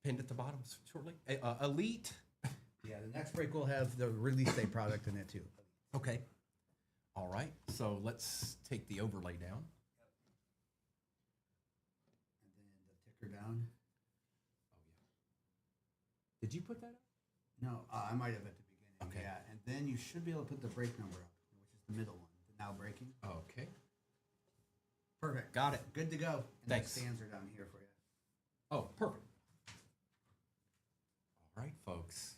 pinned at the bottom shortly. Elite. Yeah, the next break will have the release day product in it too. Okay. All right. So let's take the overlay down. And then the ticker down. Oh yeah. Did you put that up? No, I might have at the beginning. Okay. Yeah, and then you should be able to put the break number up, which is the middle one, the now breaking. Okay. Perfect. Got it. Good to go. And Thanks. the stands are down here for you. Oh, perfect. All right, folks.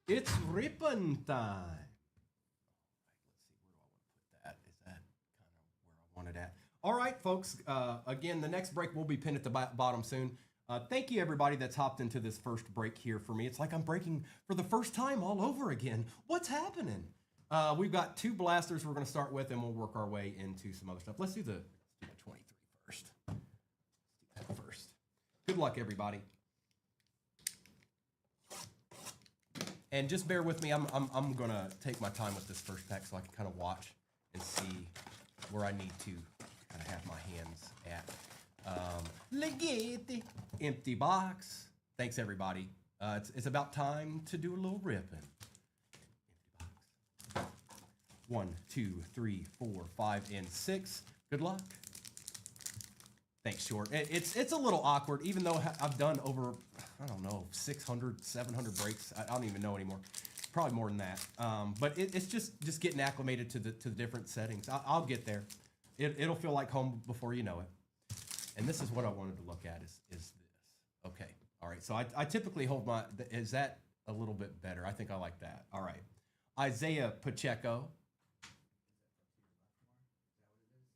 It's ribbon time. All right, let's see. Where do I want to put that? Is that kind of where I want it at? All right, folks. Again, the next break will be pinned at the bottom soon. Thank you, everybody that's hopped into this first break here for me. It's like I'm breaking for the first time all over again. What's happening? We've got 2 blasters we're going to start with, and we'll work our way into some other stuff. Let's do the 23 first. Let's do that first. Good luck, everybody. And just bear with me. I'm going to take my time with this first pack so I can kind of watch and see where I need to kind of have my hands at. Legate, empty box. Thanks, everybody. It's about time to do a little ripping. Empty box. 1, 2, 3, 4, 5, and 6. Good luck. Thanks, Short. It's a little awkward, even though I've done over, I don't know, 600, 700 breaks. I don't even know anymore. Probably more than that. But it's just getting acclimated to the different settings. I'll get there. It'll feel like home before you know it. And this is what I wanted to look at is this. Okay. All right. So I typically hold my, is that a little bit better? I think I like that. All right. Isaiah Pacheco.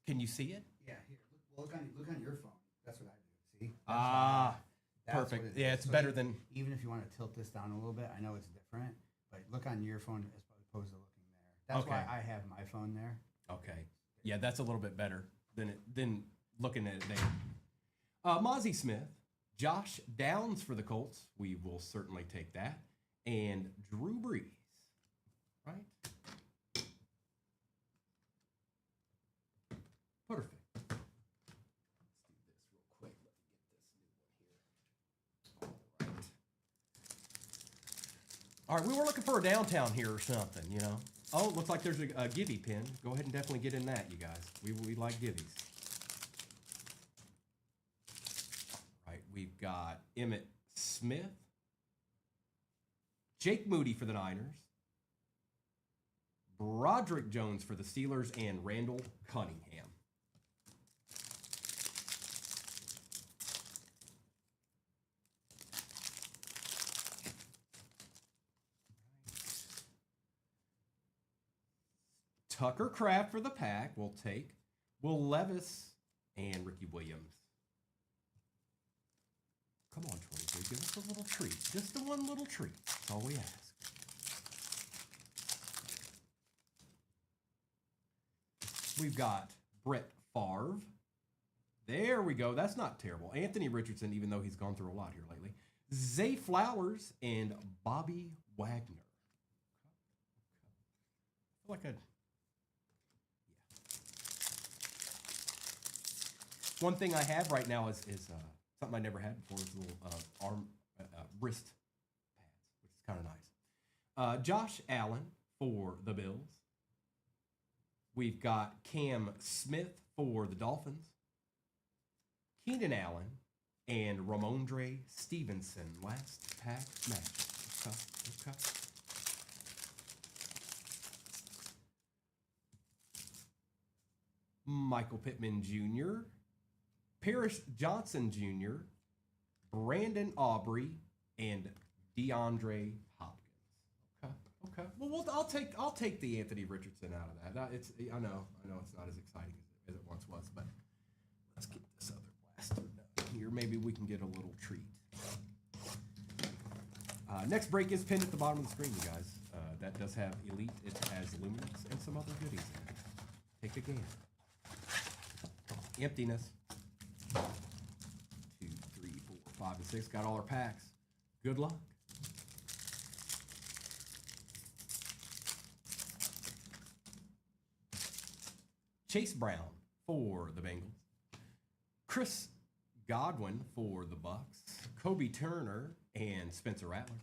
Can you see it? Yeah, here. Look on your phone. That's what I do. See? That's perfect. Yeah, it's so better than. Even if you want to tilt this down a little bit, I know it's different, but look on your phone as opposed to looking there. That's why I have my phone there. Okay. Yeah, that's a little bit better than looking at it there. Mozzie Smith, Josh Downs for the Colts. We will certainly take that. And Drew Brees. Right? Perfect. Let's do this real quick. Let me get this new one here. All right, we were looking for a downtown here or something, you know. Oh, looks like there's a Gibby pin. Go ahead and definitely get in that, you guys. We like Gibbies. All right, we've got Emmitt Smith. Jake Moody for the Niners. Broderick Jones for the Steelers, and Randall Cunningham. Tucker Kraft for the Pack. We'll take Will Levis and Ricky Williams. Come on, 23. Give us a little treat. Just the one little treat. That's all we ask. We've got Brett Favre. There we go. That's not terrible. Anthony Richardson, even though he's gone through a lot here lately. Zay Flowers and Bobby Wagner. I feel like I'd... One thing I have right now is something I never had before, is little arm wrist pads, which is kind of nice. Josh Allen for the Bills. We've got Cam Smith for the Dolphins. Keenan Allen and Ramondre Stevenson. Last pack match. Okay. Michael Pittman Jr., Paris Johnson Jr., Brandon Aubrey, and DeAndre Hopkins. Okay. Well, I'll take the Anthony Richardson out of that. I know it's not as exciting as it once was, but let's get this other blaster done here. Maybe we can get a little treat. Next break is pinned at the bottom of the screen, you guys. That does have Elite. It has Luminance and some other goodies in it. Take a gander. Emptiness. 2, 3, 4, 5, and 6. Got all our packs. Good luck. Chase Brown for the Bengals. Chris Godwin for the Bucks. Kobe Turner and Spencer Rattler.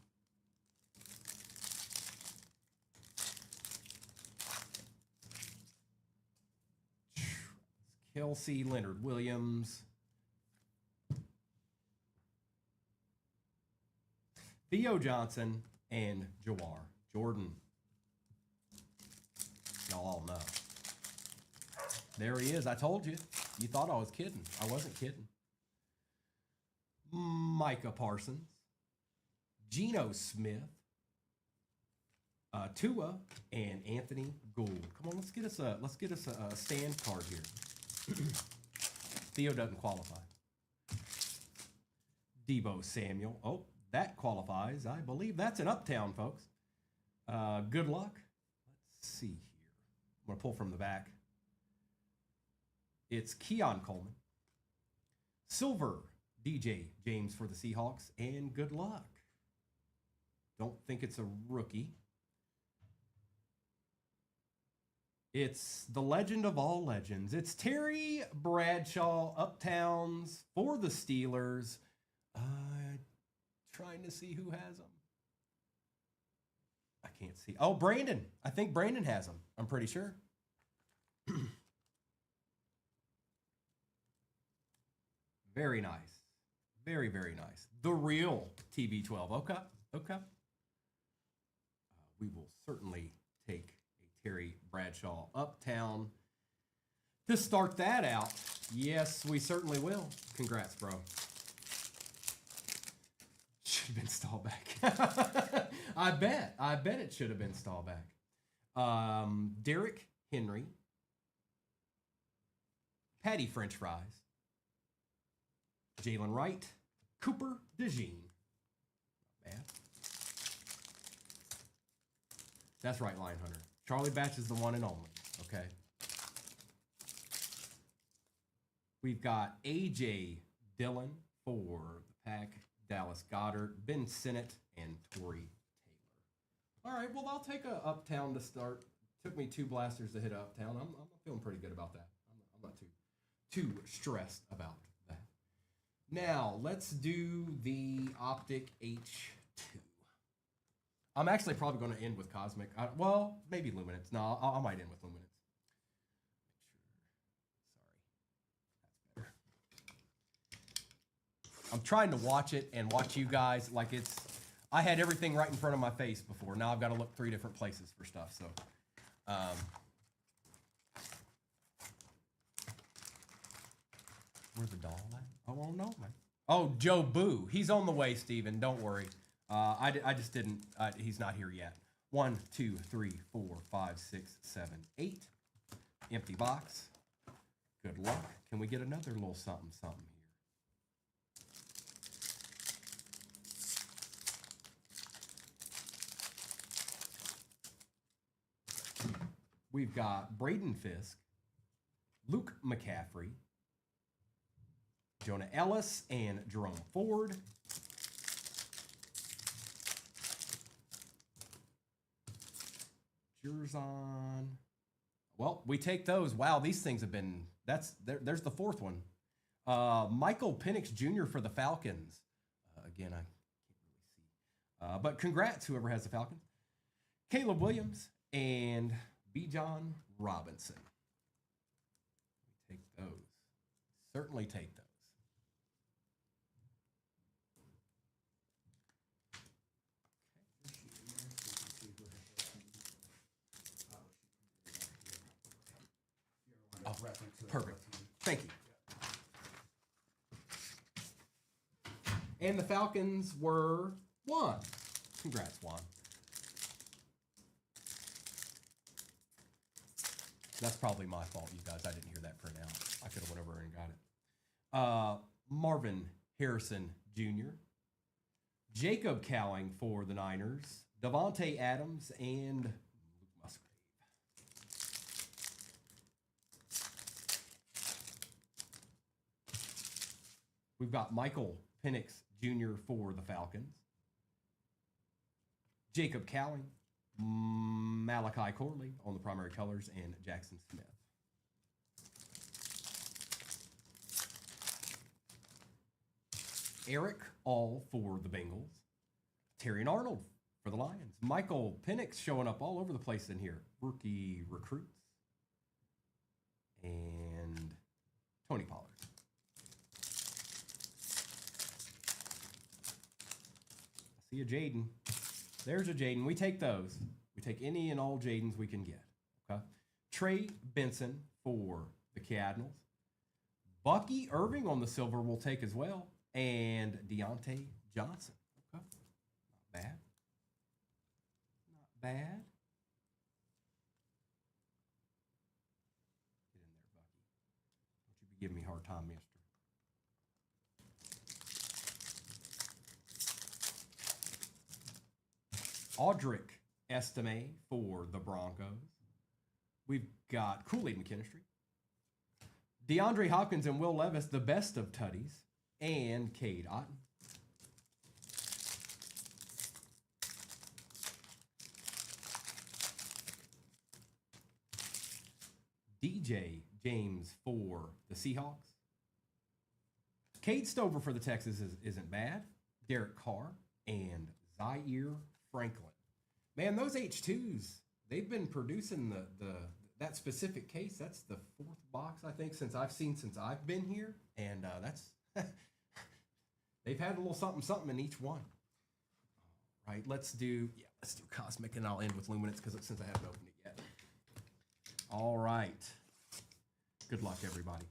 Kelsey, Leonard Williams. Theo Johnson and Jawar Jordan. Y'all all know. There he is. I told you. You thought I was kidding. I wasn't kidding. Micah Parsons. Geno Smith. Tua and Anthony Gould. Come on, let's get us a stand card here. Theo doesn't qualify. Debo Samuel. Oh, that qualifies. I believe that's an Uptown, folks. Good luck. Let's see here. I'm going to pull from the back. It's Keon Coleman. Silver, DJ James for the Seahawks. And good luck. Don't think it's a rookie. It's the legend of all legends. It's Terry Bradshaw, Uptowns for the Steelers. Trying to see who has them. I can't see. Oh, Brandon. I think Brandon has them. I'm pretty sure. Very nice. Very, very nice. The real TB12. Okay. Okay. We will certainly take a Terry Bradshaw Uptown to start that out. Yes, we certainly will. Congrats, bro. Should have been stalled back. I bet it should have been stalled back. Derrick Henry. Patty French Fries. Jalen Wright. Cooper DeJean. Not bad. That's right, Lion Hunter. Charlie Batch is the one and only. Okay. We've got A.J. Dillon for the Pack. Dallas Goddard, Ben Sinnott, and Torrey Taylor. All right, well, I'll take a Uptown to start. Took me 2 blasters to hit Uptown. I'm feeling pretty good about that. I'm not too stressed about that. Now, let's do the Optic H2. I'm actually probably going to end with Cosmic. Well, maybe Luminance. No, I might end with Luminance. I'm trying to watch it and watch you guys like it's. I had everything right in front of my face before. Now I've got to look 3 different places for stuff. So, where's the doll at? Oh, well, no, man. Oh, Joe Boo. He's on the way, Steven. Don't worry. I just didn't. He's not here yet. 1, 2, 3, 4, 5, 6, 7, 8. Empty box. Good luck. Can we get another little something here? We've got Braden Fisk, Luke McCaffrey, Jonah Ellis, and Jerome Ford. Jerzon. Well, we take those. Wow, these things have been. There's the 4th one. Michael Penix Jr. for the Falcons. Again, I can't really see. But congrats, whoever has the Falcons. Caleb Williams and Bijan Robinson. Take those. Certainly take those. Oh, perfect. Thank you. And the Falcons were Juan. Congrats, Juan. That's probably my fault, you guys. I didn't hear that print out. I could have went over and got it. Marvin Harrison Jr., Jacob Cowing for the Niners, Devontae Adams, and Luke Musgrave. We've got Michael Penix Jr. for the Falcons, Jacob Cowing, Malachi Corley on the primary colors, and Jackson Smith. Eric All for the Bengals. Terry and Arnold for the Lions. Michael Penix showing up all over the place in here. Rookie recruits. And Tony Pollard. I see a Jaden. There's a Jaden. We take those. We take any and all Jadens we can get. Okay. Trey Benson for the Cardinals. Bucky Irving on the silver we'll take as well. And Deontay Johnson. Okay. Not bad. Not bad. Get in there, Bucky. Don't you be giving me a hard time, mister. Audric Estime for the Broncos. We've got Kool-Aid McKinstry. DeAndre Hopkins and Will Levis, the best of tutties. And Cade Otton. DJ James for the Seahawks. Cade Stover for the Texans isn't bad. Derek Carr and Zaire Franklin. Man, those H2s, they've been producing that specific case. That's the fourth box, I think, since I've been here. And that's they've had a little something in each one. All right, let's do Cosmic, and I'll end with Luminance since I haven't opened it yet. All right. Good luck, everybody.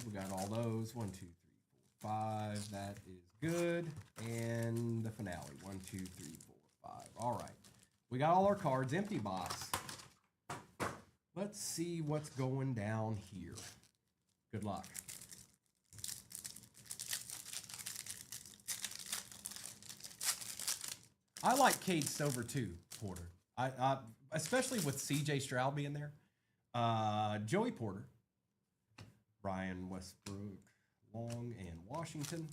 We got all those. 1, 2, 3, 4, 5. That is good. And the finale. 1, 2, 3, 4, 5. All right. We got all our cards. Empty box. Let's see what's going down here. Good luck. I like Cade Stover too, Porter. I especially with C.J. Stroud being there. Joey Porter. Ryan Westbrook, Long, and Washington.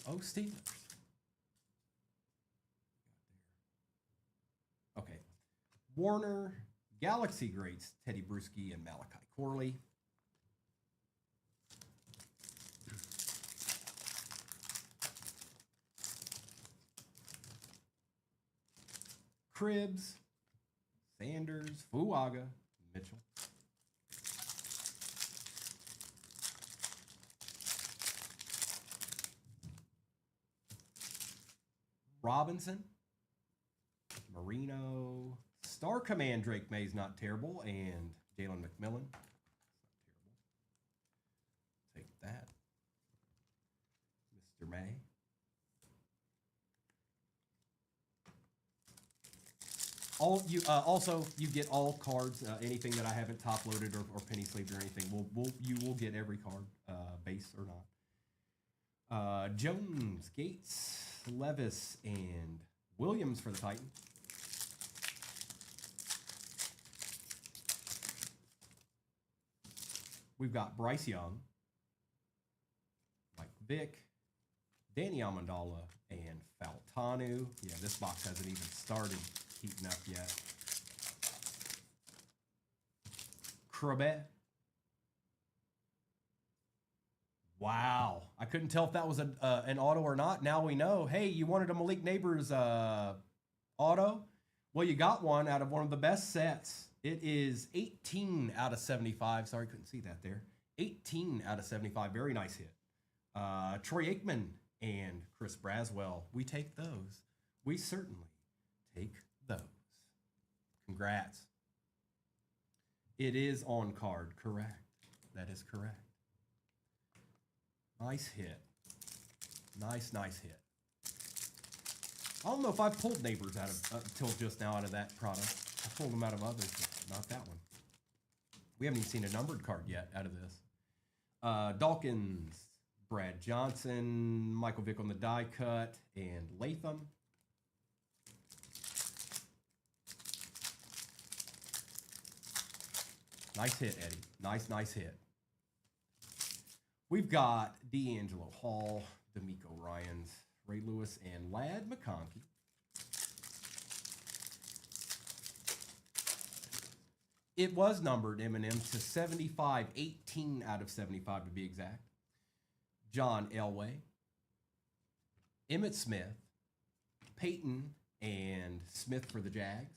Oh, Steelers. Okay. Warner, Galaxy greats, Teddy Bruschi and Malachi Corley. Cribbs, Sanders, Fuaga, Mitchell. Robinson, Marino, Star Command Drake May's not terrible, and Jalen McMillan. Not terrible. Take that. Mr. May. Also, you get all cards, anything that I haven't top loaded or penny sleeved or anything. You will get every card, base or not. Jones, Gates, Levis, and Williams for the Titans. We've got Bryce Young, Mike Vick, Danny Amendola, and Faltanu. Yeah, this box hasn't even started heating up yet. Crabet. Wow. I couldn't tell if that was an auto or not. Now we know. Hey, you wanted a Malik Neighbors auto? Well, you got one out of one of the best sets. It is 18 out of 75. Sorry, couldn't see that there. 18 out of 75. Very nice hit. Troy Aikman and Chris Braswell. We take those. We certainly take those. Congrats. It is on card, correct. That is correct. Nice hit. Nice hit. I don't know if I've pulled Neighbors out of till just now out of that product. I pulled them out of others, but not that one. We haven't even seen a numbered card yet out of this. Dawkins, Brad Johnson, Michael Vick on the die cut, and Latham. Nice hit, Eddie. Nice hit. We've got D'Angelo Hall, D'Amico Ryans, Ray Lewis, and Ladd McConkey. It was numbered, Eminem, to 75, 18 out of 75 to be exact. John Elway, Emmitt Smith, Peyton, and Smith for the Jags.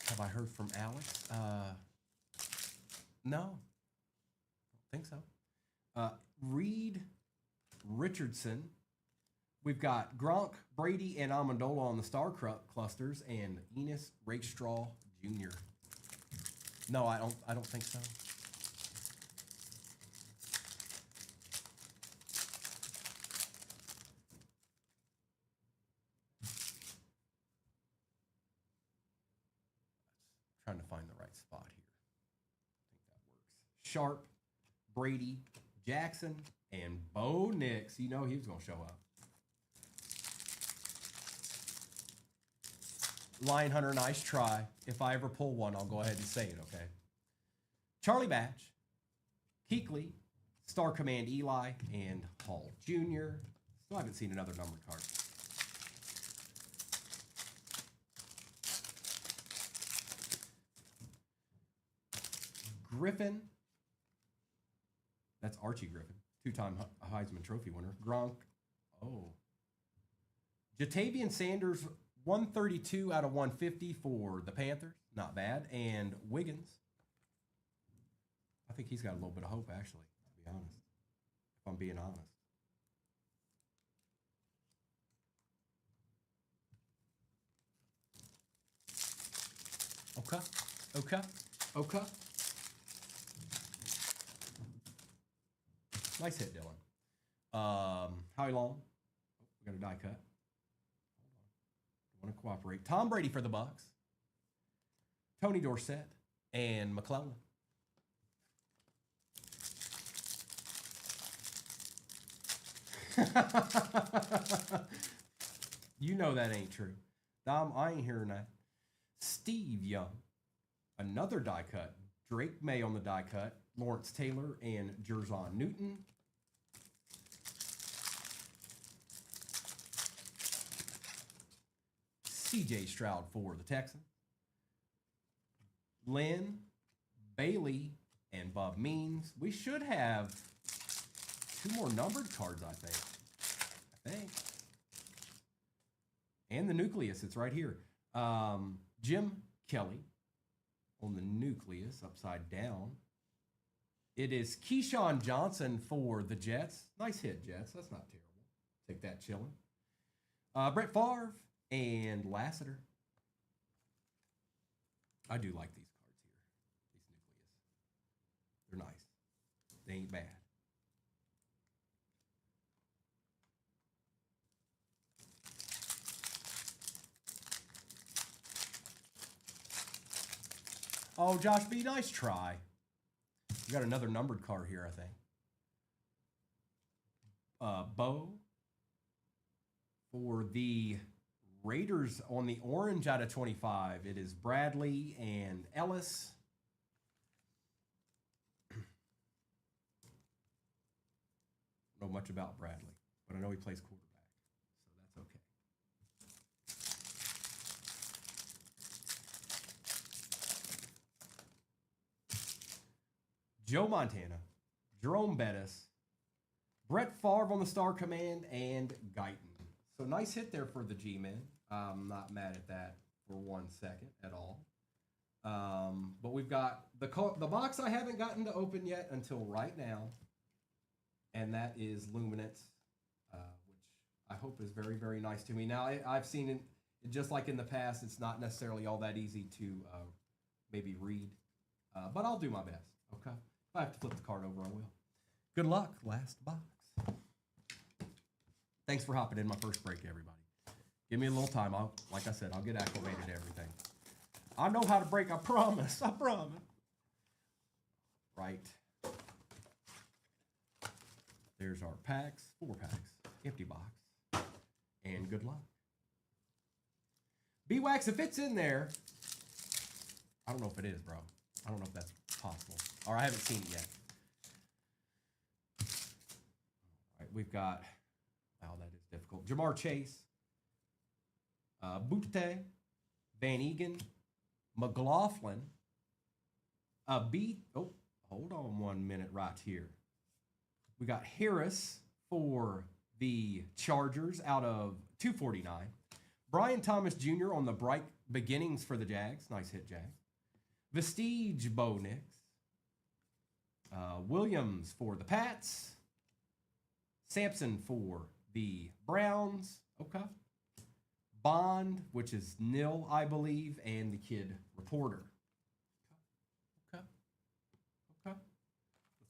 Have I heard from Alex? No. Don't think so. Reed Richardson. We've got Gronk, Brady, and Amendola on the star clusters, and Enos Rakestraw Jr. No, I don't think so. Trying to find the right spot here. I think that works. Sharp, Brady, Jackson, and Bo Nix. You know he was going to show up. Lion Hunter, nice try. If I ever pull one, I'll go ahead and say it, okay? Charlie Batch, Keekly, Star Command Eli, and Hall Jr. Still haven't seen another numbered card. Griffin. That's Archie Griffin, two-time Heisman Trophy winner. Gronk. Oh. Jatavian Sanders, 132 out of 150 for the Panthers. Not bad. And Wiggins. I think he's got a little bit of hope, actually, to be honest. If I'm being honest. Okay. Okay. Okay. Nice hit, Dylan. Howie Long. We got a die cut. Want to cooperate. Tom Brady for the Bucks. Tony Dorsett and McClellan. You know that ain't true. Dom, I ain't hearing that. Steve Young. Another die cut. Drake May on the die cut. Lawrence Taylor and Jerzon Newton. CJ Stroud for the Texans. Lynn, Bailey, and Bob Means. We should have 2 more numbered cards, I think. And the nucleus, it's right here. Jim Kelly on the nucleus, upside down. It is Keyshawn Johnson for the Jets. Nice hit, Jets. That's not terrible. Take that chilling. Brett Favre and Lassiter. I do like these cards here. These nucleus. They're nice. They ain't bad. Oh, Josh B, nice try. We got another numbered card here, I think. Bo for the Raiders on the orange out of 25. It is Bradley and Ellis. Don't know much about Bradley, but I know he plays quarterback, so that's okay. Joe Montana, Jerome Bettis, Brett Favre on the Star Command, and Guyton. So nice hit there for the G-Men. I'm not mad at that for 1 second at all. But we've got the box I haven't gotten to open yet until right now, and that is Luminance, which I hope is very, very nice to me. Now, I've seen it, just like in the past, it's not necessarily all that easy to maybe read, but I'll do my best, okay? If I have to flip the card over, I will. Good luck, last box. Thanks for hopping in my first break, everybody. Give me a little time. Like I said, I'll get acclimated to everything. I know how to break, I promise. I promise. Right. There's our packs, 4 packs, empty box, and good luck. B-Wax, if it's in there, I don't know if it is, bro. I don't know if that's possible. Or I haven't seen it yet. All right, we've got, wow, that is difficult. Jamar Chase, Butte, Van Egan, McLaughlin, hold on 1 minute right here. We got Harris for the Chargers out of 249. Brian Thomas Jr. on the bright beginnings for the Jags. Nice hit, Jags. Vestige Bo Nix. Williams for the Pats. Sampson for the Browns. Okay. Bond, which is nil, I believe, and the Kid Reporter. Okay. Let's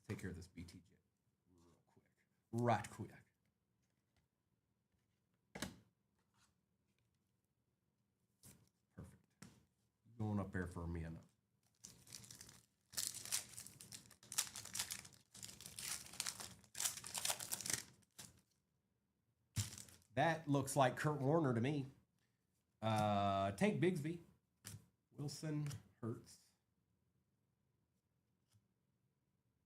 take care of this BTJ real quick. Right quick. Perfect. Going up there for a minute. That looks like Kurt Warner to me. Tank Bigsby. Wilson Hurts.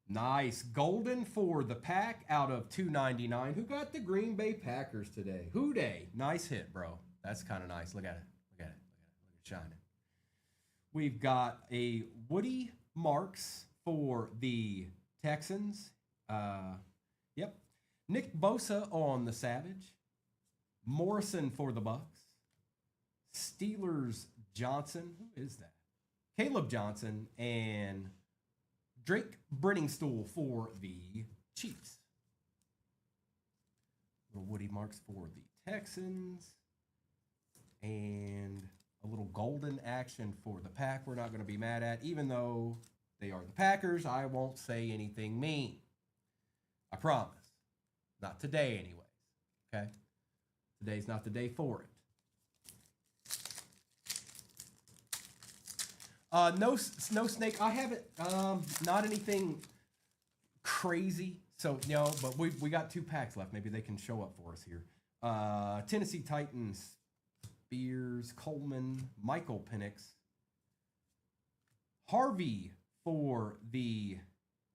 Nice. Golden for the Pack out of 299. Who got the Green Bay Packers today? Who Day? Nice hit, bro. That's kind of nice. Look at it. Look at it. Look at it shining. We've got a Woody Marks for the Texans. Yep. Nick Bosa on the Savage. Morrison for the Bucks. Steelers Johnson. Who is that? Caleb Johnson and Drake Brenningstool for the Chiefs. Little Woody Marks for the Texans. And a little golden action for the Pack we're not going to be mad at. Even though they are the Packers, I won't say anything mean. I promise. Not today anyways. Okay? Today's not the day for it. No snake. I haven't, not anything crazy. So, but we got 2 packs left. Maybe they can show up for us here. Tennessee Titans, Spears, Coleman, Michael Penix. Harvey for the,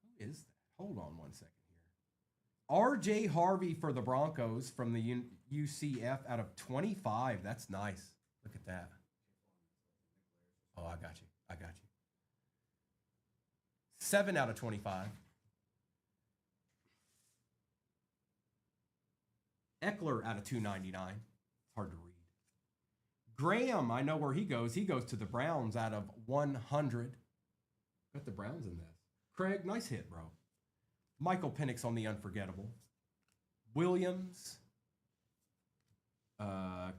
who is that? Hold on 1 second here. RJ Harvey for the Broncos from the UCF out of 25. That's nice. Look at that. Oh, I got you. 7 out of 25. Eckler out of 299. It's hard to read. Graham, I know where he goes. He goes to the Browns out of 100. Got the Browns in this. Craig, nice hit, bro. Michael Penix on the unforgettable. Williams.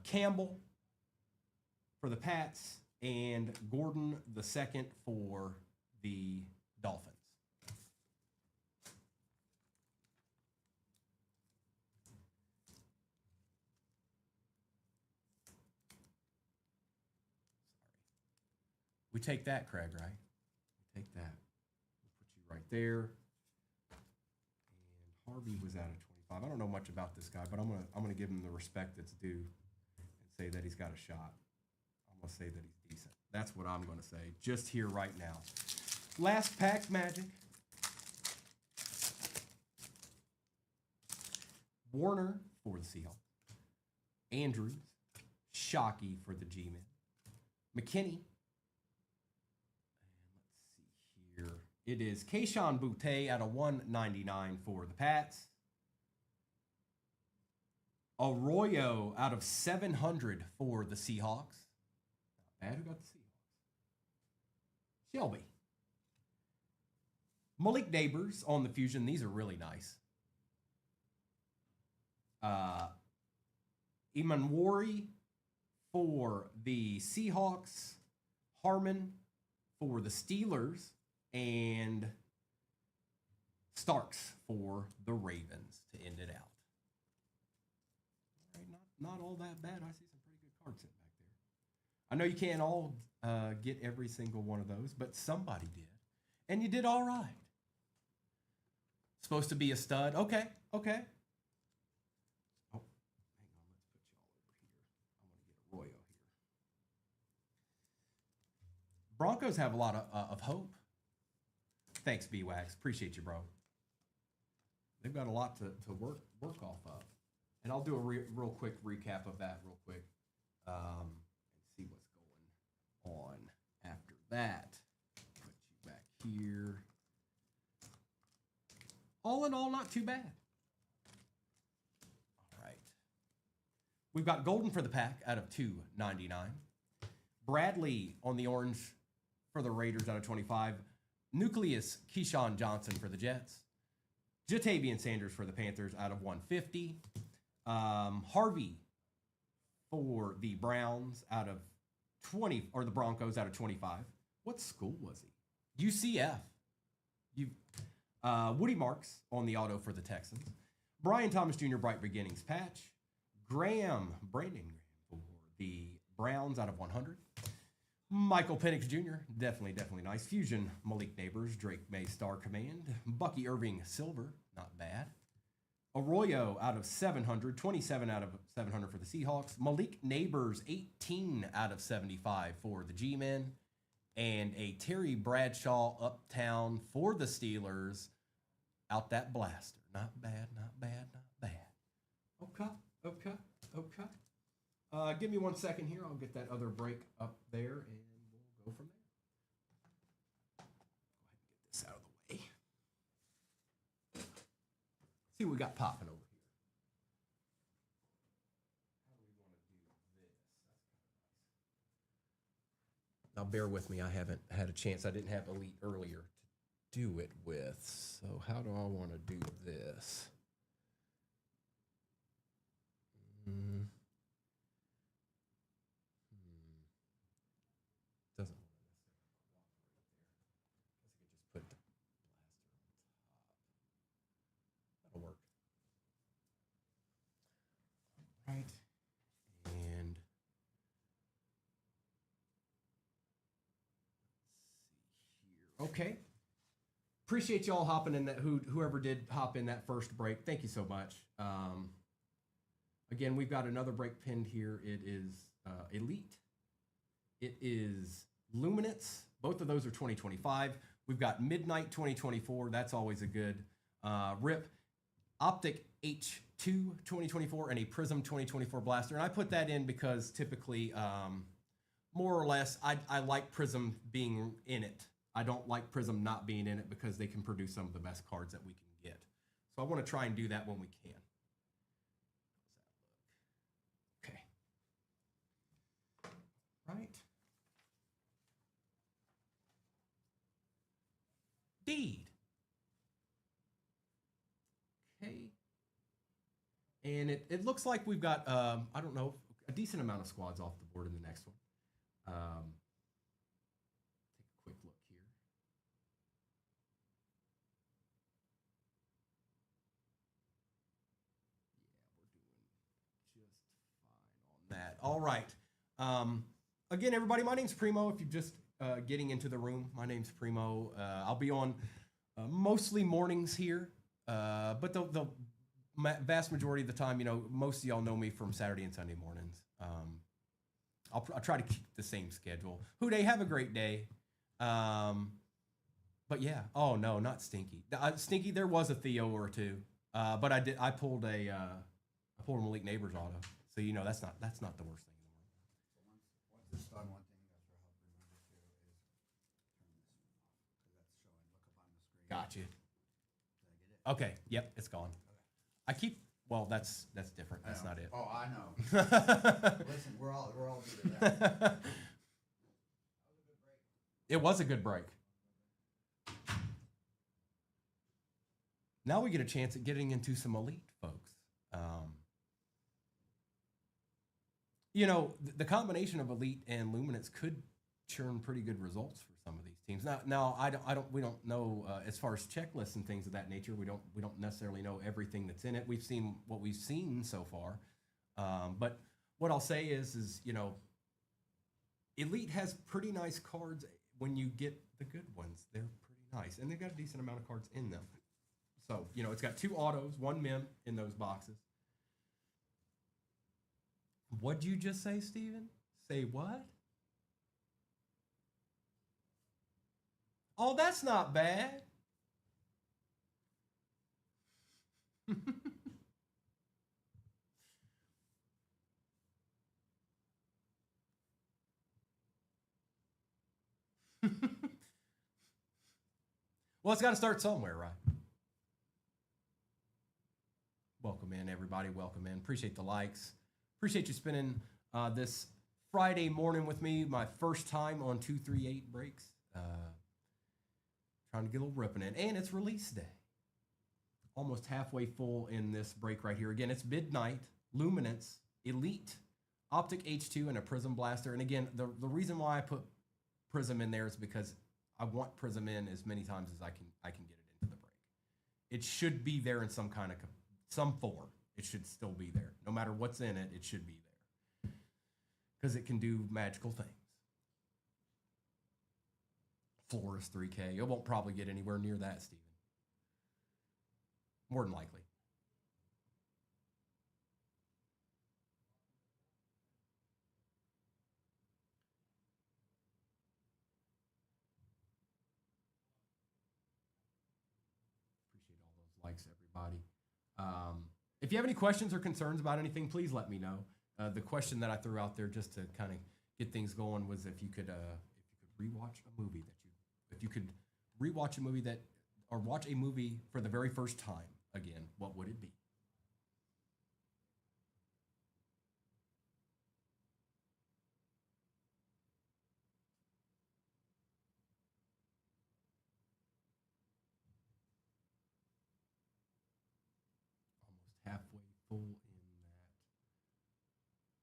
Campbell for the Pats. And Gordon the second for the Dolphins. We take that, Craig, right? We take that. We'll put you right there. And Harvey was out of 25. I don't know much about this guy, but I'm gonna give him the respect that's due and say that he's got a shot. I'm gonna say that he's decent. That's what I'm gonna say. Just here right now. Last pack magic. Warner for the Seahawks. Andrews. Shockey for the G-Men. McKinney. And let's see here. It is Kayshon Boutte out of 199 for the Pats. Arroyo out of 700 for the Seahawks. Not bad. Who got the Seahawks? Shelby. Malik Neighbors on the Fusion. These are really nice. Imanwari for the Seahawks. Harmon for the Steelers. And Starks for the Ravens to end it out. All right, not all that bad. I see some pretty good cards sitting back there. I know you can't all get every single one of those, but somebody did. And you did all right. Supposed to be a stud. Okay. Oh, hang on. Let's put y'all over here. I want to get Arroyo here. Broncos have a lot of hope. Thanks, B-Wax. Appreciate you, bro. They've got a lot to work off of. And I'll do a real quick recap of that real quick. And see what's going on after that. Put you back here. All in all, not too bad. All right. We've got Golden for the pack out of 299. Bradley on the orange for the Raiders out of 25. Nucleus Keyshawn Johnson for the Jets. Jatavian Sanders for the Panthers out of 150. Harvey for the Browns out of 20, or the Broncos out of 25. What school was he? UCF. Woody Marks on the auto for the Texans. Brian Thomas Jr. Bright Beginnings patch. Brandon Graham for the Browns out of 100. Michael Penix Jr., definitely nice. Fusion, Malik Neighbors, Drake May Star Command. Bucky Irving Silver, not bad. Arroyo out of 700, 27 out of 700 for the Seahawks. Malik Neighbors, 18 out of 75 for the G-Men. And a Terry Bradshaw Uptown for the Steelers. Out that blaster. Not bad. Okay. Give me 1 second here. I'll get that other break up there, and we'll go from there. Go ahead and get this out of the way. See what we got popping over here. How do we want to do this? Now, bear with me. I haven't had a chance. I didn't have Elite earlier to do it with. So how do I want to do this? Doesn't want to necessarily walk right there. I guess I could just put the blaster on top. That'll work. All right. And let's see here. Okay. Appreciate y'all hopping in that. Whoever did hop in that first break, thank you so much. Again, we've got another break pinned here. It is Elite. It is Luminance. Both of those are 2025. We've got Midnight 2024. That's always a good rip. Optic H2 2024 and a Prism 2024 blaster. And I put that in because typically, more or less, I like Prism being in it. I don't like Prism not being in it because they can produce some of the best cards that we can get. So I want to try and do that when we can. Okay. Right. Deed. Okay. And it looks like we've got, I don't know, a decent amount of squads off the board in the next one. Take a quick look here. Yeah, we're doing just fine on that. All right. Again, everybody, my name's Primo. If you're just getting into the room, my name's Primo. I'll be on mostly mornings here, but the vast majority of the time, you know, most of y'all know me from Saturday and Sunday mornings. I'll try to keep the same schedule. Houday, have a great day. But yeah, oh no, not Stinky. Stinky, there was a Theo or two, but I pulled a Malik Neighbors auto, so you know that's not the worst thing in the world. So once it's done, one thing you guys will help remember too is turn this one off because that's showing. Look up on the screen. Got you. Did I get it? Okay. Yep, it's gone. Okay. I keep. Well, that's different. That's not it. Oh, I know. Listen, we're all doing that. It was a good break. Now we get a chance at getting into some Elite, folks. You know, the combination of Elite and Luminance could churn pretty good results for some of these teams. Now we don't know as far as checklists and things of that nature. We don't necessarily know everything that's in it. We've seen what we've seen so far, but what I'll say is you know, Elite has pretty nice cards when you get the good ones. They're pretty nice, and they've got a decent amount of cards in them. So you know, it's got 2 autos, 1 mem in those boxes. What'd you just say, Steven? Say what? Oh, that's not bad. Well, it's got to start somewhere, right? Welcome in, everybody. Welcome in. Appreciate the likes. Appreciate you spending this Friday morning with me. My first time on 238 breaks. Trying to get a little ripping in. And it's release day. Almost halfway full in this break right here. Again, it's Midnight, Luminance, Elite, Optic H2, and a Prism Blaster. And again, the reason why I put Prism in there is because I want Prism in as many times as I can get it into the break. It should be there in some form. It should still be there. No matter what's in it, it should be there. Because it can do magical things. Floor is 3K. It won't probably get anywhere near that, Steven. More than likely. Appreciate all those likes, everybody. If you have any questions or concerns about anything, please let me know. The question that I threw out there just to kind of get things going was if you could rewatch a movie or watch a movie for the very first time again, what would it be? Almost halfway full in that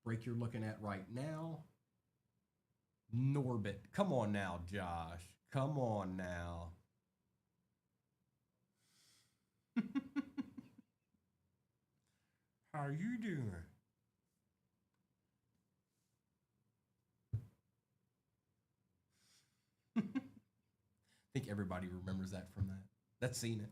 break you're looking at right now. Norbit. Come on now, Josh. Come on now. How you doing? I think everybody remembers that from that. That's seen it.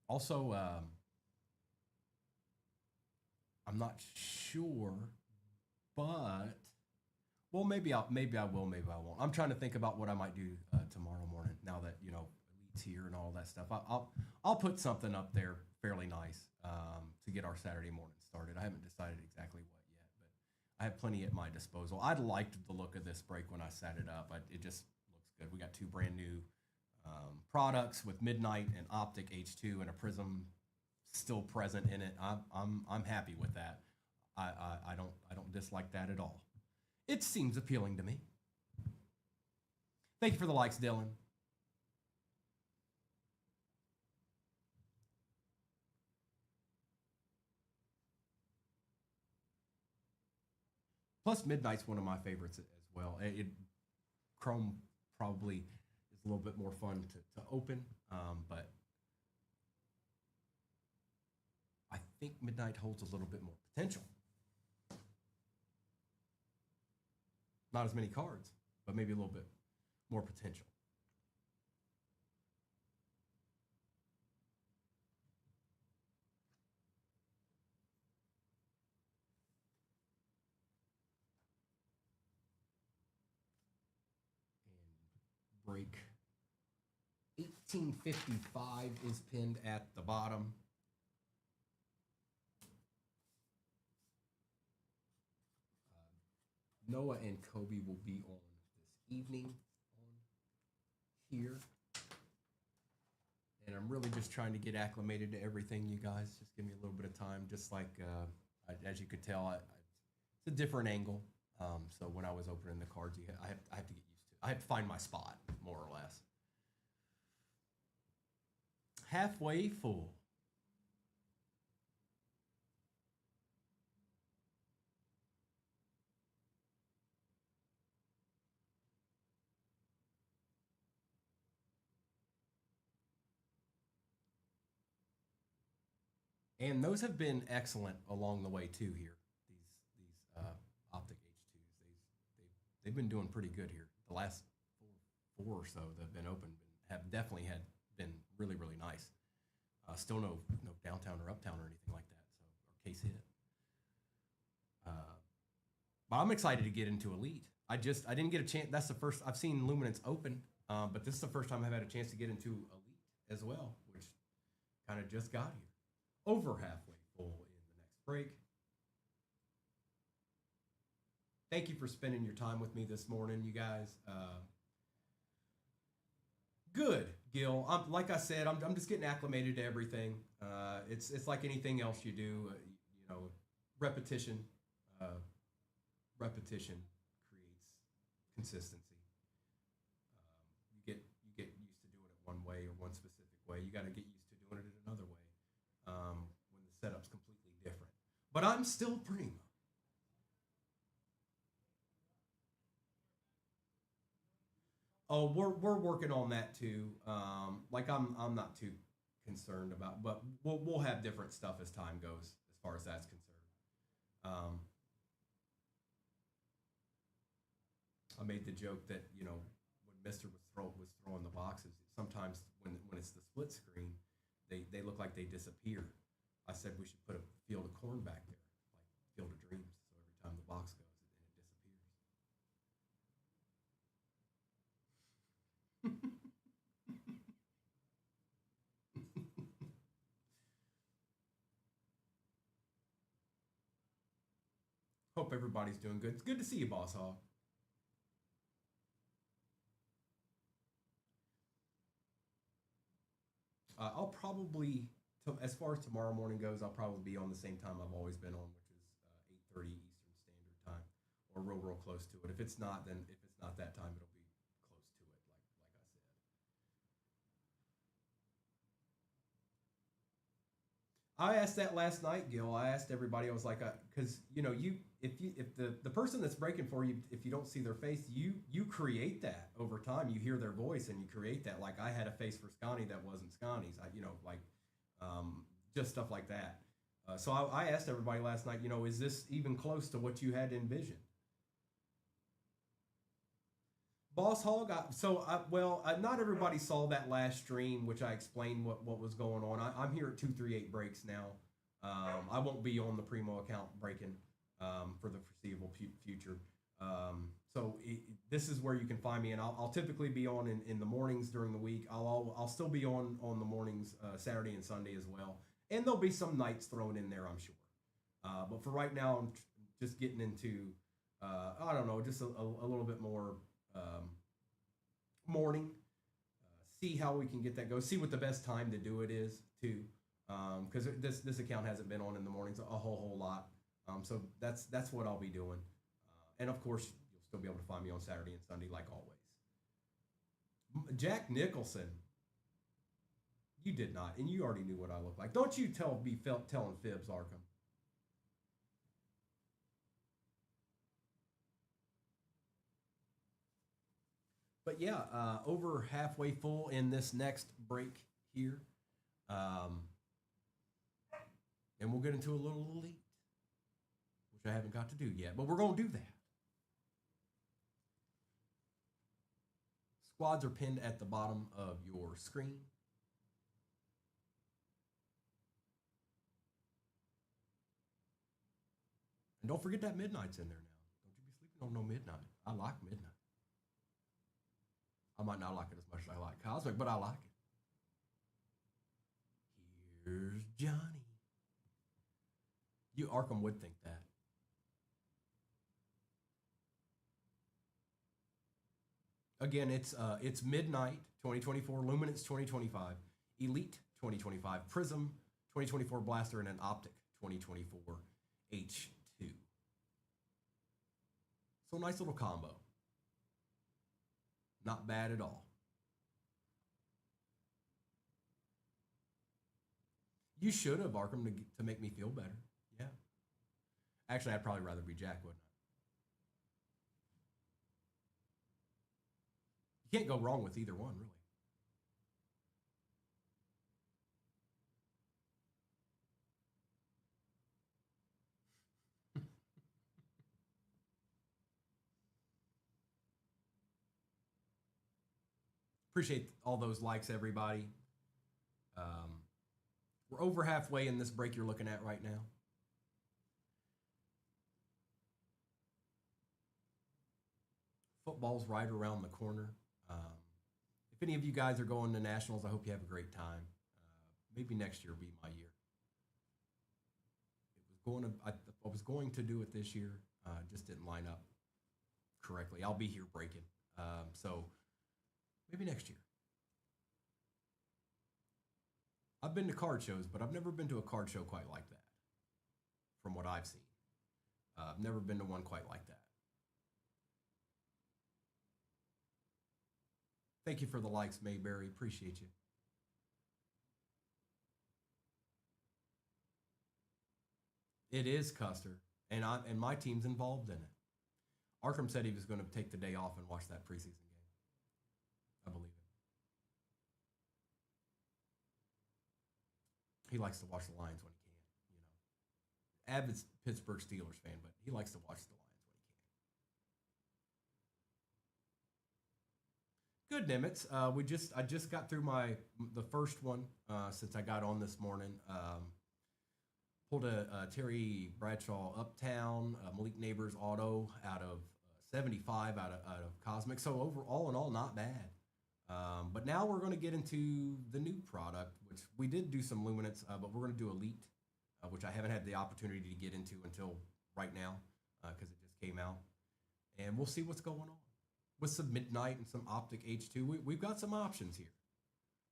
Also, I'm not sure, but well, maybe I will, maybe I won't. I'm trying to think about what I might do tomorrow morning. Now that Elite's here and all that stuff, I'll put something up there fairly nice to get our Saturday morning started. I haven't decided exactly what yet, but I have plenty at my disposal. I liked the look of this break when I set it up. It just looks good. We got two brand new products with Midnight and Optic H2 and a Prism still present in it. I'm happy with that. I don't dislike that at all. It seems appealing to me. Thank you for the likes, Dylan. Plus, Midnight's one of my favorites as well. Chrome probably is a little bit more fun to open, but I think Midnight holds a little bit more potential. Not as many cards, but maybe a little bit more potential. And break 1855 is pinned at the bottom. Noah and Kobe will be on this evening on here. And I'm really just trying to get acclimated to everything, you guys. Just give me a little bit of time. Just like, as you could tell, it's a different angle. So when I was opening the cards, I have to get used to it. I have to find my spot, more or less. Halfway full. And those have been excellent along the way too. Here, these Optic H2s, they've been doing pretty good here. The last four or so that have been open have definitely been really nice. Still no downtown or uptown or anything like that. So or case hit. But I'm excited to get into Elite. I didn't get a chance. That's the first I've seen Luminance open, but this is the first time I've had a chance to get into Elite as well, which kind of just got here. Over halfway full in the next break. Thank you for spending your time with me this morning, you guys. Good, Gil. Like I said, I'm just getting acclimated to everything. It's like anything else you do. Repetition. Repetition creates consistency. You get used to doing it one way or one specific way. You got to get used to doing it another way when the setup's completely different. But I'm still Primo. Oh, we're working on that too. Like I'm not too concerned about, but we'll have different stuff as time goes, as far as that's concerned. I made the joke that when Mister was throwing the boxes, sometimes when it's the split screen, they look like they disappear. I said we should put a field of corn back there, like Field of Dreams, so every time the box goes, it disappears. Hope everybody's doing good. It's good to see you, Boss Hog. I'll probably, as far as tomorrow morning goes, I'll probably be on the same time I've always been on, which is 8:30 Eastern Standard Time, or real close to it. If it's not, then if it's not that time, it'll be close to it, like I said. I asked that last night, Gil. I asked everybody. I was like, because if the person that's breaking for you, if you don't see their face, you create that over time. You hear their voice and you create that. Like I had a face for Scotty that wasn't Scotty's. Just stuff like that. So I asked everybody last night, is this even close to what you had envisioned? Boss Hog, not everybody saw that last stream, which I explained what was going on. I'm here at 238 breaks now. I won't be on the Primo account breaking for the foreseeable future. This is where you can find me, and I'll typically be on in the mornings during the week. I'll still be on the mornings Saturday and Sunday as well, and there'll be some nights thrown in there, I'm sure. But for right now, I'm just getting into I don't know, just a little bit more morning. See how we can get that go. See what the best time to do it is too, because this account hasn't been on in the mornings a whole lot. So that's what I'll be doing, and of course you'll still be able to find me on Saturday and Sunday like always. Jack Nicholson, you did not, and you already knew what I look like. Don't you telling fibs, Arkham. But yeah, over halfway full in this next break here. And we'll get into a little elite, which I haven't got to do yet, but we're going to do that. Squads are pinned at the bottom of your screen. And don't forget that midnight's in there now. Don't you be sleeping on no midnight. I like midnight. I might not like it as much as I like Cosmic, but I like it. Here's Johnny. You Arkham would think that. Again, it's Midnight 2024, Luminance 2025, Elite 2025, Prism 2024 Blaster, and an Optic 2024 H2. So nice little combo. Not bad at all. You should have, Arkham, to make me feel better. Yeah. Actually, I'd probably rather be Jack, wouldn't I? You can't go wrong with either one, really. Appreciate all those likes, everybody. We're over halfway in this break you're looking at right now. Football's right around the corner. If any of you guys are going to nationals, I hope you have a great time. maybe next year will be my year. I was going to do it this year, just didn't line up correctly. I'll be here breaking, so maybe next year. I've been to card shows, but I've never been to a card show quite like that, from what I've seen. I've never been to one quite like that. Thank you for the likes, Mayberry. Appreciate you. It is Custer, and my team's involved in it. Arkham said he was going to take the day off and watch that preseason game. I believe it. He likes to watch the Lions when he can. Avid Pittsburgh Steelers fan, but he likes to watch the Lions when he can. Good, Nimitz. I just got through the first one since I got on this morning. Pulled a Terry Bradshaw Uptown, Malik Neighbors Auto out of 75 out of Cosmic. So all in all, not bad. But now we're going to get into the new product, which we did do some Luminance, but we're going to do Elite, which I haven't had the opportunity to get into until right now because it just came out. And we'll see what's going on with some Midnight and some Optic H2. We've got some options here.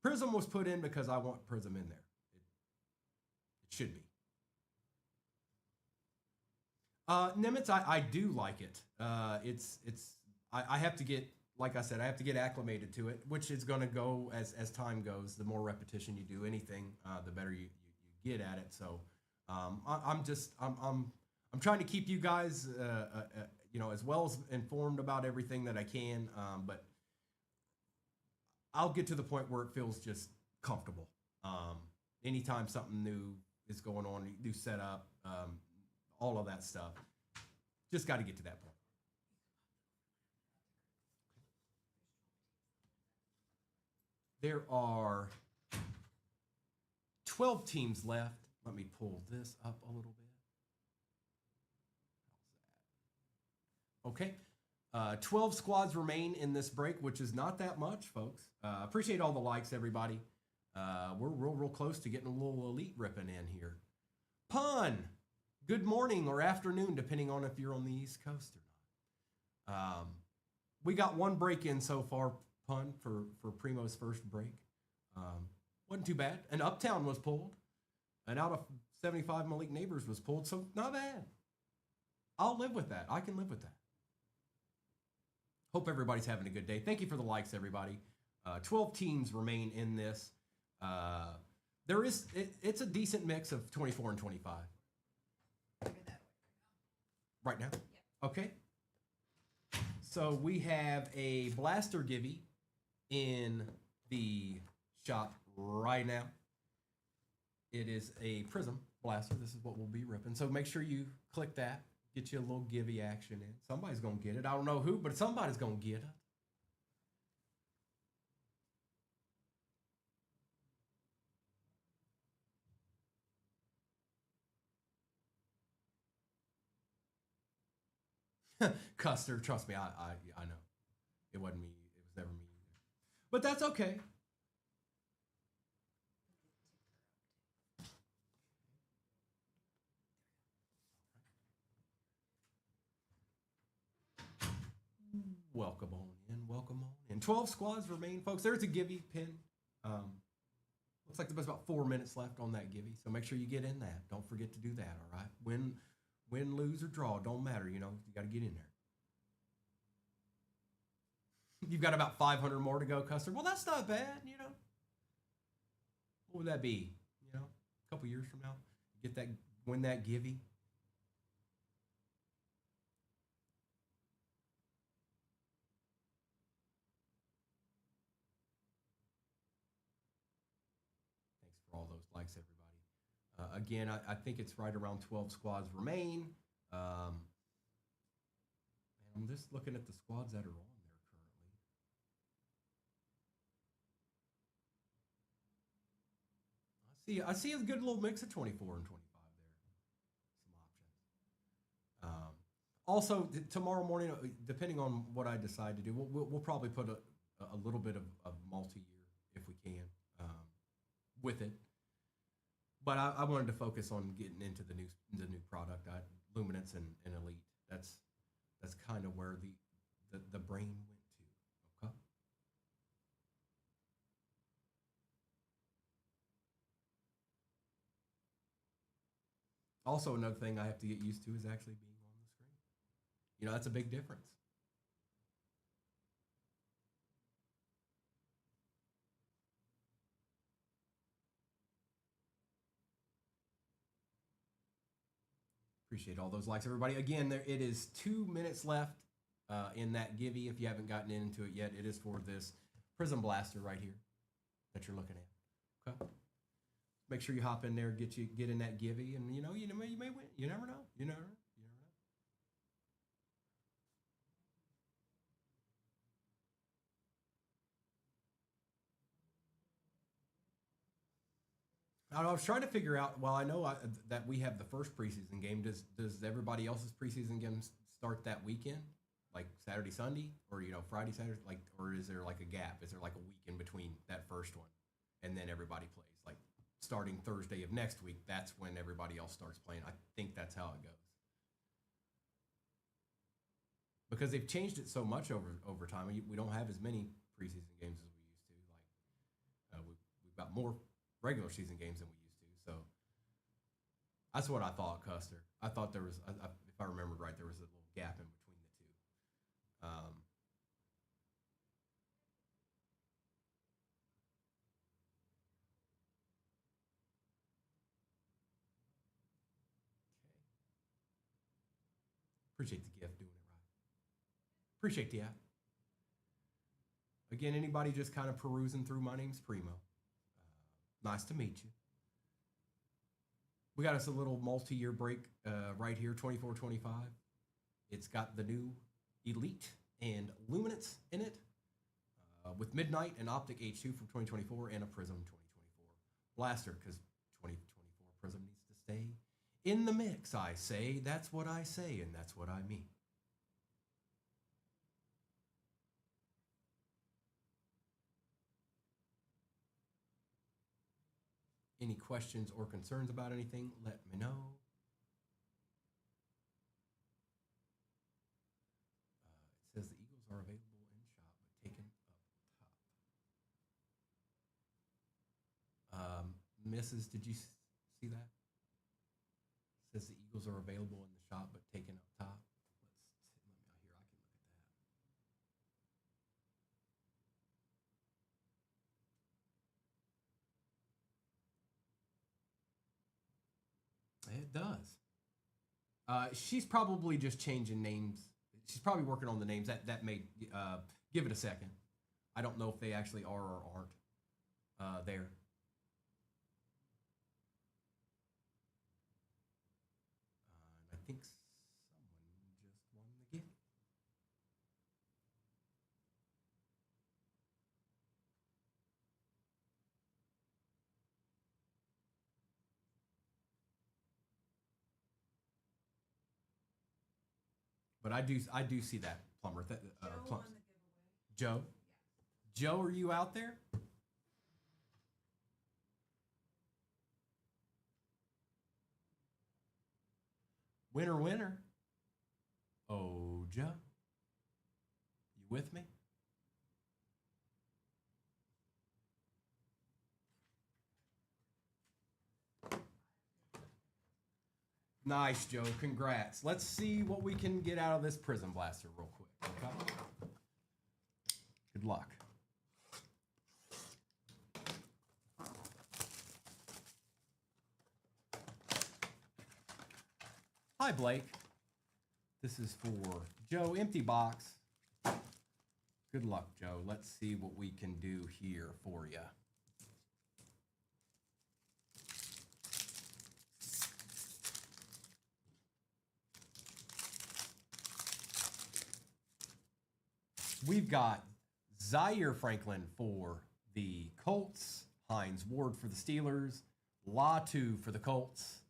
Prism was put in because I want Prism in there. It should be. Nimitz, I do like it. I have to get, like I said, I have to get acclimated to it, which is going to go as time goes. The more repetition you do anything, the better you get at it. So I'm trying to keep you guys, as well as informed about everything that I can. But I'll get to the point where it feels just comfortable. Anytime something new is going on, new setup, all of that stuff. Just got to get to that point. There are 12 teams left. Let me pull this up a little bit. Okay. 12 squads remain in this break, which is not that much, folks. Appreciate all the likes, everybody. We're real close to getting a little elite ripping in here. Pun. Good morning or afternoon, depending on if you're on the East Coast or not. We got one break in so far, Pun, for Primo's first break. Wasn't too bad. An Uptown was pulled. And out of 75 Malik Neighbors was pulled, so not bad. I'll live with that. I can live with that. Hope everybody's having a good day. Thank you for the likes, everybody. 12 teams remain in this. It's a decent mix of 24 and 25. Right now? Yeah. Okay. So we have a blaster givey in the shop right now. It is a Prism blaster. This is what we'll be ripping. So make sure you click that. Get you a little givey action in. Somebody's going to get it. I don't know who, but somebody's going to get it. Custer, trust me, I know. It wasn't me. It was never me either. But that's okay. Welcome on in. Welcome on in. 12 squads remain, folks. There's a givey pin. Looks like there's about 4 minutes left on that givey, so make sure you get in that. Don't forget to do that, all right? Win, lose, or draw, don't matter, you got to get in there. You've got about 500 more to go, Custer. Well, that's not bad, What would that be? A couple years from now, win that givey. Thanks for all those likes, everybody. Again, I think it's right around 12 squads remain. And I'm just looking at the squads that are on. I see a good little mix of 24 and 25 there. Some options. Also, tomorrow morning, depending on what I decide to do, we'll probably put a little bit of multi-year if we can with it. But I wanted to focus on getting into the new product, Luminance and Elite. That's kind of where the brain went to. Okay. Also, another thing I have to get used to is actually being on the screen. You know, that's a big difference. Appreciate all those likes, everybody. Again, it is 2 minutes left in that givey. If you haven't gotten into it yet, it is for this Prism Blaster right here that you're looking at. Okay. Make sure you hop in there, get in that givey, and you may win. You never know. You never know. I was trying to figure out. Well, I know that we have the first preseason game. Does everybody else's preseason games start that weekend, like Saturday, Sunday, or Friday, Saturday, or is there like a gap? Is there like a week in between that first one, and then everybody plays? Like starting Thursday of next week, that's when everybody else starts playing. I think that's how it goes. Because they've changed it so much over time. We don't have as many preseason games as we used to. Like we've got more regular season games than we used to. So that's what I thought, Custer. I thought there was, if I remember right, there was a little gap in between the two. Appreciate the gift, doing it right. Appreciate the app. Again, anybody just kind of perusing through, my name's Primo. Nice to meet you. We got us a little multi-year break right here, 24-25. It's got the new Elite and Luminance in it with Midnight and Optic H2 from 2024 and a Prism 2024 Blaster because 2024 Prism needs to stay in the mix, I say. That's what I say, and that's what I mean. Any questions or concerns about anything, let me know. It says the Eagles are available in shop, but taken up top. Mrs., did you see that? It says the Eagles are available in the shop, but taken up top. Let me here. I can look at that. It does. She's probably just changing names. She's probably working on the names. That may give it a second. I don't know if they actually are or aren't there. I think someone just won the game. But I do see that, Plumber. Joe? Joe, are you out there? Winner, winner. Oh, Joe. You with me? Nice, Joe. Congrats. Let's see what we can get out of this Prism Blaster real quick. Okay? Good luck. Hi, Blake. This is for Joe. Empty box. Good luck, Joe. Let's see what we can do here for you. We've got Zaire Franklin for the Colts, Hines Ward for the Steelers, Latu for the Colts,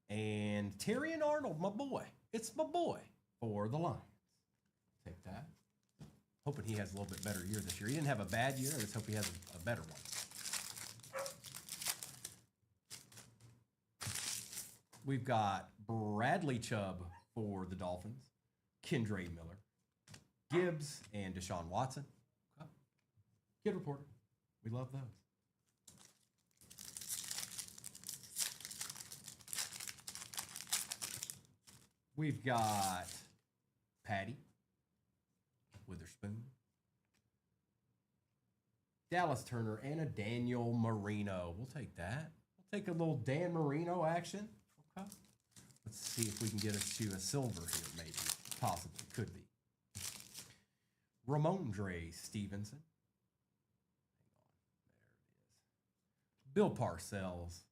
and Terry and Arnold, my boy. It's my boy for the Lions. Take that. Hoping he has a little bit better year this year. He didn't have a bad year. I just hope he has a better one. we've got Bradley Chubb for the Dolphins, Kendre Miller, Gibbs, and Deshaun Watson. Okay. Kid reporter. We love those. We've got Patty Witherspoon, Dallas Turner, and a Daniel Marino. We'll take that. We'll take a little Dan Marino action. Okay. Let's see if we can get us to a silver here, maybe. Possibly. Could be. Ramondre Stevenson. Hang on. There it is. Bill Parcells.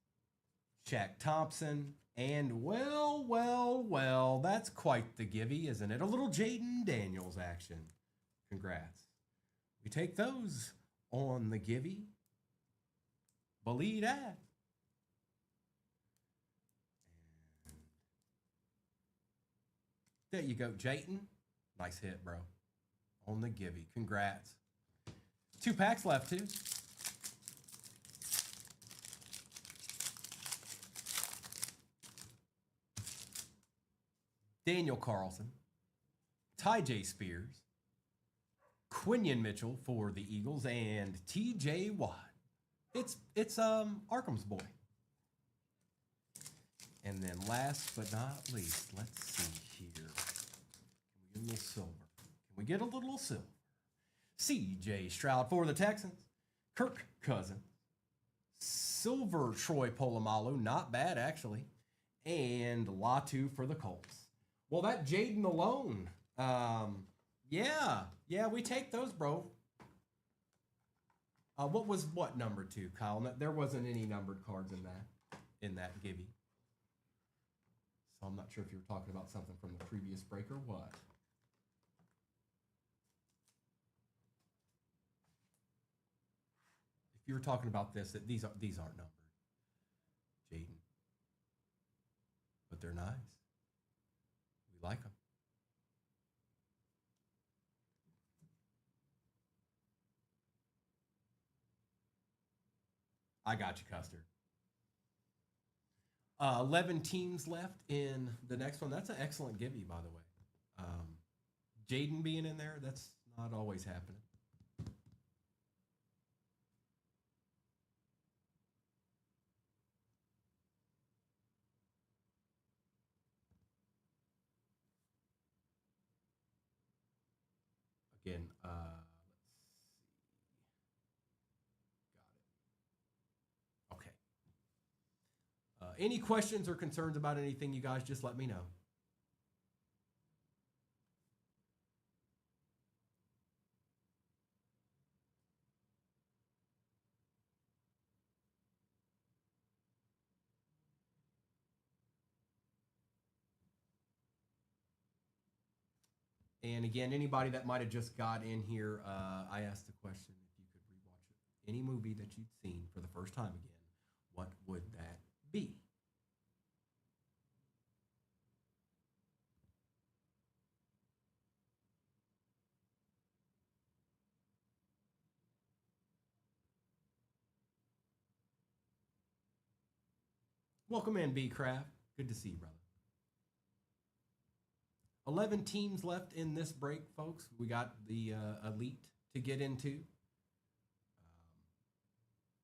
Shaq Thompson. And well, that's quite the givey, isn't it? A little Jaden Daniels action. Congrats. We take those on the givey. Believe that. And there you go, Jayton. Nice hit, bro. On the givey. Congrats. 2 packs left, too. Daniel Carlson, Ty J. Spears, Quinion Mitchell for the Eagles, and T.J. Watt. It's Arkham's boy. And then last but not least, let's see here. Can we get a little silver? Can we get a little silver? C.J. Stroud for the Texans, Kirk Cousins, silver Troy Polamalu, not bad actually, and Latu for the Colts. Well, that Jaden alone, yeah, we take those, bro. What number 2, Kyle? There wasn't any numbered cards in that givey. So I'm not sure if you were talking about something from the previous break or what. If you were talking about this, these aren't numbered, Jaden, but they're nice. We like them. I got you, Custer. 11 teams left in the next one. That's an excellent givey, by the way. Jaden being in there, that's not always happening. Again, let's see. Got it. Okay. Any questions or concerns about anything, you guys just let me know. And again, anybody that might have just got in here, I asked the question if you could rewatch any movie that you'd seen for the first time again, what would that be? Welcome in, B Craft. Good to see you, brother. 11 teams left in this break, folks. We got the elite to get into.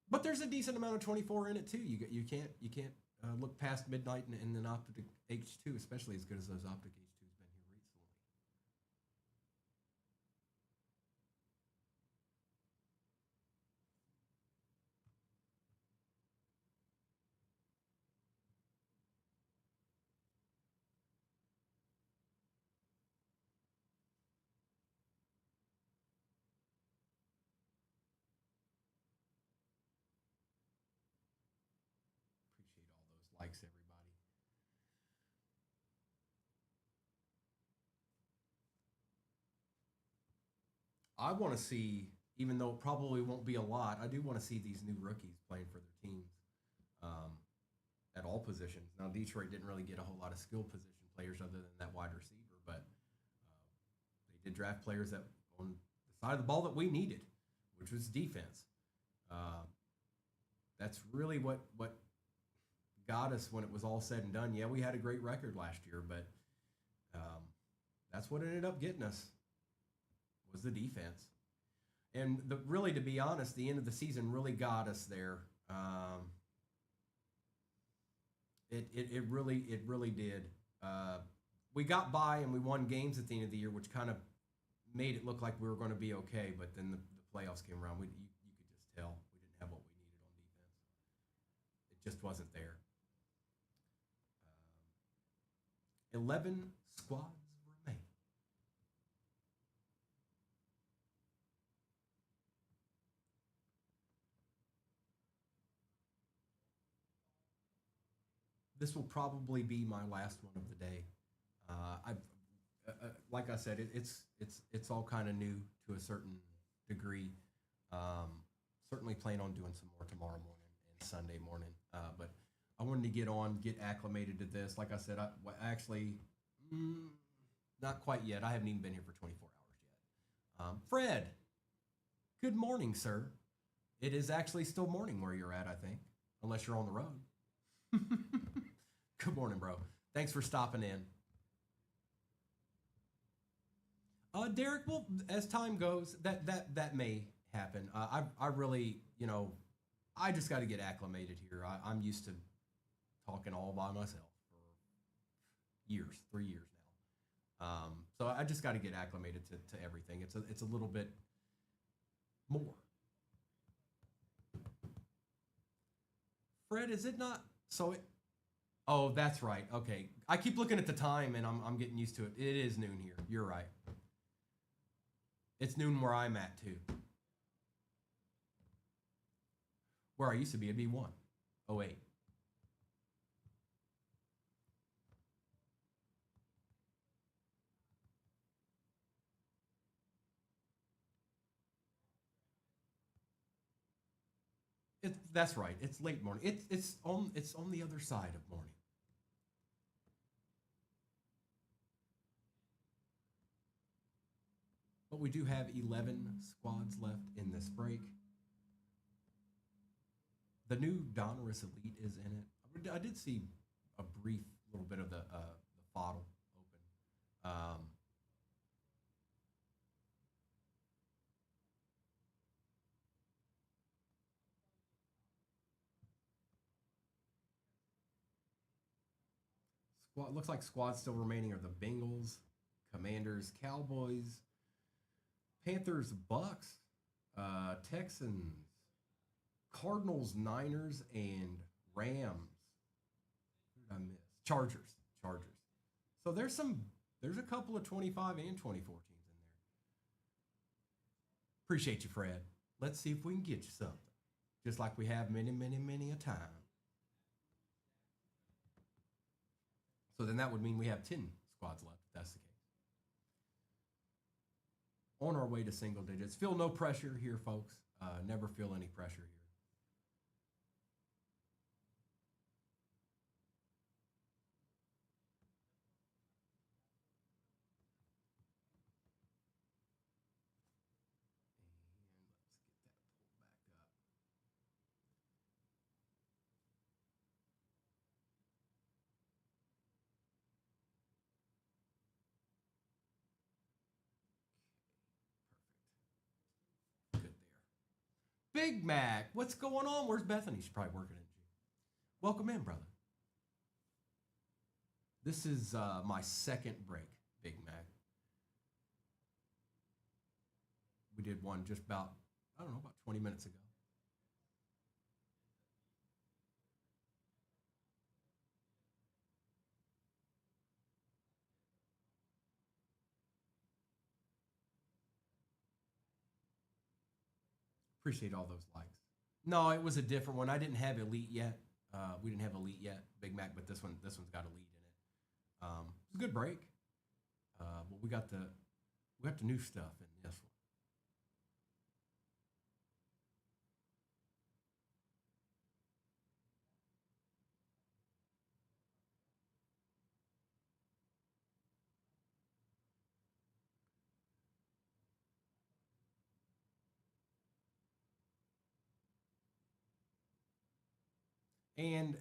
But there's a decent amount of 24 in it too. You can't look past midnight and an Optic H2, especially as good as those Optic H2s been here recently. Appreciate all those likes, everybody. I want to see, even though it probably won't be a lot, I do want to see these new rookies playing for their teams at all positions. Now, Detroit didn't really get a whole lot of skill position players other than that wide receiver, but they did draft players that on the side of the ball that we needed, which was defense. That's really what got us when it was all said and done. Yeah, we had a great record last year, but that's what ended up getting us was the defense. And really, to be honest, the end of the season really got us there. It really did. We got by and we won games at the end of the year, which kind of made it look like we were going to be okay. But then the playoffs came around. You could just tell we didn't have what we needed on defense. It just wasn't there. 11 squads remain. This will probably be my last one of the day. I've like I said, it's all kind of new to a certain degree. Certainly plan on doing some more tomorrow morning and Sunday morning. But I wanted to get acclimated to this. Like I said, actually not quite yet. I haven't even been here for 24 hours yet. Fred, good morning, sir. It is actually still morning where you're at, I think, unless you're on the road. Good morning, bro. Thanks for stopping in. Derek, well, as time goes, that may happen. I really, I just got to get acclimated here. I'm used to talking all by myself for years, 3 years now. So I just got to get acclimated to everything. It's a little bit more. Fred, is it not? Oh, that's right. Okay, I keep looking at the time and I'm getting used to it. It is noon here. You're right. It's noon where I'm at too. Where I used to be, it'd be 1:08. That's right. It's late morning. It's on the other side of morning. But we do have 11 squads left in this break. The new Donruss Elite is in it. I did see a brief little bit of the bottle open. Looks like squads still remaining are the Bengals, Commanders, Cowboys, Panthers, Bucks, Texans, Cardinals, Niners, and Rams. What did I miss? Chargers. So there's a couple of 25 and 24 teams in there. Appreciate you, Fred. Let's see if we can get you something. Just like we have many a time. So then that would mean we have 10 squads left, if that's the case. On our way to single digits. Feel no pressure here, folks. Never feel any pressure here. Big Mac, what's going on? Where's Bethany? She's probably working in. Welcome in, brother. This is my second break, Big Mac. We did one just about 20 minutes ago. Appreciate all those likes. No, it was a different one. I didn't have Elite yet. We didn't have Elite yet, Big Mac, but this one's got Elite in it. It's a good break. But we got the new stuff in this one. And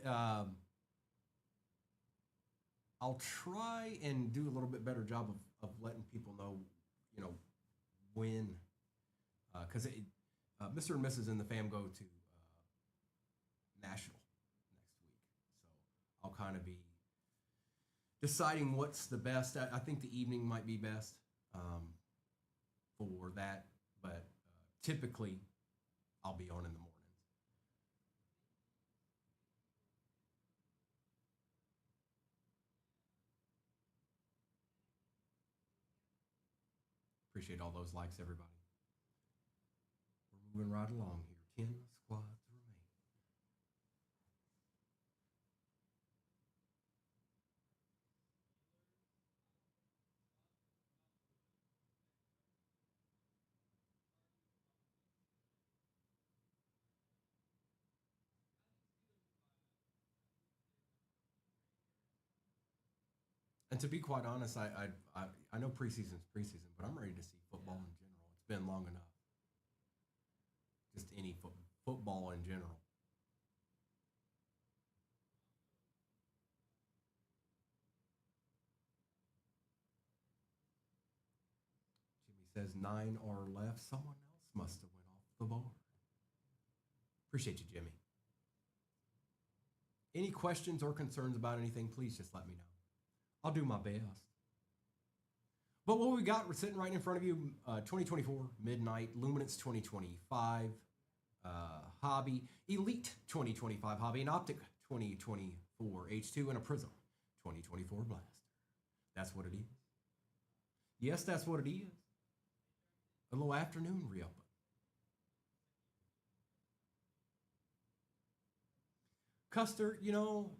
I'll try and do a little bit better job of letting people know, you know, when, because Mr. and Mrs. and the fam go to National next week, so I'll kind of be deciding what's the best. I think the evening might be best for that, but typically I'll be on in the mornings. Appreciate all those likes, everybody. We're moving right along here. 10 squads remain. And to be quite honest, I know preseason's preseason, but I'm ready to see football in general. It's been long enough. Just any football in general. Jimmy says 9 are left. Someone else must have went off the board. Appreciate you, Jimmy. Any questions or concerns about anything, please just let me know. I'll do my best. But what we got, we're sitting right in front of you, 2024 Midnight, Luminance 2025 Hobby, Elite 2025 Hobby, an Optic 2024 H2, and a Prism 2024 Blaster. That's what it is. Yes, that's what it is. A little afternoon re-up. Custer, you know,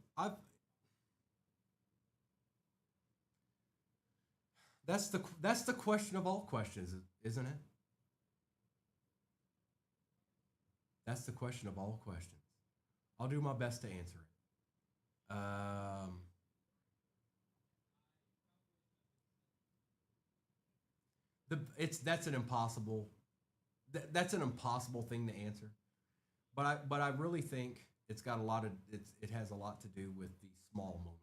that's the question of all questions, isn't it? That's the question of all questions. I'll do my best to answer it. That's an impossible thing to answer. But I really think it's got a lot of it has a lot to do with the small moments,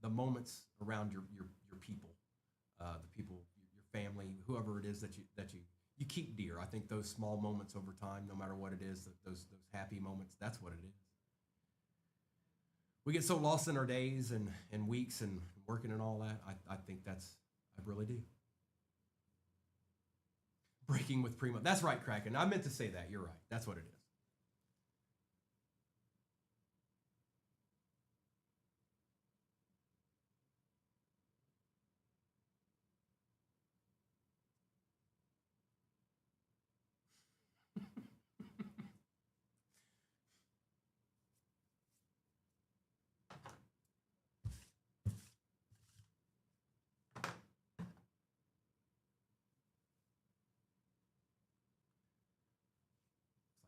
the moments around your people, the people, your family, whoever it is that you keep dear. I think those small moments over time, no matter what it is, those happy moments, that's what it is. We get so lost in our days and weeks and working and all that. I think I really do. Breaking with Primo. That's right, Kraken. I meant to say that. You're right. That's what it is.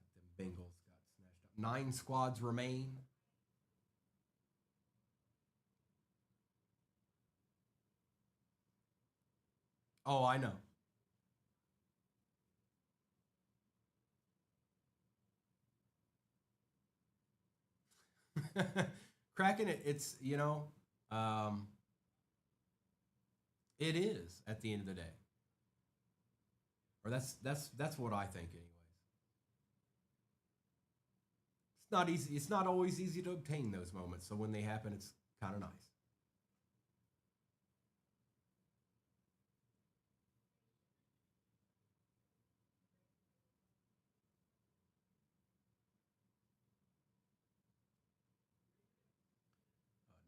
Looks like the Bengals got snatched up. 9 squads remain. Oh, I know. Kraken, it's um, it is at the end of the day, or that's what I think, anyways. It's not easy. It's not always easy to obtain those moments. So when they happen, it's kind of nice.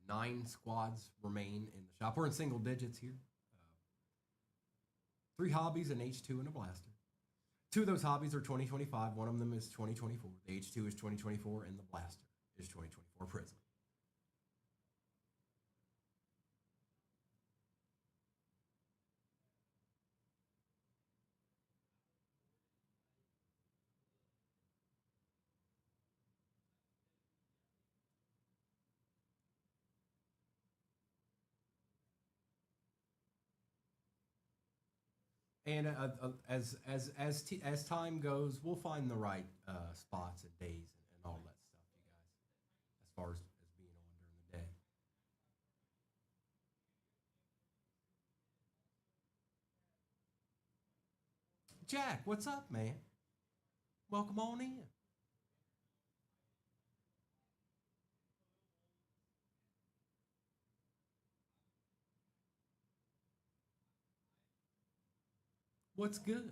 9 squads remain in the shop. We're in single digits here. 3 hobbies, an H2, and a blaster. 2 of those hobbies are 2025. One of them is 2024. The H2 is 2024, and the blaster is 2024 Prism. And as time goes, we'll find the right spots and days and all that stuff, you guys. As far as being on during the Jack, what's up, man? Welcome on in. What's good?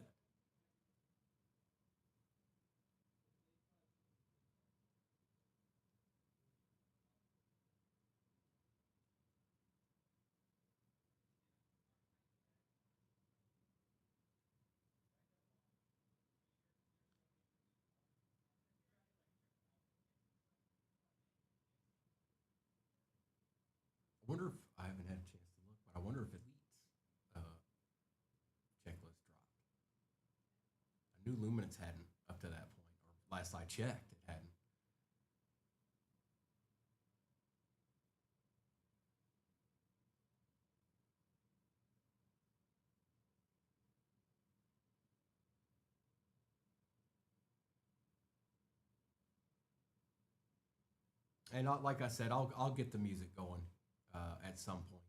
I wonder if I haven't had a chance to look, but I wonder if Elite's checklist dropped. I knew Luminance hadn't up to that point, or last I checked, it hadn't. And like I said, I'll get the music going at some point.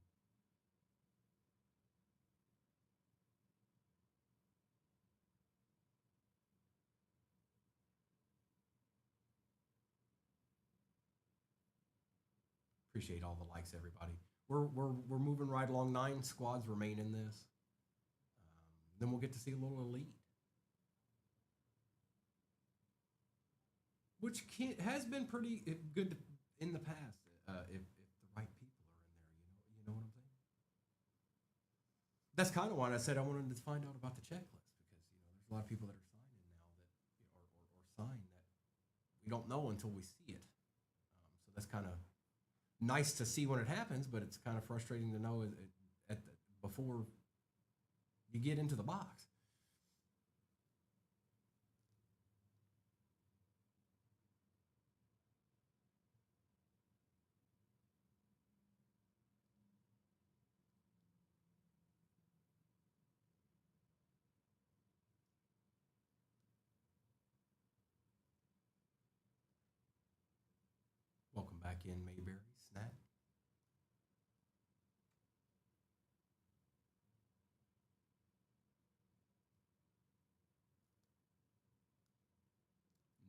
Appreciate all the likes, everybody. We're moving right along. 9 squads remain in this. Then we'll get to see a little elite, which has been pretty good in the past. If the right people are in there, you know what I'm saying. That's kind of why I said I wanted to find out about the checklist because there's a lot of people that are signing now that or sign that we don't know until we see it. So that's kind of nice to see when it happens, but it's kind of frustrating to know before you get into the box. Welcome back in, Mayberry Snap.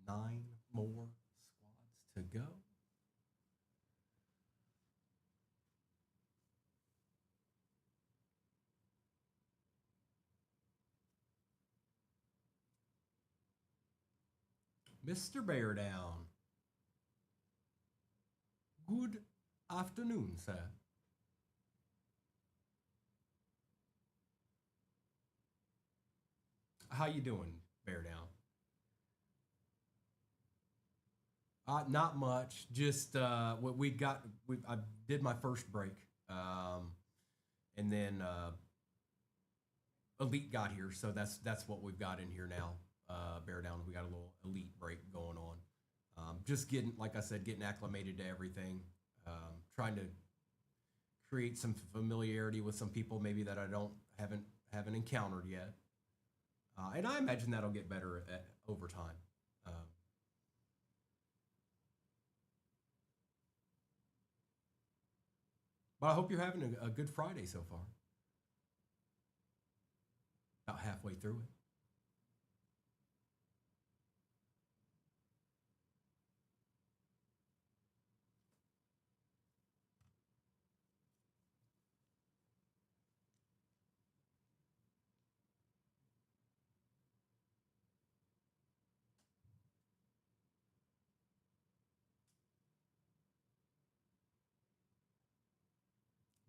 Nine more squads to go. Mr. Bear Down. Good afternoon, sir. How you doing, Bear Down? Not much. Just what we got. I did my first break, and then Elite got here, so that's what we've got in here now. Bear Down. We got a little Elite break going on. Just getting, like I said, getting acclimated to everything. Trying to create some familiarity with some people maybe that I haven't encountered yet. And I imagine that'll get better over time. But I hope you're having a good Friday so far. About halfway through it.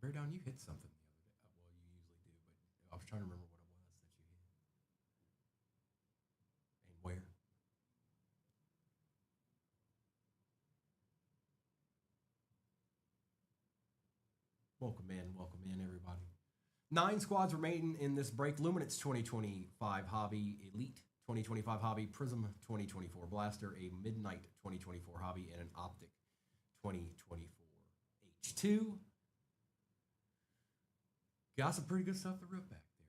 Bear Down, you hit something the other day. Well, you usually do, but I was trying to remember what it was that you hit and where. Welcome in, everybody. 9 squads remain in this break. Luminance 2025 Hobby, Elite 2025 Hobby, Prism 2024 Blaster, a Midnight 2024 Hobby, and an Optic 2024 H2. Got some pretty good stuff to rip back there.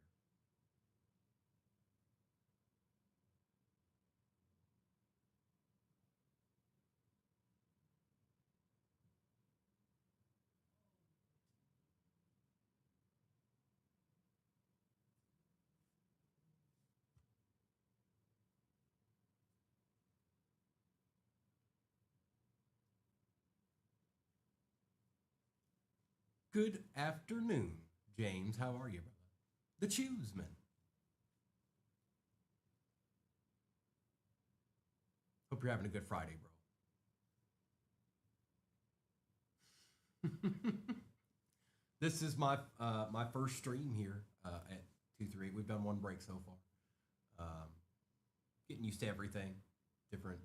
Good afternoon, James. How are you, brother? The Chewsman. Hope you're having a good Friday, bro. This is my my first stream here at 238. We've done one break so far. Getting used to everything. Different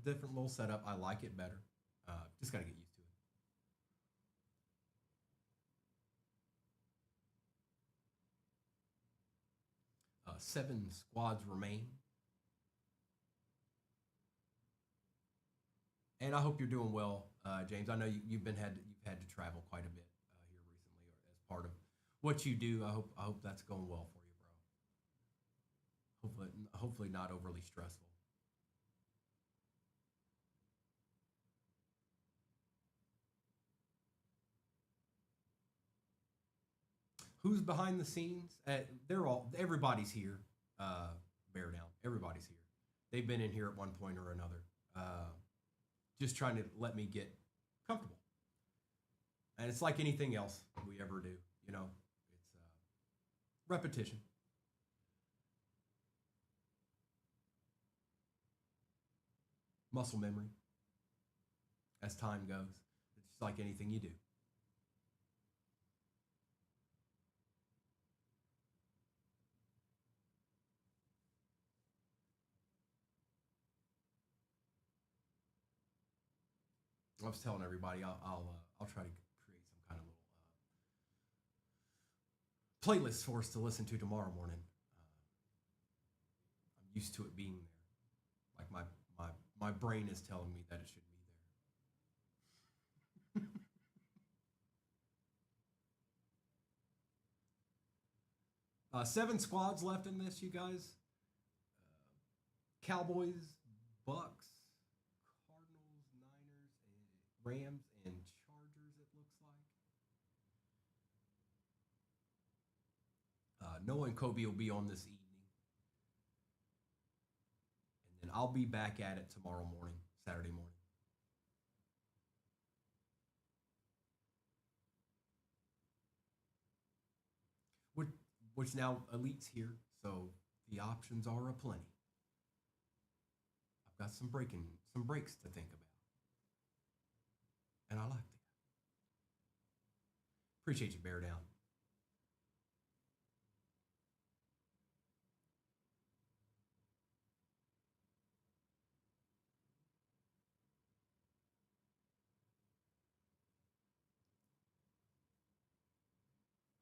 little setup. I like it better. Just got to get used to it. 7 squads remain. And I hope you're doing well, James. I know you've had to travel quite a bit here recently as part of what you do. I hope that's going well for you, bro. Hopefully not overly stressful. Who's behind the scenes? Everybody's here. Bear down. Everybody's here. They've been in here at one point or another. Just trying to let me get comfortable. And it's like anything else we ever do, you know, it's repetition. Muscle memory as time goes. It's just like anything you do. I was telling everybody I'll try to create some kind of little playlist for us to listen to tomorrow morning. I'm used to it being there. Like my brain is telling me that it should be there. 7 squads left in this, you guys. Cowboys, Bucks, Cardinals, Niners, and Rams, and Chargers, it looks like. Noah and Kobe will be on this evening. And then I'll be back at it tomorrow morning, Saturday morning. Which now Elite's here, so the options are aplenty. I've got some breaks to think about. And I like that. Appreciate you, bear down.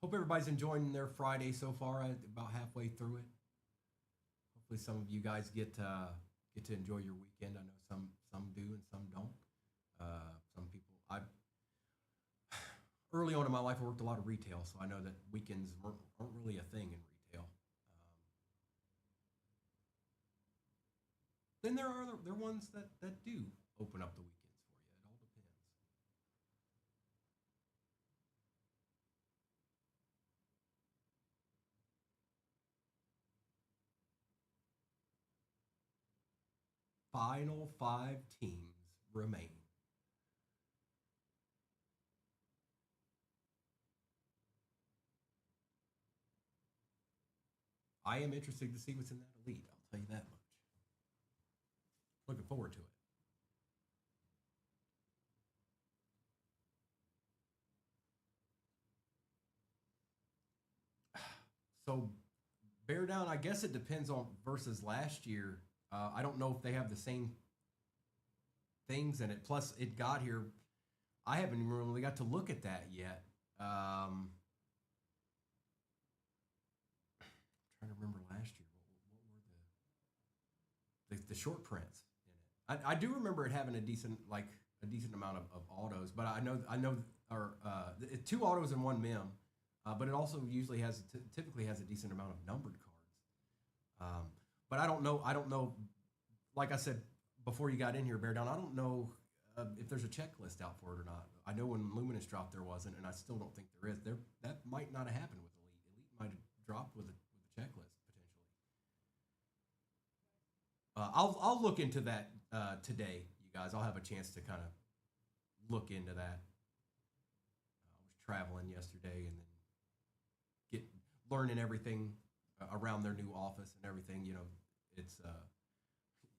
Hope everybody's enjoying their Friday so far. About halfway through it. Hopefully, some of you guys get to enjoy your weekend. I know some do and some don't. Some people. Early on in my life, I worked a lot of retail, so I know that weekends aren't really a thing in retail. Then there are ones that do open up the weekends for you. It all depends. Final 5 teams remain. I am interested to see what's in that elite. I'll tell you that much. Looking forward to it. So, bear down. I guess it depends on versus last year. I don't know if they have the same things in it. Plus, it got here. I haven't even really got to look at that yet. Trying to remember last year. What were the short prints in it? I do remember it having a decent amount of autos, but I know or 2 autos and 1 mem. But it also usually typically has a decent amount of numbered cards. But I don't know. Like I said before you got in here, bear down. I don't know if there's a checklist out for it or not. I know when Luminous dropped there wasn't, and I still don't think there is. That might not have happened with Elite. Elite might have dropped with a checklist potentially. I'll look into that today, you guys. I'll have a chance to kind of look into that. traveling yesterday and then learning everything around their new office and everything. It's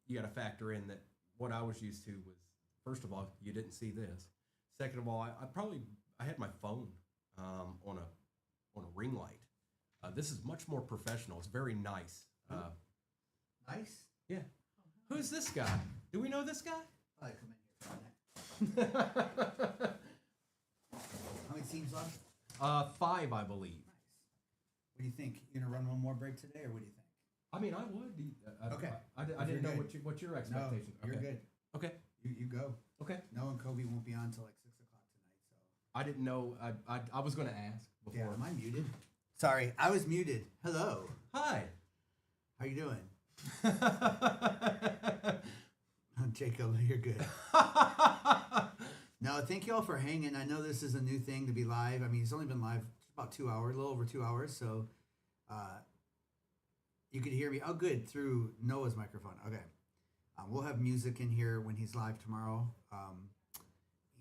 you got to factor in that what I was used to was, first of all, you didn't see this. Second of all, I had my phone on a ring light. This is much more professional. It's very nice. Nice? Yeah. Who's this guy? Do we know this guy? I come in here for a minute. How many teams left? 5, I believe. Nice. What do you think? You gonna run one more break today, or what do you think? I mean, I would. Okay. I didn't know what your expectation. No, you're good. Okay. You go. Okay. No, and Kobe won't be on till like 6 o'clock tonight. So I didn't know. I was going to ask before. yeah, am I muted? Sorry, I was muted. Hello. Hi. How you doing? Jacob, you're good. No, thank you all for hanging. I know this is a new thing to be live. I mean, it's only been live about 2 hours, a little over 2 hours. So you could hear me. Oh, good. Through Noah's microphone. Okay. We'll have music in here when he's live tomorrow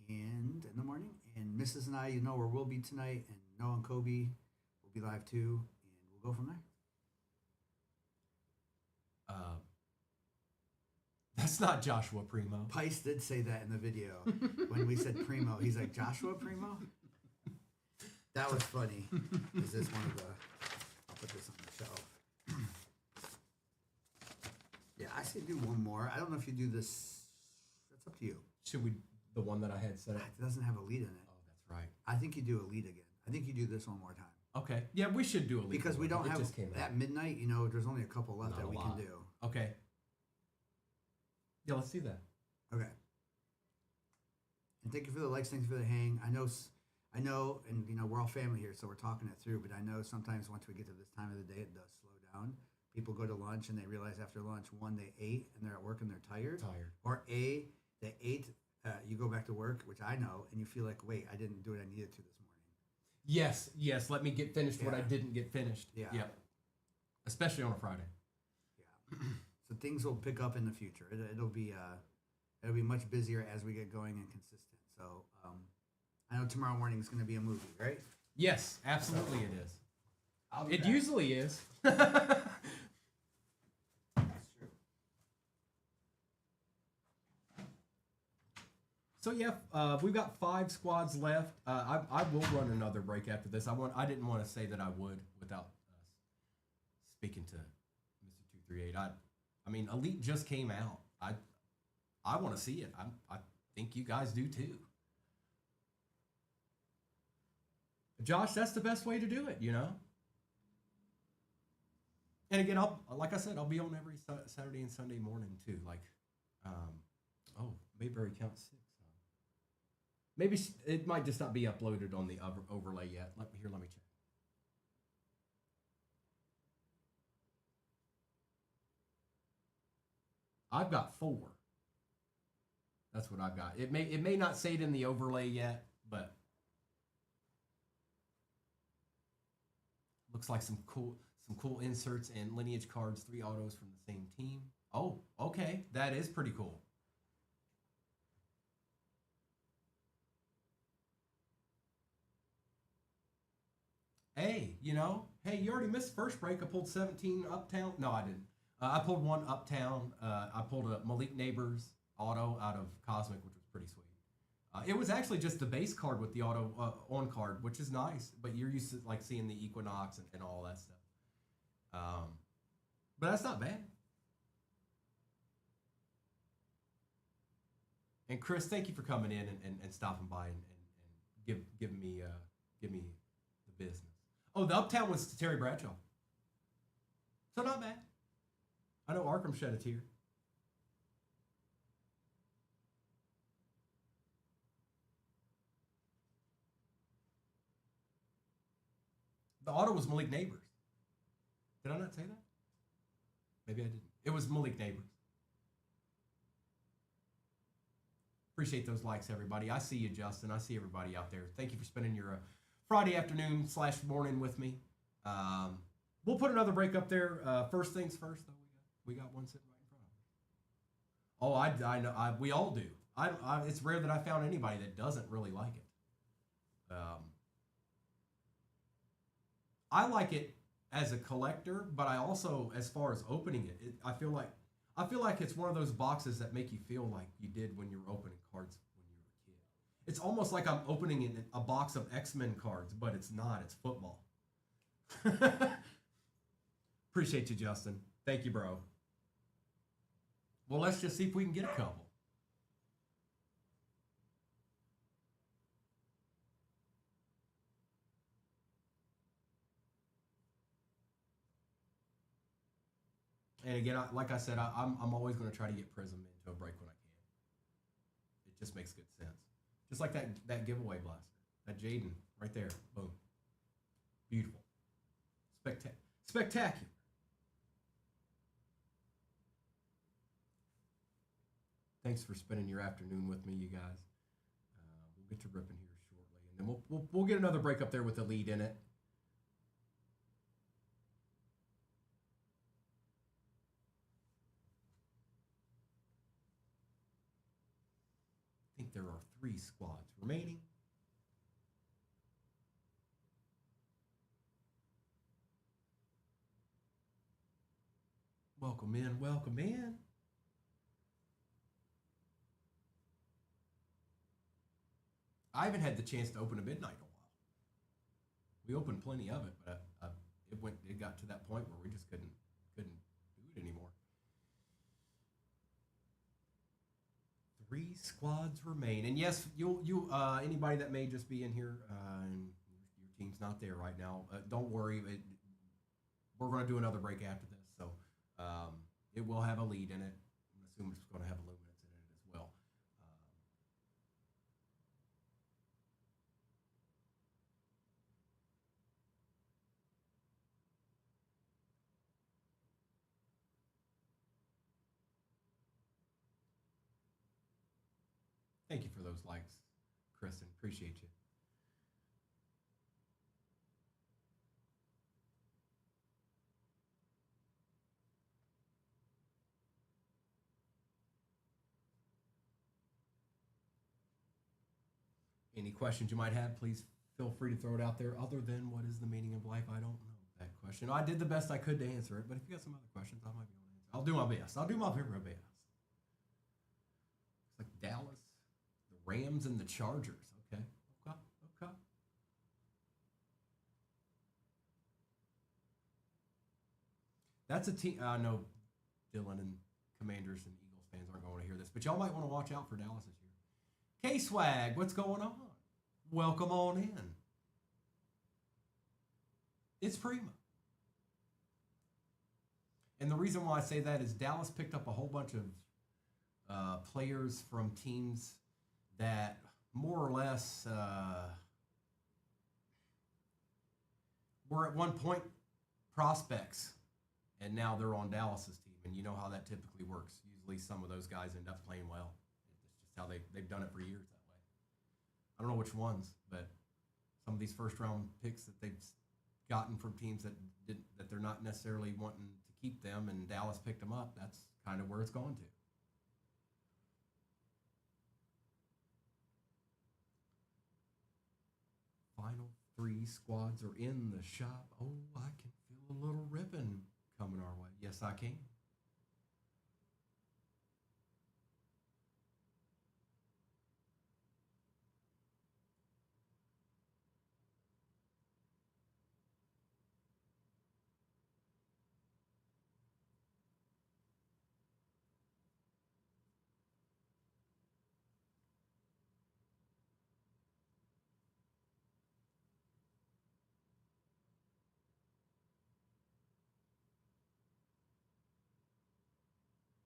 and in the morning. And Mrs. and I, you know where we'll be tonight. And Noah and Kobe will be live too. And we'll go from there. That's not Joshua Primo. Pice did say that in the video when we said Primo. He's like, Joshua Primo? That was funny. Is this one of the... I'll put this on the shelf. Yeah, I say do one more. I don't know if you do this. That's up to you. Should we... The one that I had set up? It doesn't have a lead in it. Oh, that's right. I think you do a lead again. I think you do this one more time. Okay. Yeah, we should do a lead. Because we don't it have... just came At out. midnight, there's only a couple left that we can do. Okay. Yeah, let's do that. Okay. And thank you for the likes. Thanks for the hang. I know, and we're all family here, so we're talking it through. But I know sometimes once we get to this time of the day, it does slow down. People go to lunch and they realize after lunch, one, they ate and they're at work and they're tired. Or they ate. You go back to work, which I know, and you feel like, wait, I didn't do what I needed to this morning. Yes. Let me get finished what I didn't get finished. Yeah. Yep. Especially on a Friday. Yeah. So things will pick up in the future. It'll be much busier as we get going and consistent. So I know tomorrow morning is going to be a movie, right? Yes, absolutely it is. It back. usually is. That's true. So yeah, we've got 5 squads left. I will run another break after this. I didn't want to say that I would without speaking to Mr. 238. I mean, Elite just came out. I want to see it. I think you guys do too. Josh, that's the best way to do it, And again, like I said, I'll be on every Saturday and Sunday morning too. Like, Mayberry Count 6. Maybe it might just not be uploaded on the overlay yet. Let me check. I've got 4. That's what I've got. It may not say it in the overlay yet, but looks like some cool inserts and lineage cards, 3 autos from the same team. Oh, okay, that is pretty cool. Hey, you already missed first break. I pulled 17 Uptown. No, I didn't. I pulled 1 Uptown. I pulled a Malik Neighbors auto out of Cosmic, which was pretty sweet. It was actually just the base card with the auto on card, which is nice. But you're used to like seeing the Equinox and all that stuff. But that's not bad. And Chris, thank you for coming in and stopping by and giving me the business. Oh, the Uptown was Terry Bradshaw. So not bad. I know Arkham shed a tear. The auto was Malik Neighbors. Did I not say that? Maybe I didn't. It was Malik Neighbors. Appreciate those likes, everybody. I see you, Justin. I see everybody out there. Thank you for spending your Friday afternoon / morning with me. We'll put another break up there. First things first, though. We got one sitting right in front of us. Oh, I know. We all do. It's rare that I found anybody that doesn't really like it. I like it as a collector, but I also, as far as opening it, I feel like it's one of those boxes that make you feel like you did when you were opening cards when you were a kid. It's almost like I'm opening a box of X-Men cards, but it's not. It's football. Appreciate you, Justin. Thank you, bro. Well, let's just see if we can get a couple. And again, like I said, I'm always going to try to get Prism into a break when I can. It just makes good sense. Just like that giveaway blaster, that Jaden right there. Boom. Beautiful. Spectacular. Thanks for spending your afternoon with me, you guys. We'll get to ripping here shortly, and then we'll get another break up there with the lead in it. I think there are 3 squads remaining. Welcome in, welcome in. I haven't had the chance to open a midnight in a while. We opened plenty of it, but it got to that point where we just couldn't do it anymore. 3 squads remain, and yes, you anybody that may just be in here and your team's not there right now, don't worry. We're going to do another break after this, so it will have a lead in it. I'm assuming it's going to have Luminance in it as well. Thank you for those likes, Kristen. Appreciate you. Any questions you might have, please feel free to throw it out there. Other than what is the meaning of life, I don't know that question. I did the best I could to answer it, but if you got some other questions, I might be able to answer. I'll do my best. I'll do my very best. It's like Dallas, the Rams, and the Chargers. Okay. That's a team. I know Dylan and Commanders and Eagles fans aren't going to hear this, but y'all might want to watch out for Dallas this year. K-Swag, what's going on? Welcome on in. It's Primo. And the reason why I say that is Dallas picked up a whole bunch of players from teams that more or less were at one point prospects, and now they're on Dallas's team. And you know how that typically works. Usually some of those guys end up playing well. It's just how they've done it for years that way. I don't know which ones, but some of these first-round picks that they've gotten from teams that they're not necessarily wanting to keep them, and Dallas picked them up. That's kind of where it's going to. Final 3 squads are in the shop. Oh, I can feel a little ripping coming our way. Yes, I can.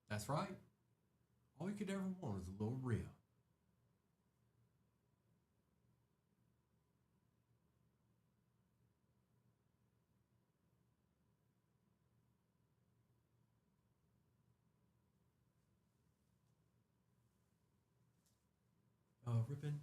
That's right. All you could ever want is a little rib. Ripping.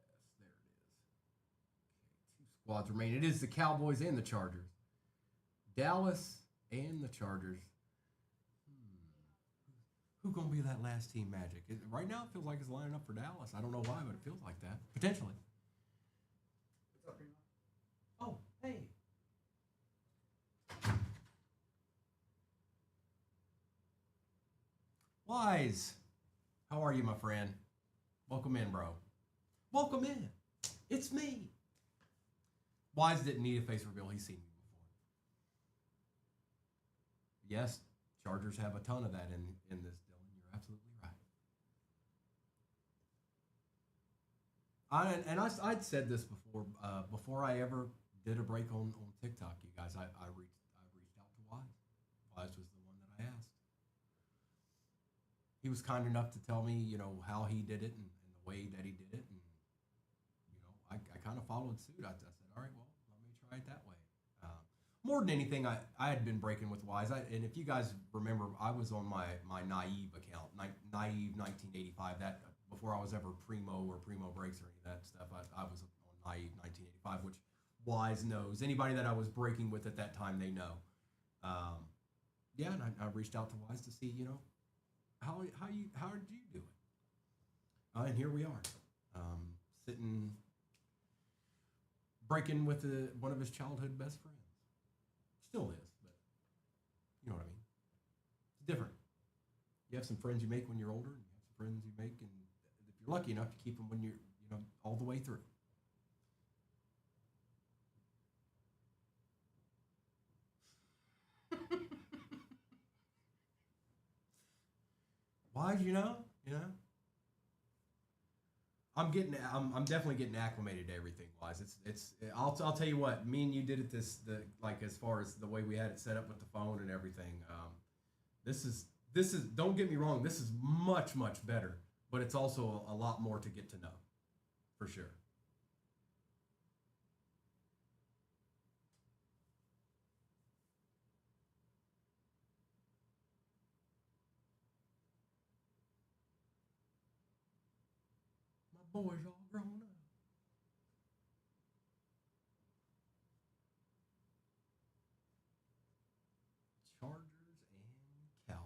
Yes, there it is. Okay, 2 squads remain. It is the Cowboys and the Chargers. Dallas and the Chargers. Who gonna be that last team magic? Right now, it feels like it's lining up for Dallas. I don't know why, but it feels like that. Potentially. What's up, Primo? Oh, hey. Wise. How are you, my friend? Welcome in, bro. Welcome in. It's me. Wise didn't need a face reveal. He's seen me before. Yes, Chargers have a ton of that in this, Dylan. You're absolutely right. I'd said this before. Before I ever did a break on TikTok, you guys, I reached out to Wise. Wise was the one that I asked. He was kind enough to tell me, how he did it and the way that he did it, and I kind of followed suit. I said, all right, well, let me try it that way. More than anything, I had been breaking with Wise, and if you guys remember, I was on my Naive account, Naive 1985. That before I was ever Primo or Primo Breaks or any of that stuff, I was on Naive 1985, which Wise knows. Anybody that I was breaking with at that time, they know. And I reached out to Wise to see, how did you do it? And here we are, sitting, breaking with one of his childhood best friends. Still is, but you know what I mean. It's different. You have some friends you make when you're older, and you have some friends you make, and if you're lucky enough to keep them when you're, all the way through. Why? I'm definitely getting acclimated to everything. Wise, I'll tell you what. Me and you did it as far as the way we had it set up with the phone and everything. This is don't get me wrong. This is much better, but it's also a lot more to get to know, for sure. My boy's all grown up. Chargers and Cowboys.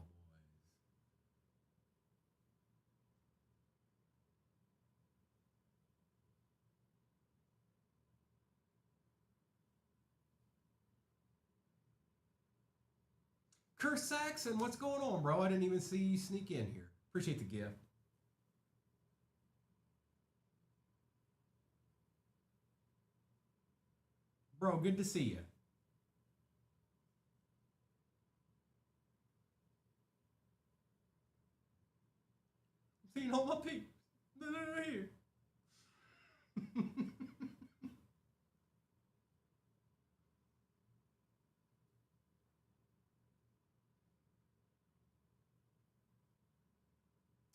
Curse Saxon, what's going on, bro? I didn't even see you sneak in here. Appreciate the gift. Bro, good to see you. Seeing all my peeps. They're here.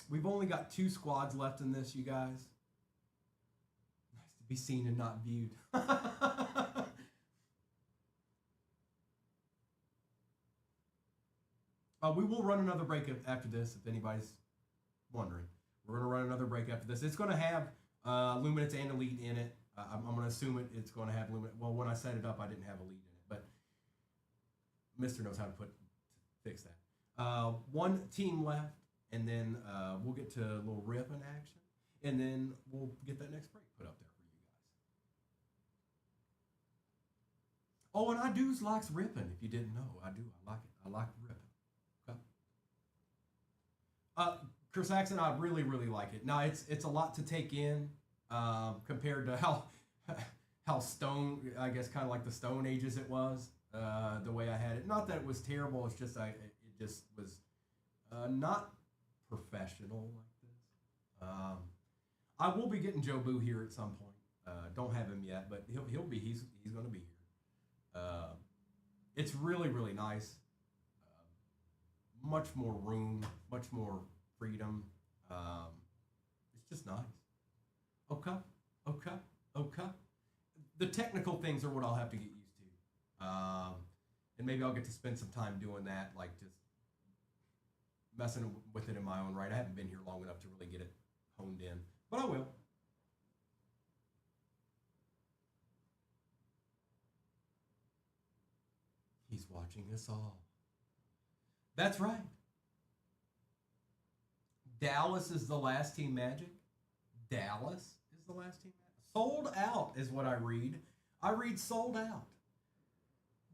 We've only got 2 squads left in this, you guys. Nice to be seen and not viewed. We will run another break after this, if anybody's wondering. We're going to run another break after this. It's going to have Luminance and Elite in it. I'm going to assume it's going to have Luminance. Well, when I set it up, I didn't have Elite in it, but Mister knows how to fix that. 1 team left, and then we'll get to a little rip in action, and then we'll get that next break put up there for you guys. Oh, and I do likes ripping. If you didn't know, I do. I like it. I like ripping. Okay. Chris Saxon, I really like it. Now it's a lot to take in compared to how Stone, I guess, kind of like the Stone Ages it was. The way I had it. Not that it was terrible. It's just it just was not professional like this. I will be getting Joe Boo here at some point. Don't have him yet, but he's going to be here. It's really nice. Much more room, much more freedom. It's just nice. Okay. The technical things are what I'll have to get used to. And maybe I'll get to spend some time doing that, like just messing with it in my own right. I haven't been here long enough to really get it honed in, but I will. watching us all. That's right. Dallas is the last team Magic. Dallas is the last team Magic. Sold out is what I read. I read sold out.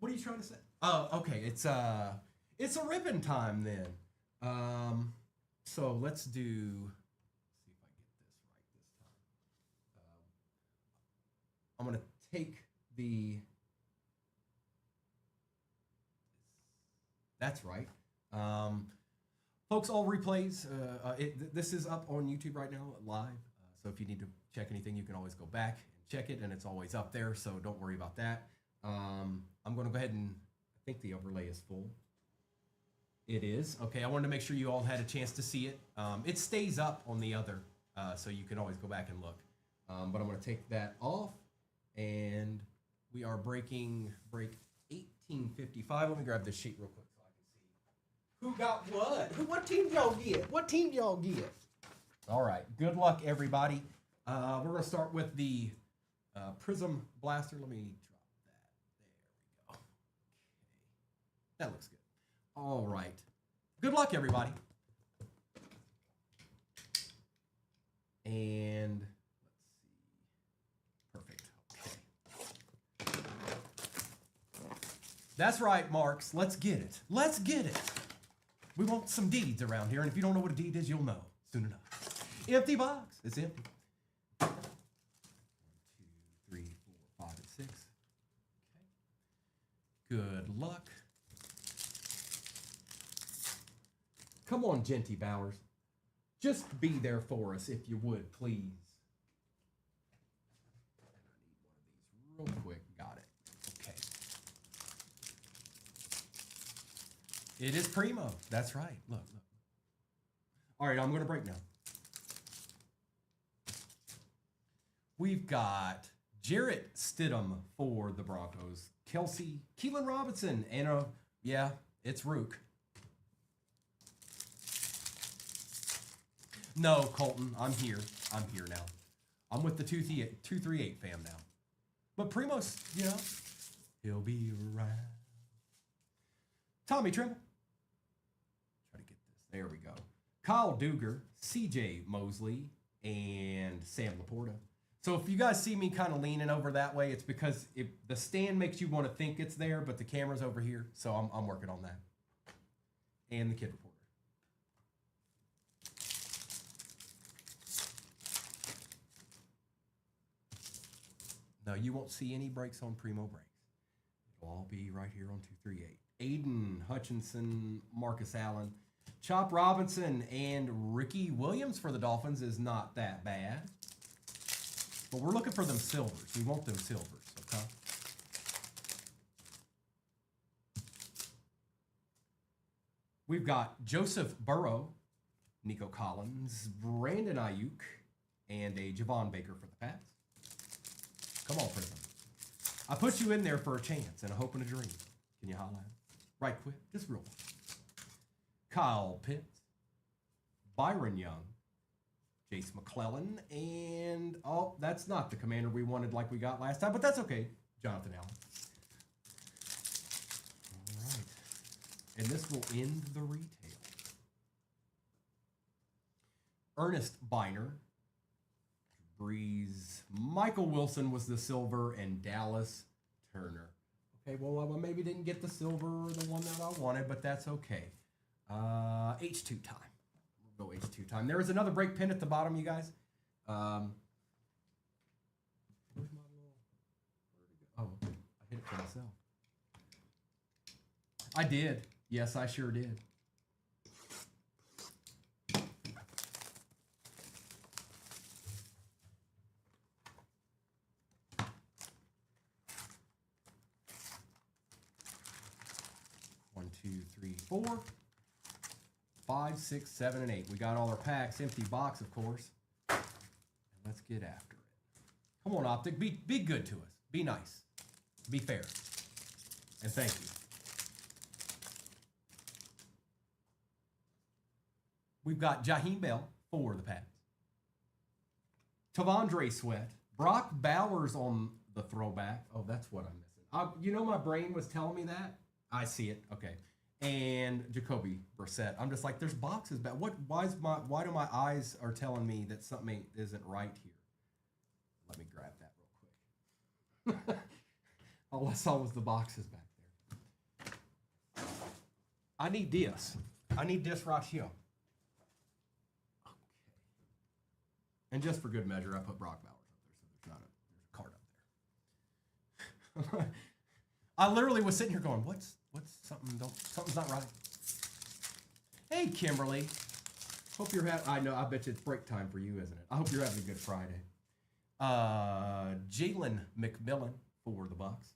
What are you trying to say? Oh, okay. It's a ribbon time then. So let's do. See if I get this right this time. I'm gonna take the. That's right. Folks, all replays. This is up on YouTube right now, live. So if you need to check anything, you can always go back and check it, and it's always up there. So don't worry about that. I'm going to go ahead and I think the overlay is full. It is. Okay, I wanted to make sure you all had a chance to see it. It stays up on the other, so you can always go back and look. But I'm going to take that off, and we are breaking break 1855. Let me grab this sheet real quick so I can see who got what. What team y'all get? What team y'all get? All right. Good luck, everybody. We're going to start with the Prism Blaster. Let me drop that. There we go. Okay. That looks good. All right. Good luck, everybody. And let's see. Perfect. Okay. That's right, Marks. Let's get it. Let's get it. We want some deeds around here, and if you don't know what a deed is, you'll know soon enough. Empty box. It's empty. 1, 2, 3, 4, 5, and 6. Okay. Good luck. Come on, Genty Bowers. Just be there for us, if you would, please. I need one of these real quick. Got it. Okay. It is Primo. That's right. Look, look. All right, I'm going to break now. We've got Jarrett Stidham for the Broncos. Kelsey, Keelan Robinson, and yeah, it's Rook. No, Colton, I'm here. I'm here now. I'm with the 238 fam now. But Primo's, you know, he'll be around. Tommy Trimble. Try to get this. There we go. Kyle Duger, CJ Mosley, and Sam Laporta. So if you guys see me kind of leaning over that way, it's because the stand makes you want to think it's there, but the camera's over here. So I'm working on that. And the kid reporter. No, you won't see any breaks on Primo breaks. It'll all be right here on 238. Aiden Hutchinson, Marcus Allen, Chop Robinson, and Ricky Williams for the Dolphins is not that bad. But we're looking for them silvers. We want them silvers, okay? We've got Joseph Burrow, Nico Collins, Brandon Ayuk, and a Javon Baker for the Pats. Come on, Prism. I put you in there for a chance and a hope and a dream. Can you holla at him? Right quick, just real quick. Kyle Pitts, Byron Young, Jace McClellan, and oh, that's not the commander we wanted like we got last time, but that's okay. Jonathan Allen. All right. And this will end the retail. Ernest Biner, Breeze, Michael Wilson was the silver, and Dallas Turner. Okay, well, I maybe didn't get the silver or the one that I wanted, but that's okay. H2 time. We'll go H2 time. There is another break pin at the bottom, you guys. Where's my little... Oh, I hit it for myself. I did. Yes, I sure did. One, two, three, 4, 5, 6, 7, and 8. We got all our packs. Empty box, of course. And let's get after it. Come on, Optic. Be good to us. Be nice. Be fair. And thank you. We've got Jaheim Bell for the Pats. Tavondre Sweat. Brock Bowers on the throwback. Oh, that's what I'm missing. You know, my brain was telling me that. I see it. Okay. And Jacoby Brissett. I'm just like, there's boxes back. Why do my eyes are telling me that something isn't right here? Let me grab that real quick. All I saw was the boxes back there. I need this. I need this right here. Okay. And just for good measure, I put Brock Bowers up there, so there's a card up there. I literally was sitting here going, something's not right. Hey, Kimberly. Hope you're having, I bet you it's break time for you, isn't it? I hope you're having a good Friday. Jalen McMillan for the Bucks.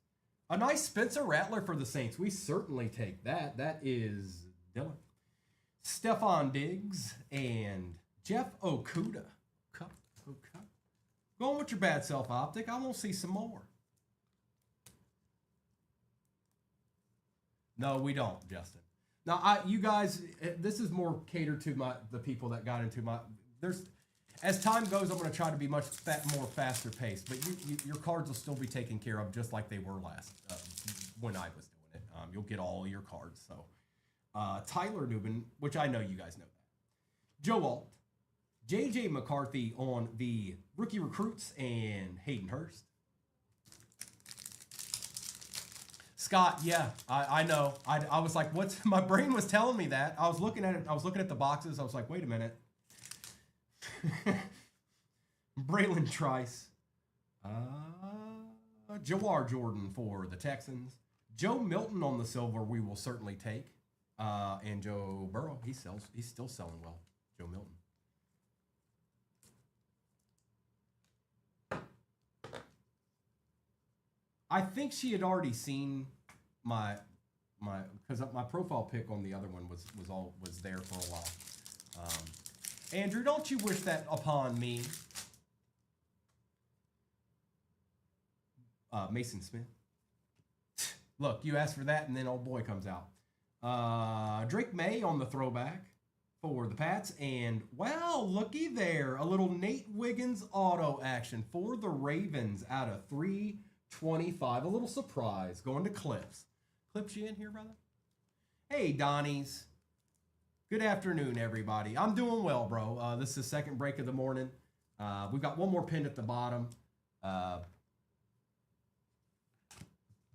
A nice Spencer Rattler for the Saints. We certainly take that. That is Dylan. Stephon Diggs and Jeff Okuda. Going with your bad self optic. I want to see some more. No, we don't, Justin. Now, you guys, this is more catered to the people that got into my. As time goes, I'm going to try to be much more faster paced, but your cards will still be taken care of just like they were last when I was doing it. You'll get all your cards. So, Tyler Newman, which I know you guys know that. Joe Alt, J.J. McCarthy on the rookie recruits, and Hayden Hurst. Scott, yeah, I know. I was like, my brain was telling me that. I was looking at it. I was looking at the boxes. I was like, wait a minute. Braylon Trice. Jawar Jordan for the Texans. Joe Milton on the silver we will certainly take. And Joe Burrow, he's still selling well. Joe Milton. I think she had already seen my because my profile pic on the other one was there for a while. Andrew, don't you wish that upon me? Mason Smith. Look, you asked for that, and then old boy comes out. Drake May on the throwback for the Pats, and wow, looky there, a little Nate Wiggins auto action for the Ravens out of 325. A little surprise going to Clips. Clips, you in here, brother? Hey, Donnie's. Good afternoon, everybody. I'm doing well, bro. This is the second break of the morning. We've got one more pin at the bottom.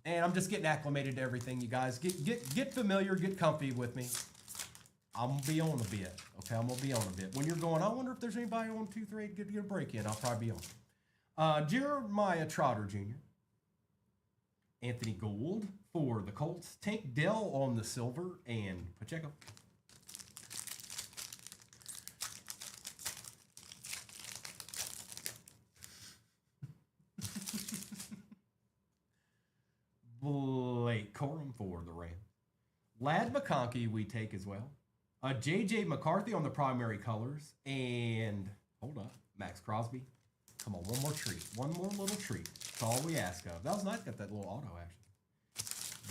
And I'm just getting acclimated to everything, you guys. Get familiar, get comfy with me. I'm going to be on a bit. Okay, I'm going to be on a bit. When you're going, I wonder if there's anybody on 2-3 get a break in. I'll probably be on. Jeremiah Trotter Jr. Anthony Gould for the Colts. Tank Dell on the silver, and Pacheco. Blake Corum for the Rams. Lad McConkey we take as well. J.J. McCarthy on the primary colors. And, hold up, Max Crosby. Come on, one more treat. One more little treat. That's all we ask of. That was nice, got that little auto action.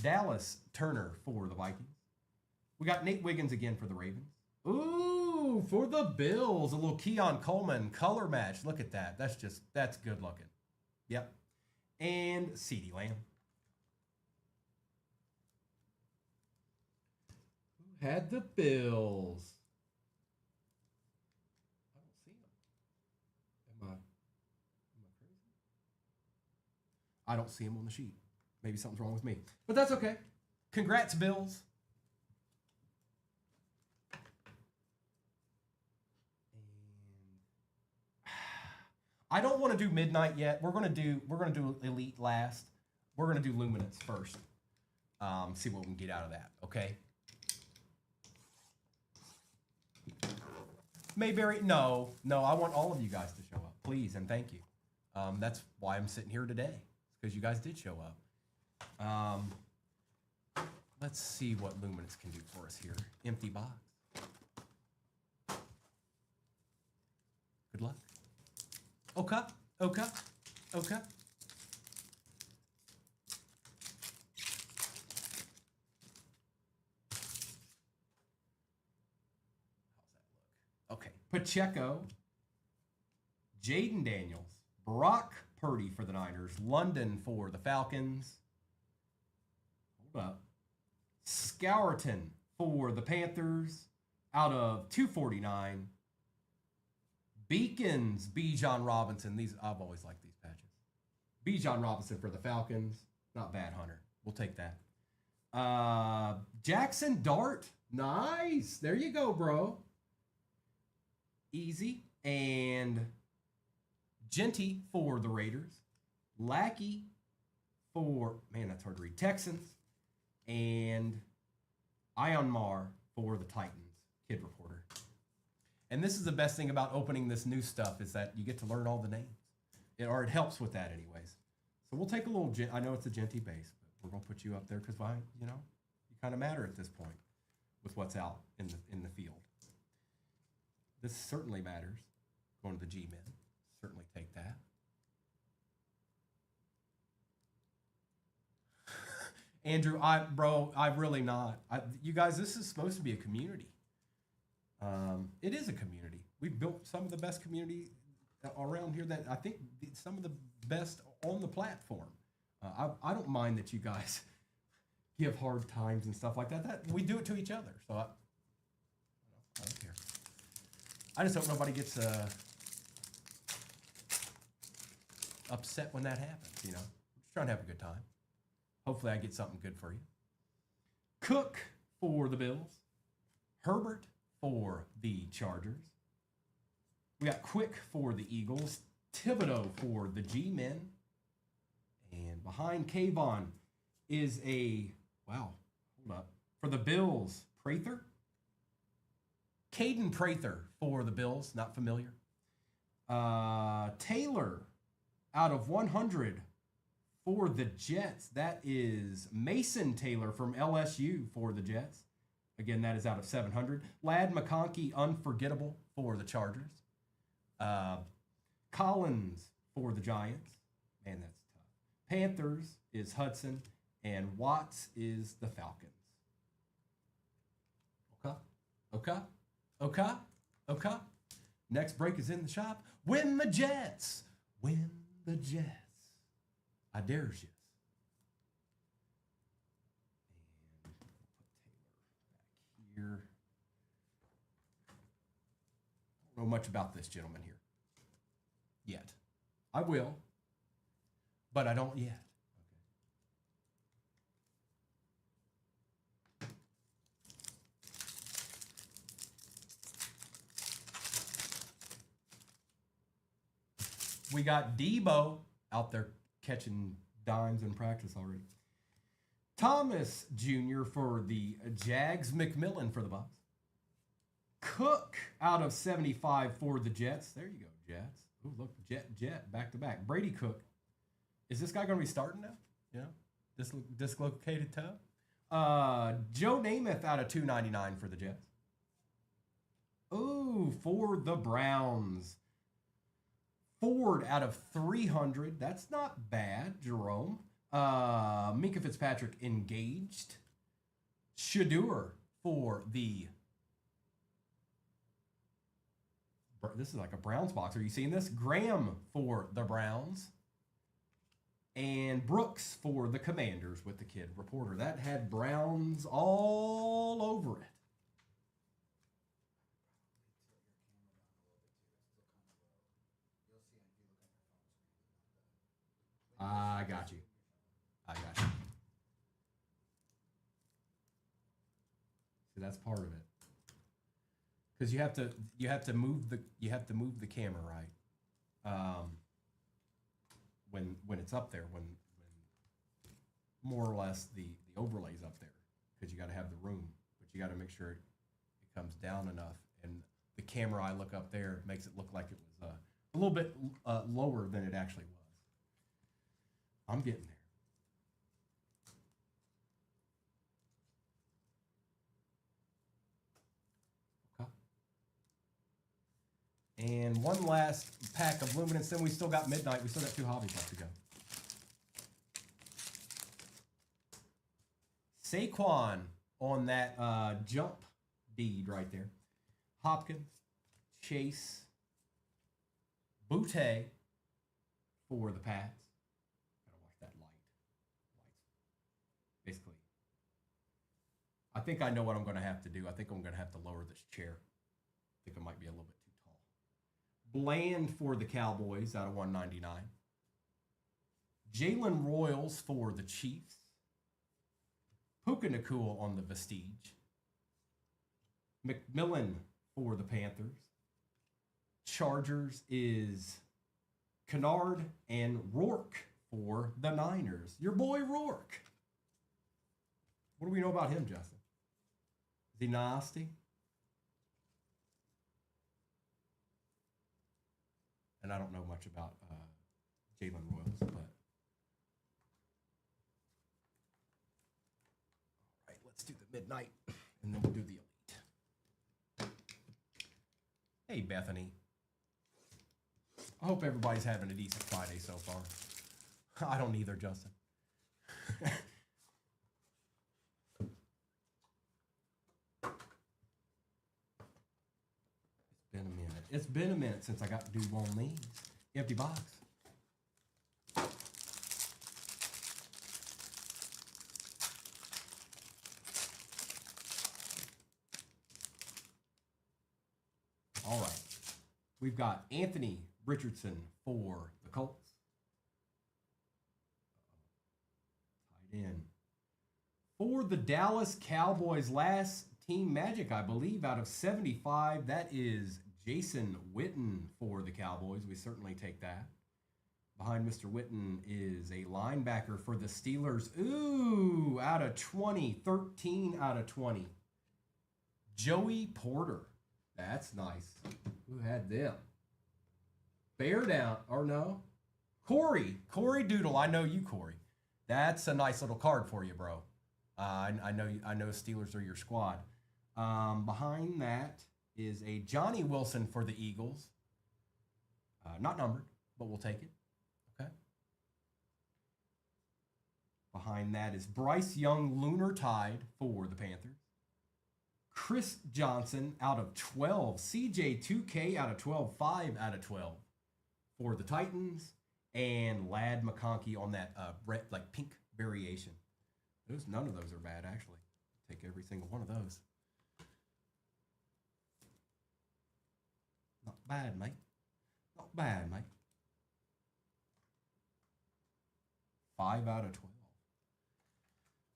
Dallas Turner for the Vikings. We got Nate Wiggins again for the Ravens. Ooh, for the Bills, a little Keon Coleman color match. Look at that. That's good looking. Yep. And CeeDee Lamb. Who had the Bills? I don't see them. Am I crazy? I don't see him on the sheet. Maybe something's wrong with me. But that's okay. Congrats, Bills. I don't want to do midnight yet. We're gonna do elite last. We're gonna do luminance first. See what we can get out of that. Okay. Mayberry, no. I want all of you guys to show up, please, and thank you. That's why I'm sitting here today, because you guys did show up. Let's see what luminance can do for us here. Empty box. Good luck. Okay. How's that look? Okay. Pacheco, Jaden Daniels, Brock Purdy for the Niners, London for the Falcons. Hold up. Scourton for the Panthers out of 249. Beacons, Bijan Robinson. I've always liked these patches. Bijan Robinson for the Falcons. Not bad, Hunter. We'll take that. Jackson Dart. Nice. There you go, bro. Easy. And Genty for the Raiders. Lackey for, man, that's hard to read, Texans. And Ion Mar for the Titans. Kid Reporter. And this is the best thing about opening this new stuff is that you get to learn all the names. Or it helps with that anyways. So we'll take a little, I know it's a Genty base, but we're going to put you up there because, you kind of matter at this point with what's out in the field. This certainly matters. Going to the G-Men. Certainly take that. Andrew, I'm really not. You guys, this is supposed to be a community. It is a community. We've built some of the best community around here that I think some of the best on the platform. I don't mind that you guys give hard times and stuff like that. That we do it to each other. So I don't care. I just hope nobody gets upset when that happens. We're just trying to have a good time. Hopefully I get something good for you. Cook for the Bills. Herbert for the Chargers. We got Quick for the Eagles. Thibodeau for the G-Men. And behind Kayvon is hold up. For the Bills, Prather. Caden Prather for the Bills, not familiar. Taylor out of 100 for the Jets. That is Mason Taylor from LSU for the Jets. Again, that is out of 700. Lad McConkey, unforgettable for the Chargers. Collins for the Giants. Man, that's tough. Panthers is Hudson. And Watts is the Falcons. Okay. Next break is in the shop. Win the Jets. Win the Jets. I dare you. And we'll put Taylor back here. I don't know much about this gentleman here yet. I will, but I don't yet. We got Debo out there catching dimes in practice already. Thomas Jr. for the Jags. McMillan for the Bucs. Cook out of 75 for the Jets. There you go, Jets. Ooh, look, Jet, back to back. Brady Cook. Is this guy going to be starting now? Dislocated toe. Joe Namath out of 299 for the Jets. Ooh, for the Browns. Ford out of 300. That's not bad, Jerome. Minka Fitzpatrick engaged. Shadur for the... This is like a Browns box. Are you seeing this? Graham for the Browns. And Brooks for the Commanders with the Kid Reporter. That had Browns all over it. I got you. See, that's part of it. Because you have to move the camera right. When it's up there, when more or less the overlay's up there, because you got to have the room, but you got to make sure it comes down enough, and the camera I look up there makes it look like it was a little bit lower than it actually was. I'm getting there. Okay. And one last pack of luminance. Then we still got midnight. We still got 2 hobbies left to go. Saquon on that jump bead right there. Hopkins, Chase, Boutte for the Pats. Gotta watch that light. Basically I think I know what I'm going to have to do. I think I'm going to have to lower this chair. I think it might be a little bit too tall. Bland for the Cowboys out of 199. Jalen Royals for the Chiefs. Puka Nakua on the Vestige. McMillan for the Panthers. Chargers is Kennard and Rourke for the Niners. Your boy Rourke. What do we know about him, Justin? Is he nasty? And I don't know much about Jalen Royals, but all right, let's do the midnight, and then we'll do the elite. Hey, Bethany. I hope everybody's having a decent Friday so far. I don't either, Justin. It's been a minute since I got to do one of these. Empty box. All right. We've got Anthony Richardson for the Colts. Tight end. For the Dallas Cowboys, last team magic, I believe, out of 75, that is Jason Witten for the Cowboys. We certainly take that. Behind Mr. Witten is a linebacker for the Steelers. Ooh, out of 20. 13 out of 20. Joey Porter. That's nice. Who had them? Bear down, or no? Corey Doodle. I know you, Corey. That's a nice little card for you, bro. I know Steelers are your squad. Behind that is a Johnny Wilson for the Eagles. Not numbered, but we'll take it. Okay. Behind that is Bryce Young Lunar Tide for the Panthers. Chris Johnson out of 12. CJ2K out of 12. 5 out of 12 for the Titans. And Lad McConkey on that like pink variation. None of those are bad, actually. Take every single one of those. Not bad, mate. Not bad, mate. 5 out of 12.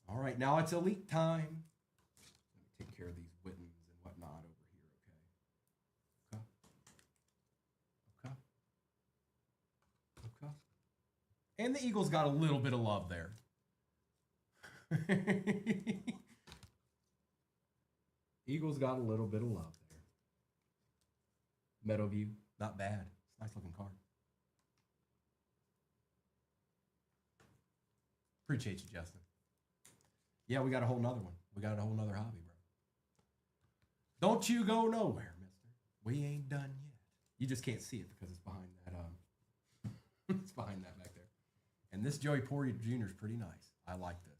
All right, now it's elite time. Let me take care of these Wittens and whatnot over here, okay? Okay. And the Eagles got a little bit of love there. Eagles got a little bit of love there. Meadowview, not bad. It's a nice looking card. Appreciate you, Justin. Yeah, we got a whole nother one. We got a whole nother hobby, bro. Don't you go nowhere, mister. We ain't done yet. You just can't see it because it's behind that it's behind that back there. And this Joey Porter Jr. is pretty nice. I like this.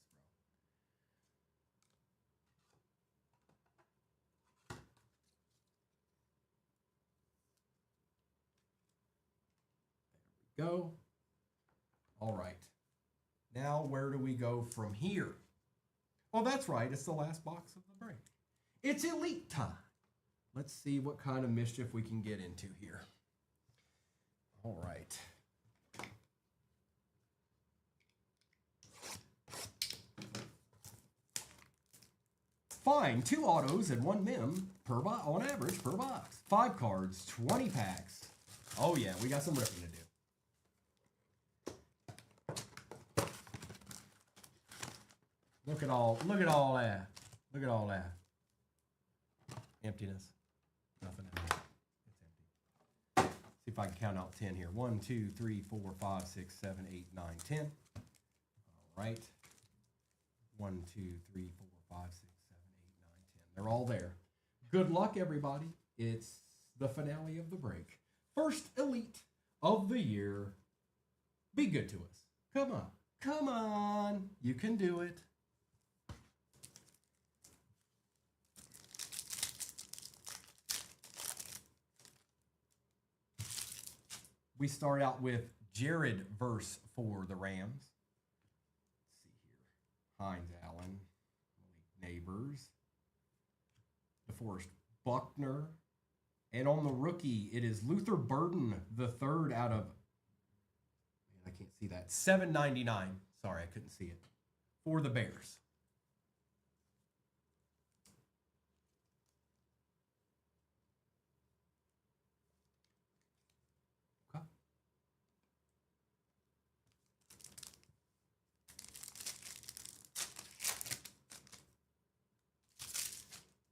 Go. All right. Now, where do we go from here? Well, that's right. It's the last box of the break. It's elite time. Let's see what kind of mischief we can get into here. All right. Fine. 2 autos and 1 mem per box, on average, per box. 5 cards, 20 packs. Oh, yeah. We got some ripping to do. Look at all that. Look at all that. Emptiness. Nothing in there. It's empty. See if I can count out 10 here. 1, 2, 3, 4, 5, 6, 7, 8, 9, 10. All right. 1, 2, 3, 4, 5, 6, 7, 8, 9, 10. They're all there. Good luck, everybody. It's the finale of the break. First elite of the year. Be good to us. Come on. Come on. You can do it. We start out with Jared Verse for the Rams. Let's see here. Hines Allen, Neighbors. DeForest Buckner. And on the rookie, it is Luther Burden, the third out of, man, I can't see that, $7.99. Sorry, I couldn't see it. For the Bears. Okay.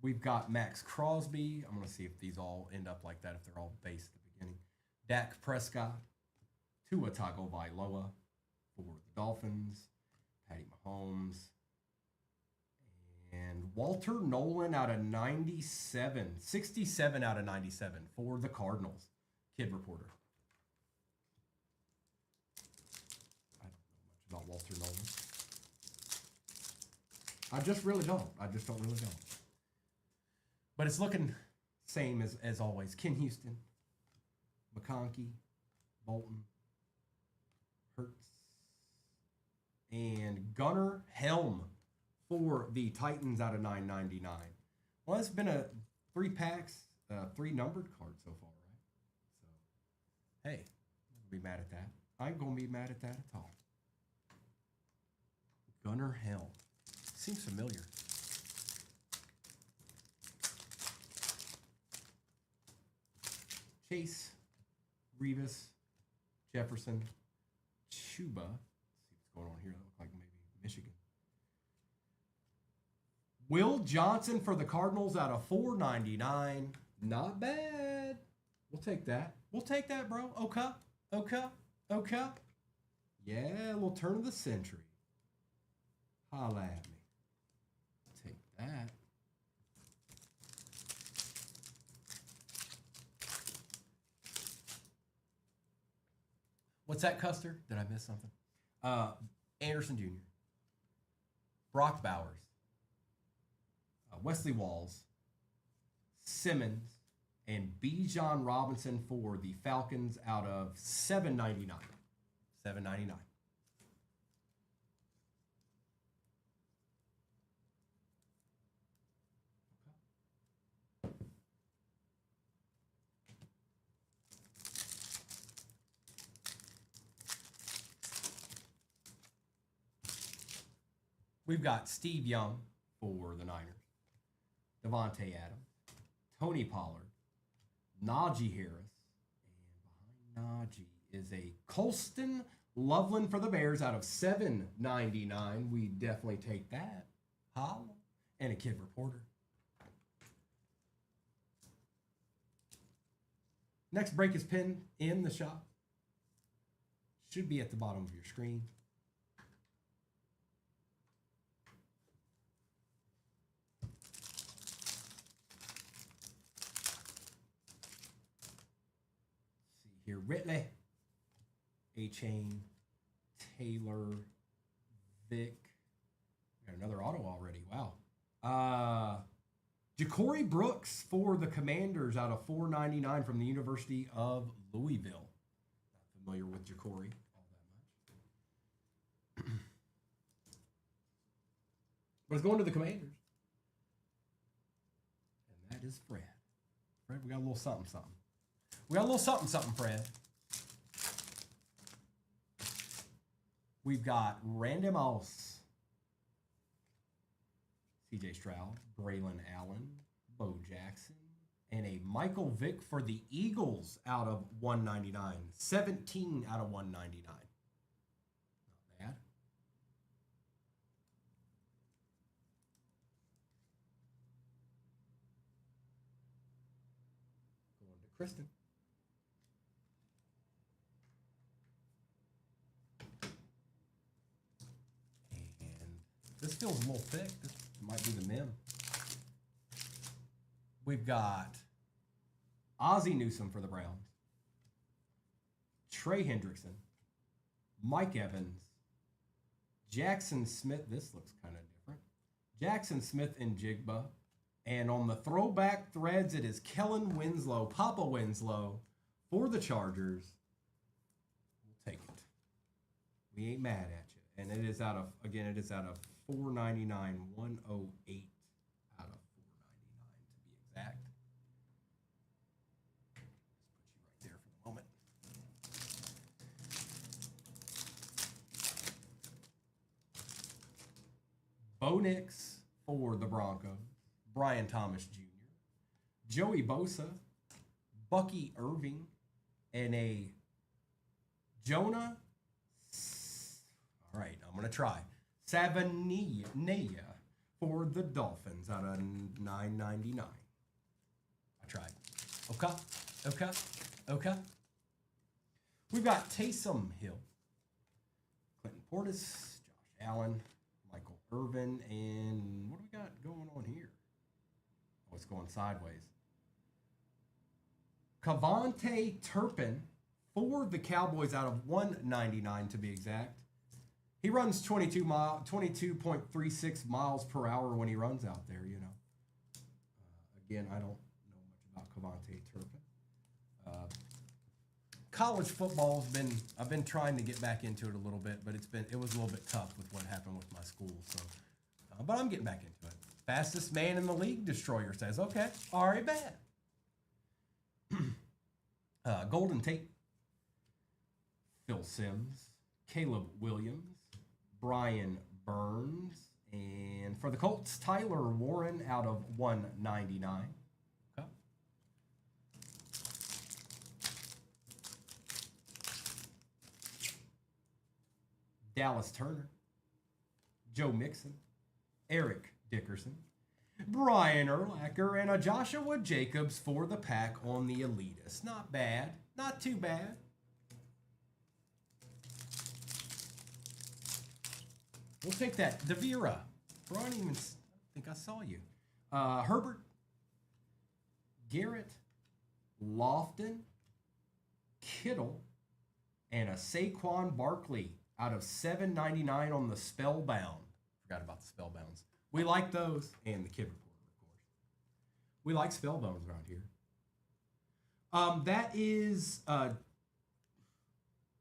We've got Max Crosby. I'm going to see if these all end up like that, if they're all based at the beginning. Dak Prescott. Tua Tagovailoa for the Dolphins. Patty Mahomes. And Walter Nolan out of 97. 67 out of 97 for the Cardinals. Kid Reporter. I don't know much about Walter Nolan. I just really don't. But it's looking same as always. Ken Houston, McConkey, Bolton, Hurts, and Gunnar Helm for the Titans out of 9.99. Well, it's been a 3 packs, 3 numbered cards so far, right? So, hey, I'm gonna be mad at that. I ain't gonna be mad at that at all. Gunnar Helm seems familiar. Chase, Revis, Jefferson, Chuba. Let's see what's going on here. That looks like maybe Michigan. Will Johnson for the Cardinals out of 4.99. Not bad. We'll take that. We'll take that, bro. Okay. Yeah, a little turn of the century. Holla at me. Take that. What's that, Custer? Did I miss something? Anderson Jr., Brock Bowers, Wesley Walls, Simmons, and Bijan Robinson for the Falcons out of $7.99. $7.99. We've got Steve Young for the Niners, Devontae Adams, Tony Pollard, Najee Harris, and behind Najee is a Colston Loveland for the Bears out of $7.99. We definitely take that. Holla. And a Kid Reporter. Next break is pinned in the shop. Should be at the bottom of your screen. Here, Ridley, A-Chain, Taylor, Vic. Got another auto already. Wow. Ja'Cory Brooks for the Commanders out of $4.99 from the University of Louisville. Not familiar with Ja'Cory all that much. But it's going to the Commanders. And that is Fred. Fred, we got a little something. We got a little something, Fred. We've got Randy Moss, C.J. Stroud, Braylon Allen, Bo Jackson, and a Michael Vick for the Eagles out of $1.99. 17 out of $1.99. Not bad. Going to Kristen. This feels a little thick. This might be the Mim. We've got Ozzie Newsome for the Browns, Trey Hendrickson, Mike Evans, Jackson Smith. This looks kind of different. Jackson Smith and Jigba. And on the throwback threads, it is Kellen Winslow, Papa Winslow, for the Chargers. We'll take it. We ain't mad at you. And it is out of 499, 108 out of 499 to be exact. Let's put you right there for the moment. Bo Nix for the Broncos, Brian Thomas Jr., Joey Bosa, Bucky Irving, and a Jonah. All right, I'm going to try. Savania for the Dolphins out of 999. I tried. Okay. We've got Taysom Hill, Clinton Portis, Josh Allen, Michael Irvin, and what do we got going on here? Oh, it's going sideways. Cavante Turpin for the Cowboys out of 199 to be exact. He runs 22.36 miles per hour when he runs out there, you know. Again, I don't know much about Cavante Turpin. College football I've been trying to get back into it a little bit, but it was a little bit tough with what happened with my school. So, but I'm getting back into it. Fastest man in the league, Destroyer says, okay, all right, bad. Golden Tate, Phil Simms, Caleb Williams, Brian Burns, and for the Colts, Tyler Warren out of 199. Okay. Dallas Turner, Joe Mixon, Eric Dickerson, Brian Urlacher, and a Joshua Jacobs for the Pack on the Elitist. Not bad. Not too bad. We'll take that. Devira. Bro, I don't even think I saw you. Herbert, Garrett, Lofton, Kittle, and a Saquon Barkley out of 799 on the Spellbound. Forgot about the Spellbounds. We like those. And the Kid Reporter, of course. We like Spellbounds around here. That is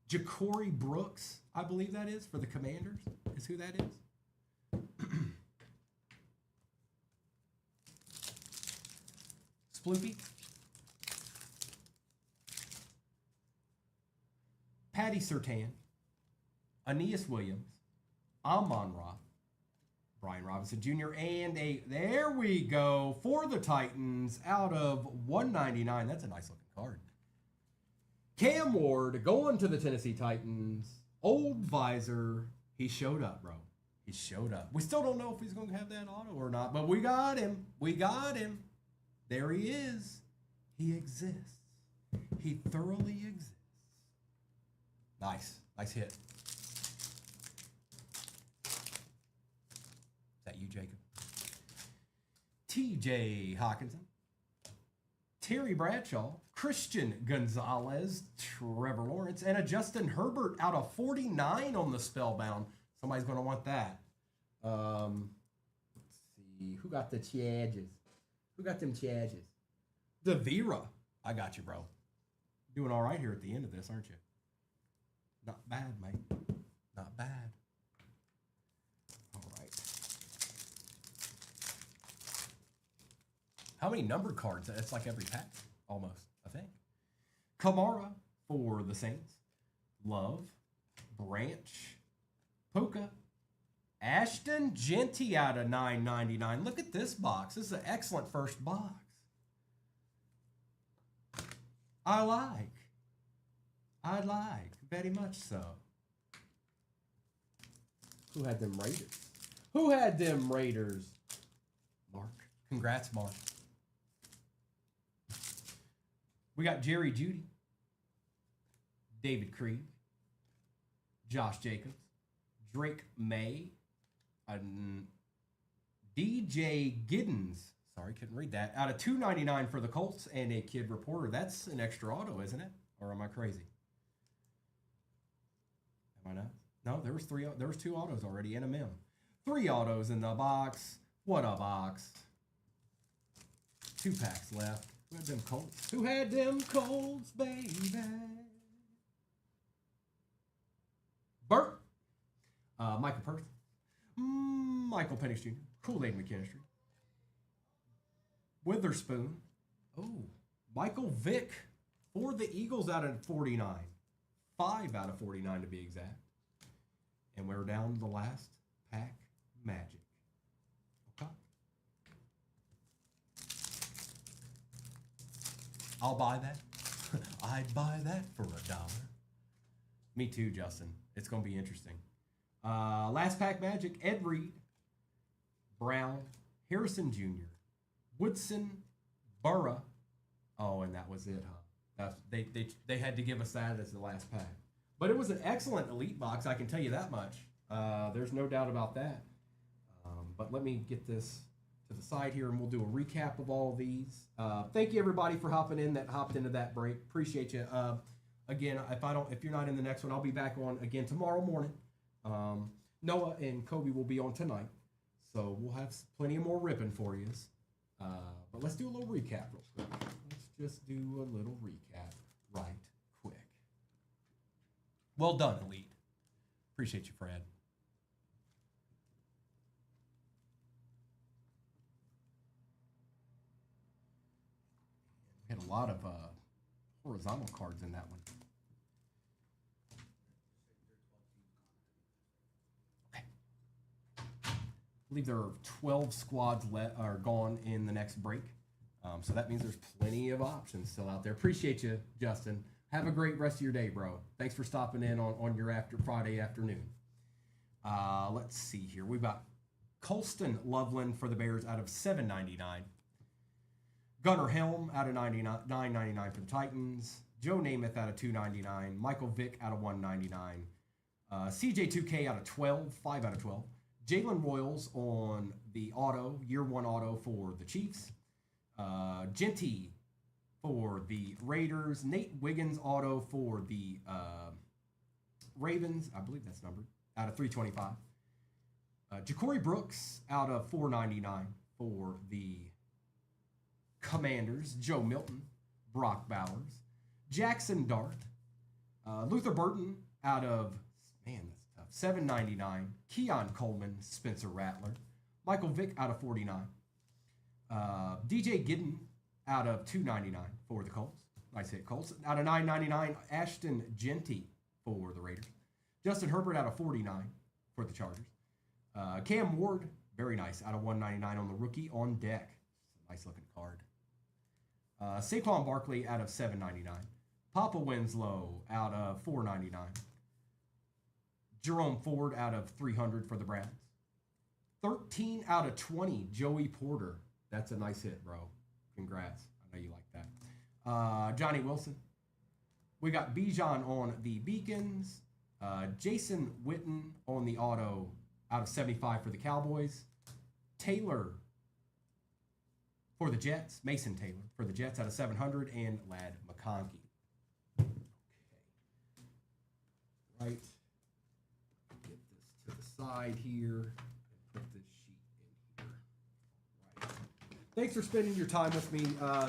Ja'Cory Brooks, I believe that is, for the Commanders, is who that is. Sploopy. Patty Surtain. Aeneas Williams. Amon-Ra. Brian Robinson Jr. And there we go, for the Titans out of 199. That's a nice looking card. Cam Ward going to the Tennessee Titans. Old visor. He showed up, bro. He showed up. We still don't know if he's going to have that auto or not, but we got him. We got him. There he is. He exists. He thoroughly exists. Nice. Nice hit. Is that you, Jacob? TJ Hawkinson. Terry Bradshaw, Christian Gonzalez, Trevor Lawrence, and a Justin Herbert out of 49 on the Spellbound. Somebody's going to want that. Let's see. Who got the charges? Who got them charges? The Vera. I got you, bro. Doing all right here at the end of this, aren't you? Not bad, mate. Not bad. All right. How many numbered cards? It's like every pack, almost, I think. Kamara for the Saints. Love. Branch. Puka. Ashton Genty out of $9.99. Look at this box. This is an excellent first box. I like. Very much so. Who had them Raiders? Who had them Raiders? Mark. Congrats, Mark. We got Jerry Jeudy, David Creed, Josh Jacobs, Drake May, DJ Giddens. Sorry, couldn't read that. Out of $2.99 for the Colts and a Kid Reporter. That's an extra auto, isn't it? Or am I crazy? Am I not? No, there was three. There was two autos already and a mem. 3 autos in the box. What a box. 2 packs left. Who had them Colts? Who had them Colts, baby? Bert. Michael Perth. Michael Penix Jr., Kool-Aid McKinstry, Witherspoon. Oh, Michael Vick for the Eagles out of 49. 5 out of 49 to be exact. And we're down to the last pack, Magic. Okay. I'll buy that. I'd buy that for $1. Me too, Justin. It's going to be interesting. Last pack Magic, Ed Reed, Brown, Harrison Jr., Woodson, Burra. Oh, and that was it, huh? They had to give us that as the last pack. But it was an excellent Elite box, I can tell you that much. There's no doubt about that. But let me get this to the side here, and we'll do a recap of all of these. Thank you, everybody, for hopping in that hopped into that break. Appreciate you. Again, if you're not in the next one, I'll be back on again tomorrow morning. Noah and Kobe will be on tonight, so we'll have plenty of more ripping for you. But let's do a little recap real quick. Let's just do a little recap right quick. Well done, Elite. Appreciate you, Fred. We had a lot of horizontal cards in that one. I believe there are 12 squads are gone in the next break. So that means there's plenty of options still out there. Appreciate you, Justin. Have a great rest of your day, bro. Thanks for stopping in on your Friday afternoon. Let's see here. We've got Colston Loveland for the Bears out of $7.99. Gunnar Helm out of $9.99 for the Titans. Joe Namath out of $2.99. Michael Vick out of $1.99. CJ2K out of 12, 5 out of 12. Jalen Royals on the auto, year one auto for the Chiefs. Genty for the Raiders. Nate Wiggins auto for the Ravens. I believe that's numbered. Out of 325. Ja'Cory Brooks out of $4.99 for the Commanders. Joe Milton. Brock Bowers. Jackson Dart. Luther Burton out of, man, that's tough, $7.99. Keon Coleman. Spencer Rattler. Michael Vick out of 49. DJ Gidden out of $2.99 for the Colts. Nice hit, Colts. Out of $9.99, Ashton Genty for the Raiders. Justin Herbert out of 49 for the Chargers. Cam Ward, very nice, out of $1.99 on the rookie on deck. Nice looking card. Saquon Barkley out of $7.99. Papa Winslow out of $4.99. Jerome Ford out of $300 for the Browns. 13 out of 20, Joey Porter. That's a nice hit, bro. Congrats. I know you like that. Johnny Wilson. We got Bijan on the Beacons. Jason Witten on the auto out of 75 for the Cowboys. Taylor for the Jets. Mason Taylor for the Jets out of 700. And Lad McConkey. Okay. Right. Get this to the side here. And put this sheet in here. Right. Thanks for spending your time with me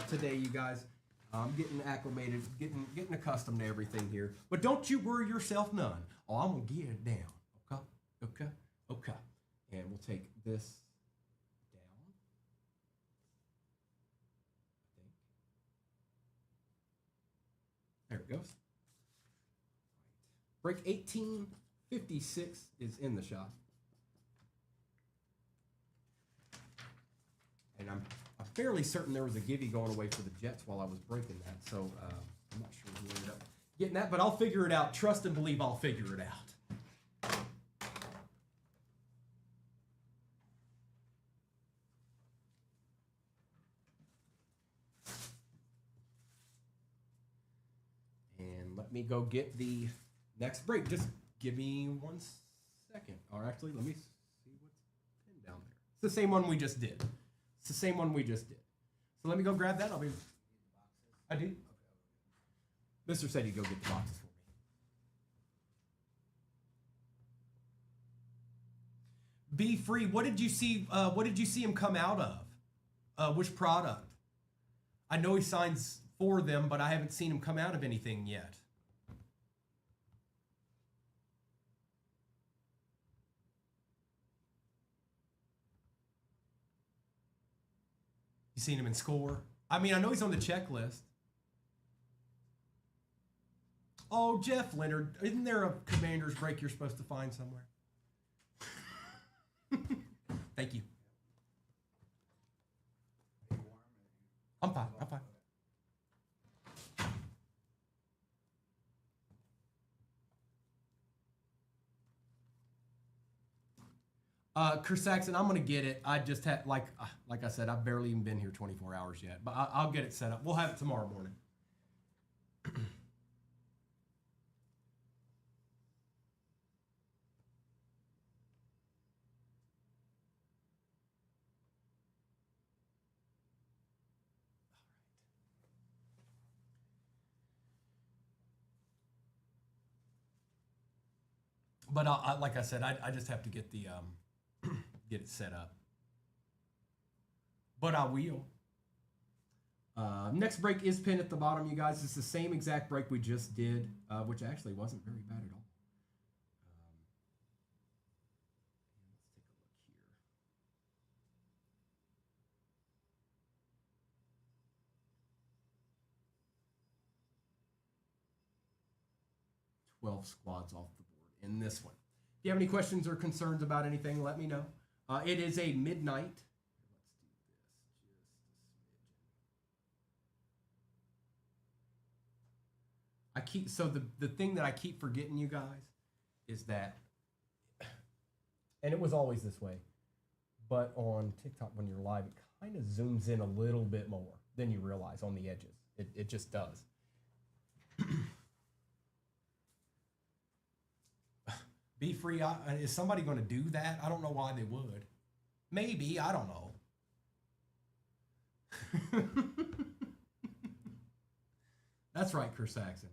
today, you guys. I'm getting acclimated, getting accustomed to everything here. But don't you worry yourself none. Oh, I'm going to get it down. Okay. And we'll take this down. I think. There it goes. Break 1856 is in the shop. And I'm fairly certain there was a givey going away for the Jets while I was breaking that. So I'm not sure who ended up getting that, but I'll figure it out. Trust and believe I'll figure it out. And let me go get the next break. Just give me 1 second. Or actually, let me see what's pinned down there. It's the same one we just did. It's the same one we just did. So let me go grab that. I do. Mr. said he'd go get the boxes for me. Be free. What did you see? What did you see him come out of? Which product? I know he signs for them, but I haven't seen him come out of anything yet. You seen him in score? I mean, I know he's on the checklist. Oh, Jeff Leonard. Isn't there a commander's break you're supposed to find somewhere? Thank you. I'm fine. I'm fine. Chris Saxon, I'm gonna get it. I just had like I said, I've barely even been here 24 hours yet, but I'll get it set up. We'll have it tomorrow morning. But like I said, I just have to get the get it set up. But I will. Next break is pinned at the bottom, you guys. It's the same exact break we just did, which actually wasn't very bad at all. Let's take a look here. 12 squads off the board in this one. If you have any questions or concerns about anything, let me know. It is a midnight. The thing that I keep forgetting, you guys, is that, and it was always this way, but on TikTok when you're live, it kind of zooms in a little bit more than you realize on the edges. It just does. Be free. Is somebody going to do that? I don't know why they would. Maybe. I don't know. That's right, Chris Saxon.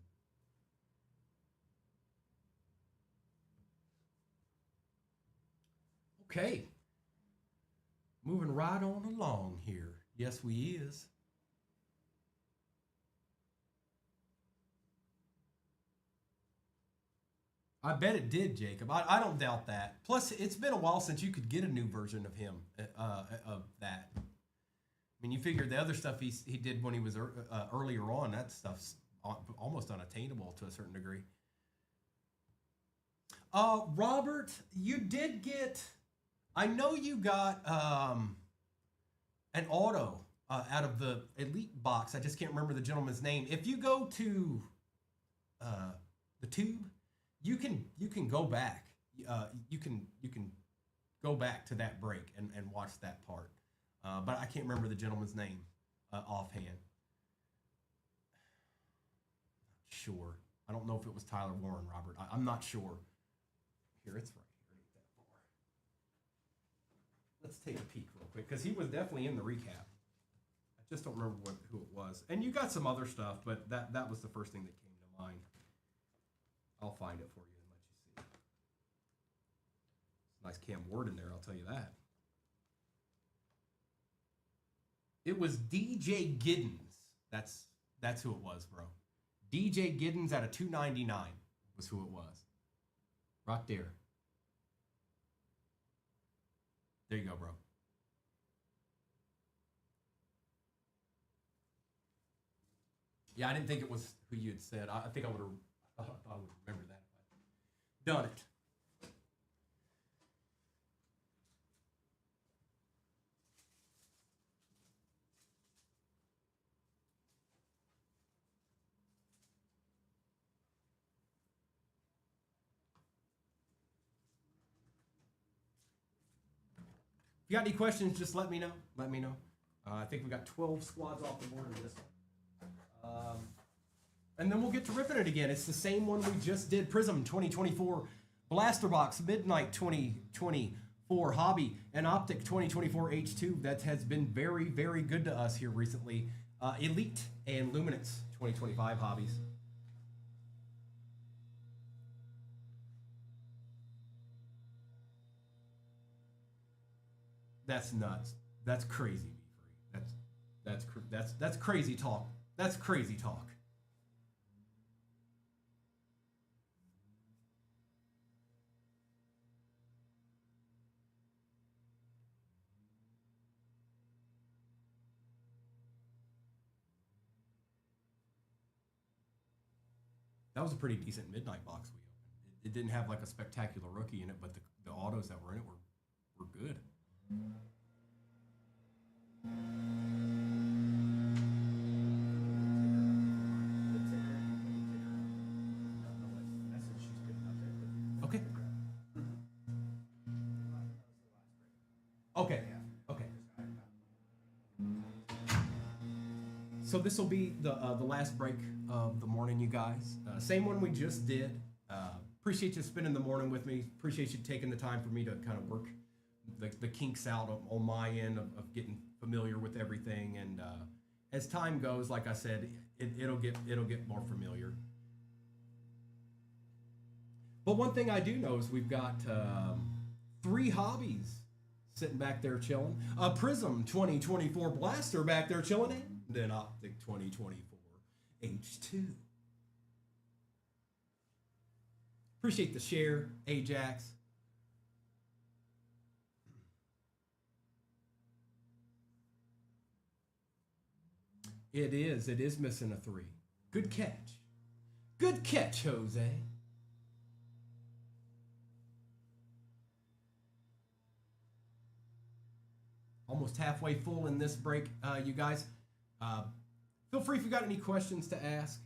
Okay. Moving right on along here. Yes, we is. I bet it did, Jacob. I don't doubt that. Plus, it's been a while since you could get a new version of him, of that. I mean, you figure the other stuff he did when he was earlier on, that stuff's almost unattainable to a certain degree. Robert, you did get, I know you got an auto out of the Elite box. I just can't remember the gentleman's name. If you go to the tube, you can go back. You can go back to that break and watch that part. But I can't remember the gentleman's name offhand. Sure. I don't know if it was Tyler Warren, Robert. I'm not sure. Here, it's right here. Ain't that far. Let's take a peek real quick, because he was definitely in the recap. I just don't remember who it was. And you got some other stuff, but that was the first thing that came to mind. I'll find it for you and let you see. Nice Cam Ward in there, I'll tell you that. It was DJ Giddens. That's who it was, bro. DJ Giddens out of 299 was who it was. Right there. There you go, bro. Yeah, I didn't think it was who you had said. I think I would remember that if I'd done it. If you got any questions, just let me know. Let me know. I think we got 12 squads off the board in this one. And then we'll get to ripping it again. It's the same one we just did. Prism 2024, Blaster Box, Midnight 2024, Hobby, and Optic 2024 H2. That has been very, very good to us here recently. Elite and Luminance 2025 hobbies. That's nuts. That's crazy, B Free. That's crazy talk. That's crazy talk. That was a pretty decent midnight box we opened. It didn't have like a spectacular rookie in it, but the autos that were in it were good. Okay. Okay. Okay. So this will be the last break of the morning, you guys. Same one we just did. Appreciate you spending the morning with me. Appreciate you taking the time for me to kind of work the kinks out on my end of getting familiar with everything. And as time goes, like I said, it'll get more familiar. But one thing I do know is we've got 3 hobbies sitting back there chilling. A Prism 2024 Blaster back there chilling, and then Optic 2024 H2. Appreciate the share, Ajax. It is missing a 3. Good catch. Good catch, Jose. Almost halfway full in this break, you guys. Feel free if you got any questions to ask.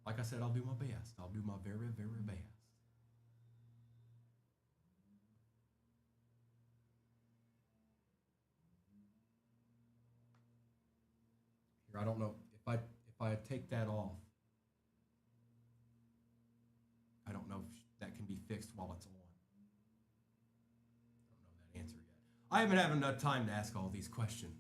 Like I said, I'll do my best. I'll do my very, very best. Here, I don't know if I take that off. I don't know if that can be fixed while it's on. I don't know that answer yet. I haven't had enough time to ask all these questions.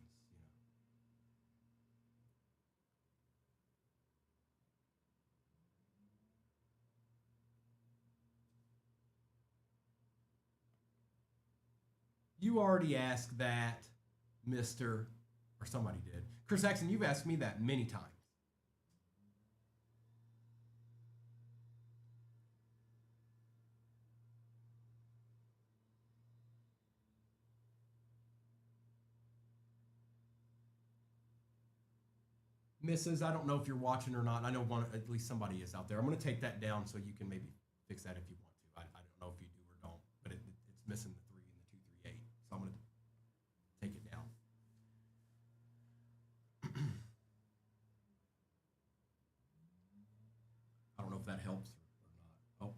You already asked that, Mr. or somebody did. Chris Axon, you've asked me that many times. Mrs., I don't know if you're watching or not. I know at least somebody is out there. I'm going to take that down so you can maybe fix that if you want to. I don't know if you do or don't, but it's missing the 3 and the 238. So I'm going to take it down. I don't know if that helps or not. Oh.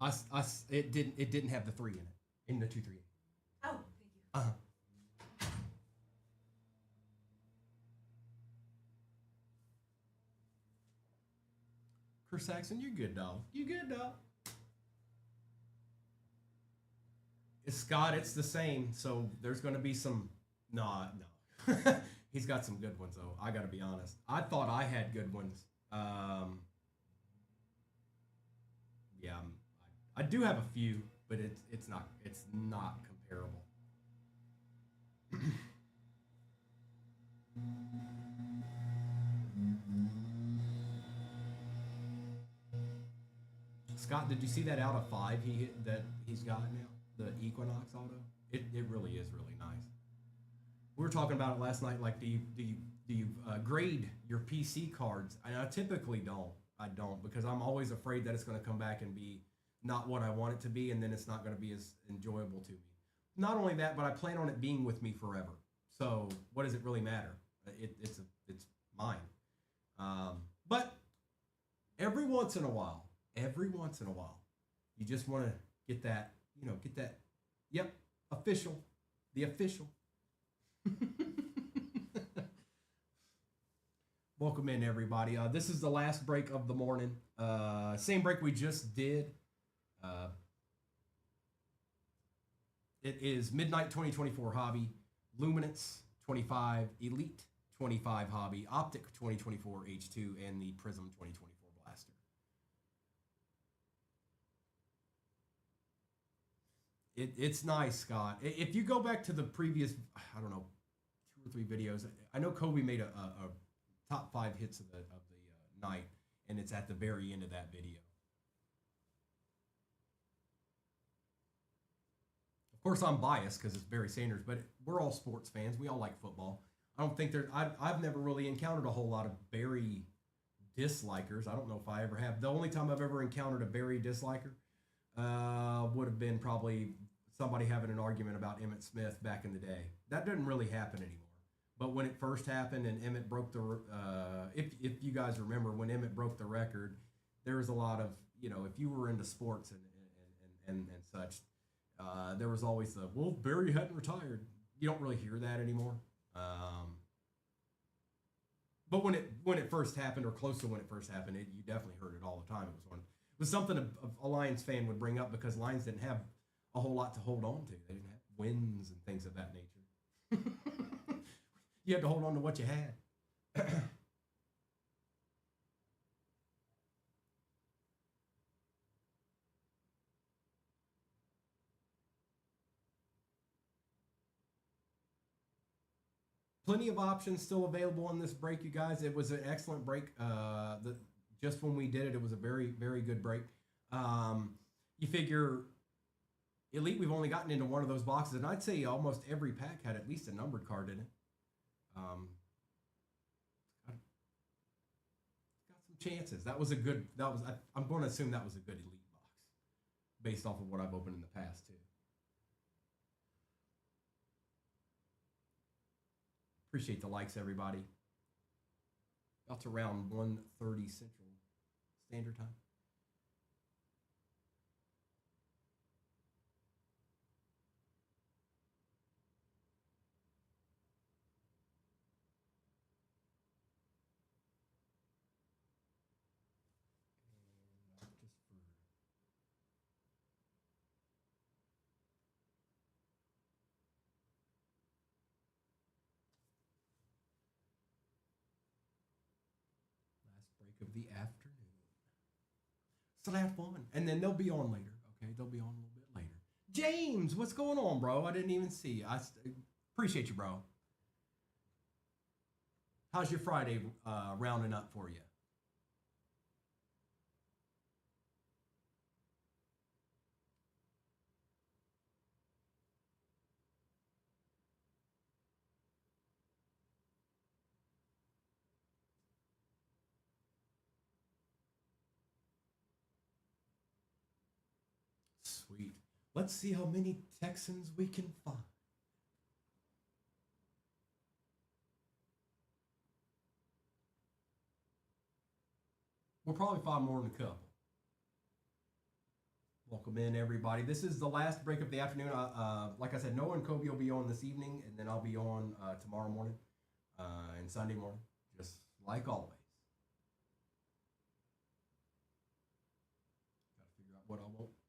I'm sorry, I missed what you said. It didn't have the 3 in it, in the 238. Oh, thank you. Uh-huh. Chris Saxon, you good, dog. You good, dog. Scott, it's the same. So there's going to be some. No. He's got some good ones, though. I got to be honest. I thought I had good ones. Yeah, I do have a few, but it's not comparable. Scott, did you see that out of 5 he's got now? The Equinox auto? It really is really nice. We were talking about it last night. Like, do you grade your PC cards? And I typically don't. I don't, because I'm always afraid that it's going to come back and be not what I want it to be, and then it's not going to be as enjoyable to me. Not only that, but I plan on it being with me forever. So what does it really matter? It's mine. But every once in a while, you just want to get that, yep, official, the official. Welcome in, everybody. This is the last break of the morning. Same break we just did. It is Midnight 2024 Hobby, Luminance 25, Elite 25 Hobby, Optic 2024 H2, and the Prism 2024 Blaster. It's nice, Scott. If you go back to the previous, I don't know, 2 or 3 videos, I know Kobe made a top 5 hits of the night, and it's at the very end of that video. Of course, I'm biased because it's Barry Sanders, but we're all sports fans. We all like football. I don't think there. I've never really encountered a whole lot of Barry dislikers. I don't know if I ever have. The only time I've ever encountered a Barry disliker would have been probably somebody having an argument about Emmitt Smith back in the day. That doesn't really happen anymore. But when it first happened and Emmitt broke the, if you guys remember when Emmitt broke the record, there was a lot of, if you were into sports and such, there was always the, well, Barry hadn't retired. You don't really hear that anymore. But when it first happened, or close to when it first happened, you definitely heard it all the time. It was something a Lions fan would bring up because Lions didn't have a whole lot to hold on to. They didn't have wins and things of that nature. You had to hold on to what you had. Plenty of options still available on this break, you guys. It was an excellent break. Just when we did it, it was a very, very good break. You figure Elite, we've only gotten into one of those boxes, and I'd say almost every pack had at least a numbered card in it. Got some chances. That was a good. I'm going to assume that was a good Elite box, based off of what I've opened in the past too. Appreciate the likes, everybody. About to round 1:30 Central Standard Time. Of the afternoon. So have fun. And then they'll be on later. Okay, they'll be on a little bit later. James, what's going on, bro? I didn't even see. I appreciate you, bro. How's your Friday rounding up for you? Sweet. Let's see how many Texans we can find. We'll probably find more than a couple. Welcome in, everybody. This is the last break of the afternoon. Like I said, Noah and Kobe will be on this evening, and then I'll be on tomorrow morning and Sunday morning, just like always. Got to figure out what I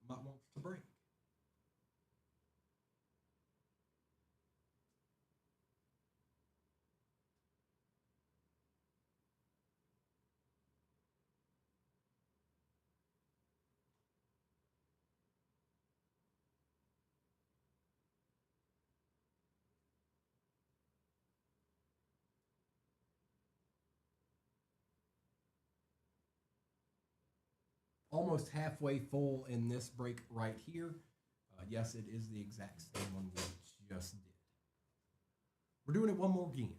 might want to break. Almost halfway full in this break right here. Yes, it is the exact same one we just did. We're doing it one more again.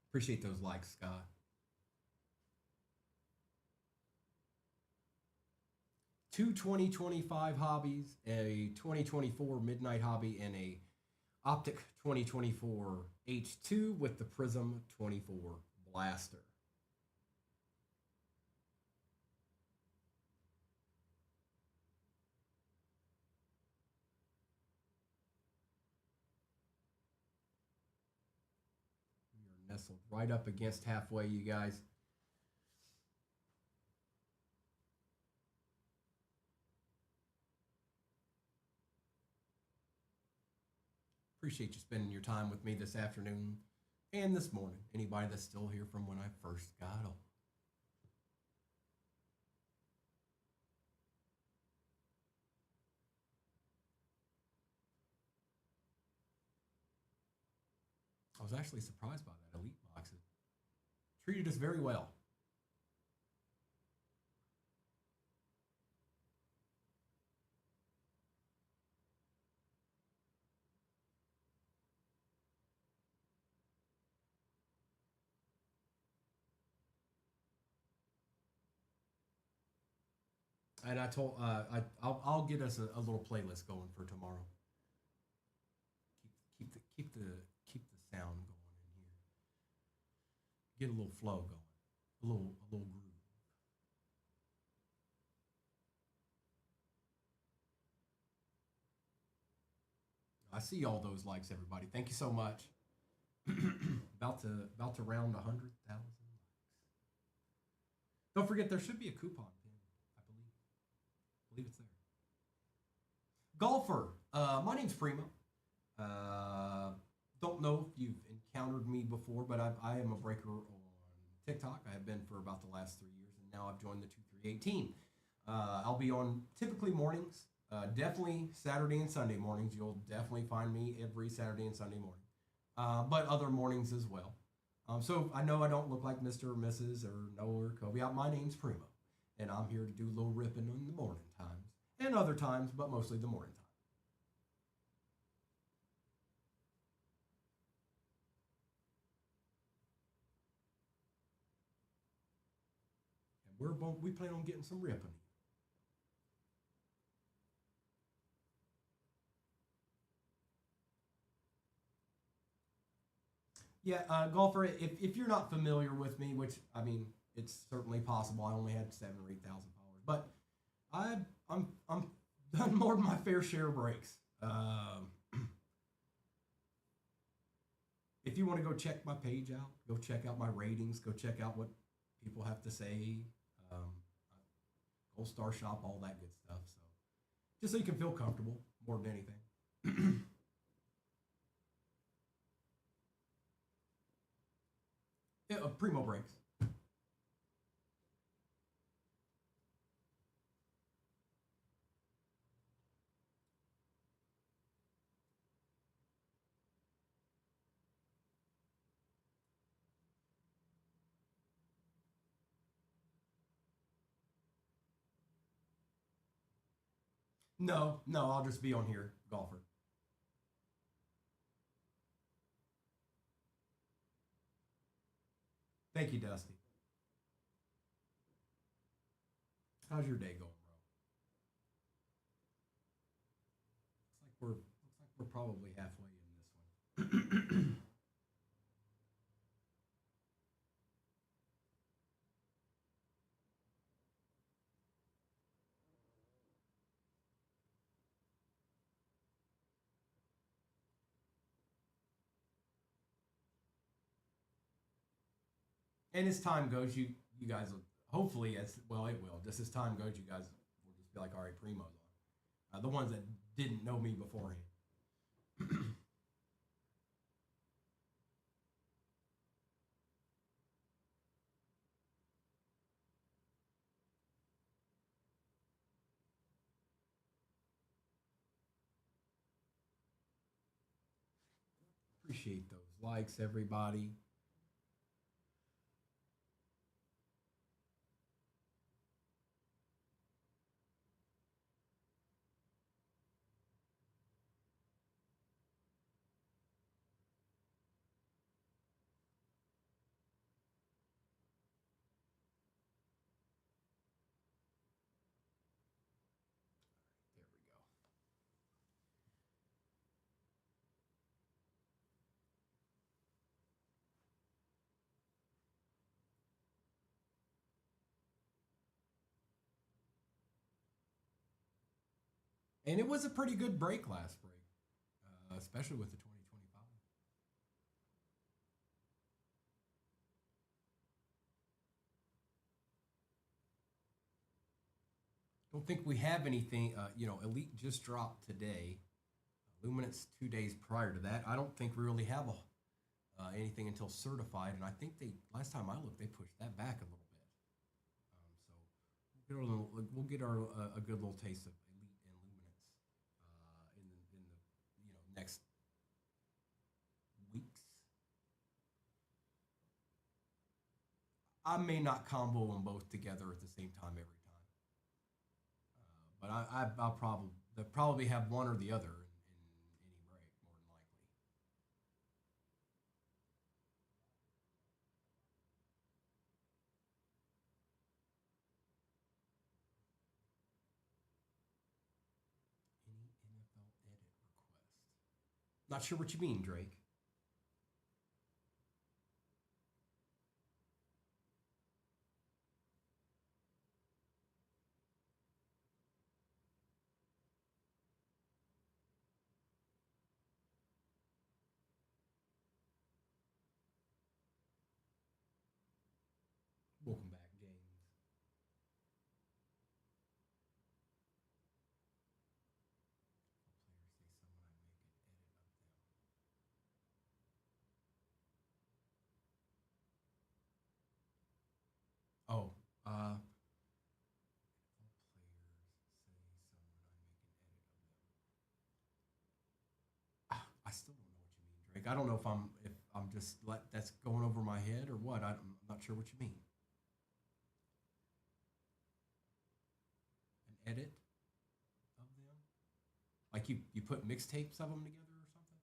Appreciate those likes, Scott. Two 2025 hobbies, a 2024 Midnight Hobby, and a Optic 2024 H2 with the Prism 24 Blaster. We are nestled right up against halfway, you guys. Appreciate you spending your time with me this afternoon and this morning. Anybody that's still here from when I first got on. was actually surprised by that. Elite box it treated us very well. And I told I'll get us a little playlist going for tomorrow. Keep the sound going in here. Get a little flow going, a little groove. I see all those likes, everybody. Thank you so much. about to round 100,000 likes. Don't forget there should be a coupon pin. I believe it's there. Golfer. My name's Primo. Don't know if you've encountered me before, but I am a breaker on TikTok. I have been for about the last 3 years, and now I've joined the 238 team. I'll be on typically mornings, definitely Saturday and Sunday mornings. You'll definitely find me every Saturday and Sunday morning, but other mornings as well. So I know I don't look like Mr. or Mrs. or Noah or Kobe. My name's Primo, and I'm here to do a little ripping in the morning times and other times, but mostly the morning time. We plan on getting some ripping. Yeah, golfer. If you're not familiar with me, which I mean, it's certainly possible. I only had 7,000 or 8,000 followers, but I'm done more than my fair share of breaks. If you want to go check my page out, go check out my ratings, go check out what people have to say. Gold Star Shop, all that good stuff. So, just so you can feel comfortable more than anything. Yeah, Primo breaks. No, I'll just be on here, golfer. Thank you, Dusty. How's your day going, bro? Looks like we're probably halfway in this one. And as time goes, you guys will hopefully as well it will. Just as time goes, you guys will just be like, all right, Primo's on. The ones that didn't know me beforehand. Appreciate those likes, everybody. There we go. And it was a pretty good break last break, especially with the 2025. Don't think we have anything. Elite just dropped today. Luminance 2 days prior to that. I don't think we really have anything until certified, and I think last time I looked, they pushed that back a little bit. So we'll get our a good little taste of Elite and Luminance in the next weeks. I may not combo them both together at the same time every time, but I'll probably they'll probably have one or the other in any break more than likely. Any NFL edit request? Not sure what you mean, Drake. Welcome back, James. Oh, players say someone I make an edit of them. I still don't know what you mean, Drake. I don't know if I'm just that's going over my head or what. I'm not sure what you mean. An edit of them, like you put mixtapes of them together or something.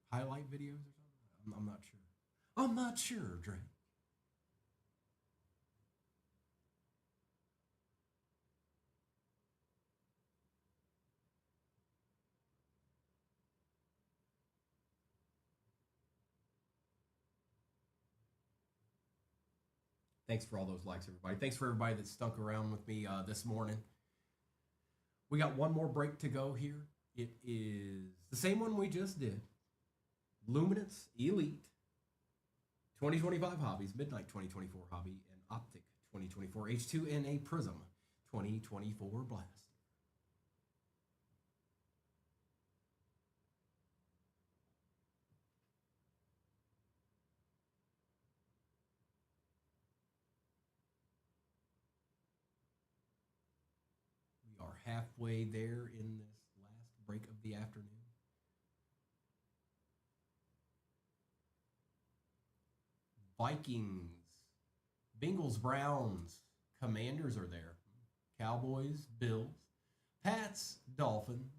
Highlight videos or something. I'm not sure. I'm not sure, Drake. Thanks for all those likes, everybody. Thanks for everybody that stuck around with me this morning. We got one more break to go here. It is the same one we just did. Luminance Elite 2025 Hobbies, Midnight 2024 Hobby, and Optic 2024 H2NA Prism 2024 Blast. We are halfway there in this last break of the afternoon. Vikings, Bengals, Browns, Commanders are there. Cowboys, Bills, Pats, Dolphins,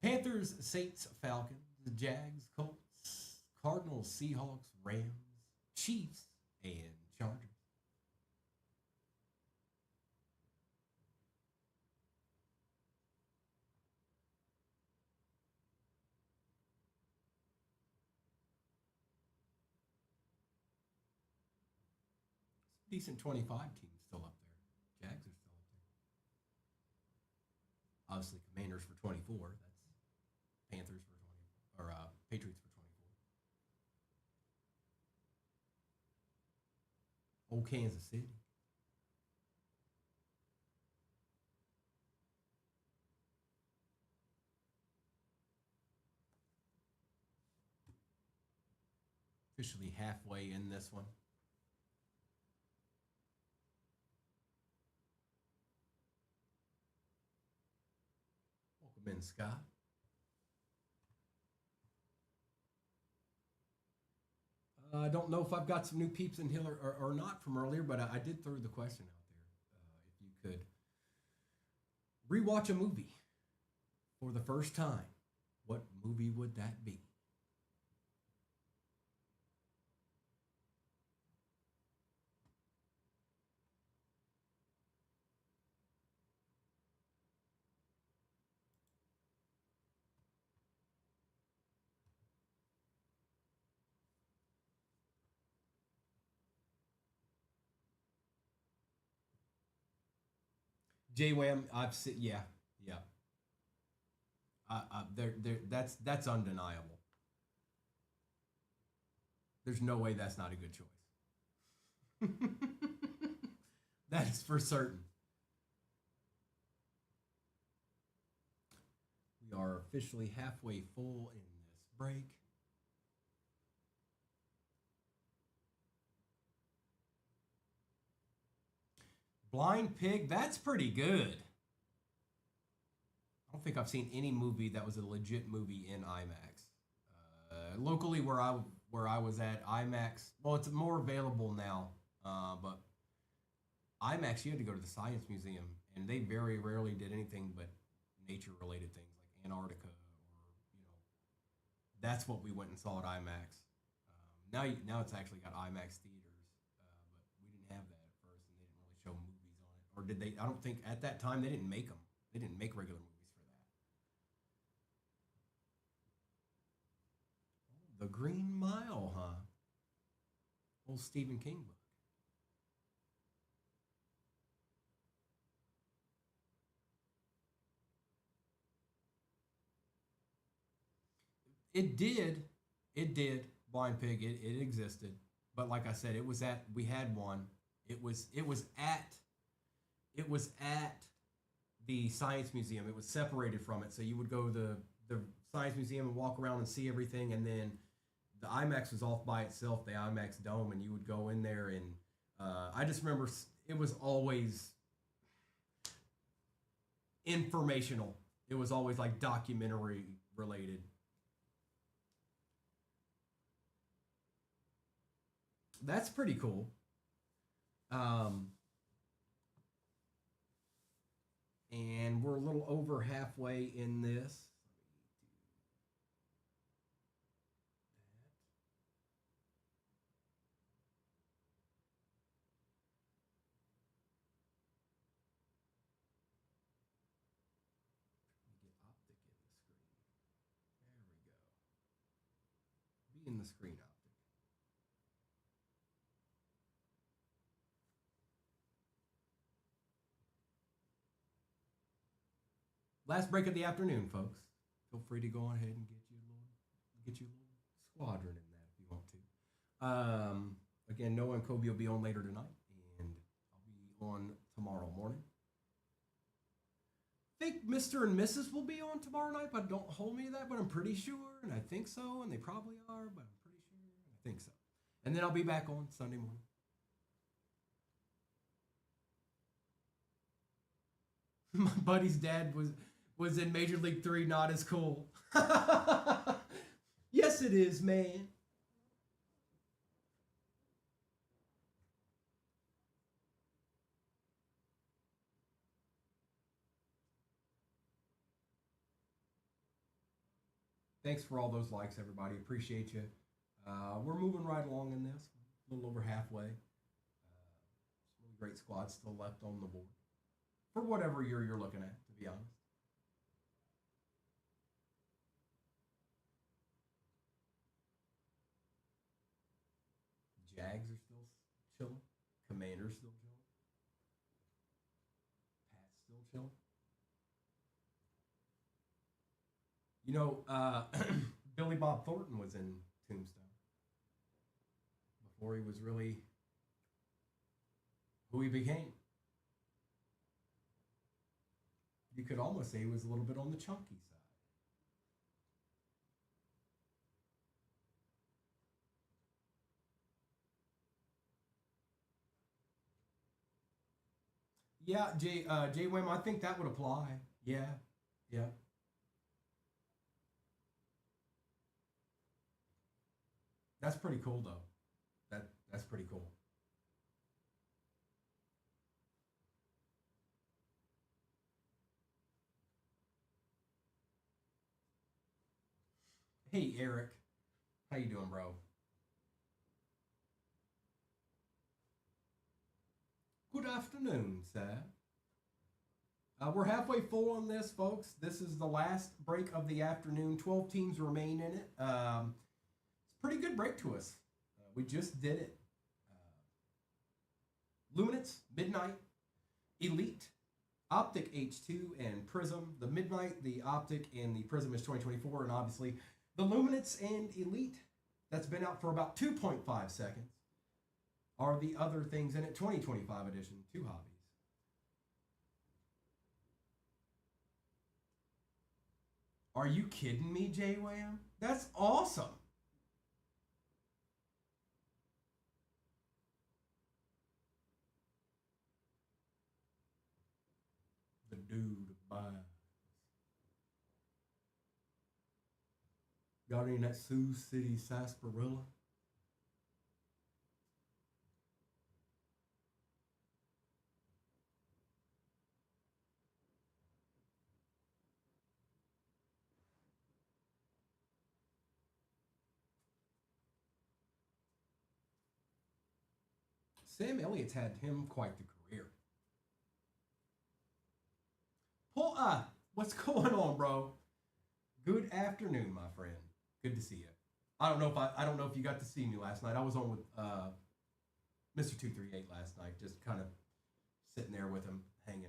Panthers, Saints, Falcons, Jags, Colts, Cardinals, Seahawks, Rams, Chiefs, and Chargers. Decent 25 teams still up there. Jags are still up there. Obviously, Commanders for 24. That's Panthers for 20, or Patriots for 24. Old Kansas City. Officially halfway in this one. Welcome in, Scott. I don't know if I've got some new peeps in here or not from earlier, but I did throw the question out there. If you could rewatch a movie for the first time, what movie would that be? J-Wham, I've seen, yeah, yeah. That's undeniable. There's no way that's not a good choice. That is for certain. We are officially halfway full in this break. Blind Pig, that's pretty good. I don't think I've seen any movie that was a legit movie in IMAX. Locally, where I was at, IMAX. Well, it's more available now, but IMAX, you had to go to the Science Museum, and they very rarely did anything but nature-related things like Antarctica, or that's what we went and saw at IMAX. Now it's actually got IMAX theaters, but we didn't have that at first, and they didn't really show movies on it, or did they? I don't think at that time they didn't make them. They didn't make regular movies for that. The Green Mile, huh? Old Stephen King book. It did. It did. Blind Pig. It existed. But like I said, it was at we had one. It was at the Science Museum. It was separated from it. So you would go to the Science Museum and walk around and see everything, and then the IMAX was off by itself, the IMAX Dome, and you would go in there, and I just remember it was always informational. It was always like documentary related. That's pretty cool. And we're a little over halfway in this. Get optic in the screen. There we go. Be in the screen optic. Last break of the afternoon, folks. Feel free to go ahead and get you a little squadron in that if you want to. Again, Noah and Kobe will be on later tonight, and I'll be on tomorrow morning. I think Mr. and Mrs. will be on tomorrow night, but don't hold me to that, but I'm pretty sure, and I think so, and they probably are, but I'm pretty sure, and I think so. And then I'll be back on Sunday morning. My buddy's dad was in Major League 3, not as cool. Yes, it is, man. Thanks for all those likes, everybody. Appreciate you. We're moving right along in this. A little over halfway. Some really great squads still left on the board. For whatever year you're looking at, to be honest. Jags are still chilling. Commanders still chilling. Pats still chilling. You know, Billy Bob Thornton was in Tombstone before he was really who he became. You could almost say he was a little bit on the chunky side. Yeah, Jay Wim, I think that would apply. Yeah, yeah. That's pretty cool though. That's pretty cool. Hey Eric, how you doing, bro? Good afternoon, sir. We're halfway full on this, folks. This is the last break of the afternoon. 12 teams remain in it. It's a pretty good break to us. We just did it. Luminance, Midnight, Elite, Optic H2, and Prism. The Midnight, the Optic, and the Prism is 2024, and obviously the Luminance and Elite, that's been out for about 2.5 seconds, are the other things in it. 2025 edition, 2 hobbies. Are you kidding me, J Wham? That's awesome. The dude buys. Got any of that Sioux City sarsaparilla? Sam Elliott's had him quite the career. Paul, what's going on, bro? Good afternoon, my friend. Good to see you. I don't know if you got to see me last night. I was on with Mr. 238 last night, just kind of sitting there with him, hanging.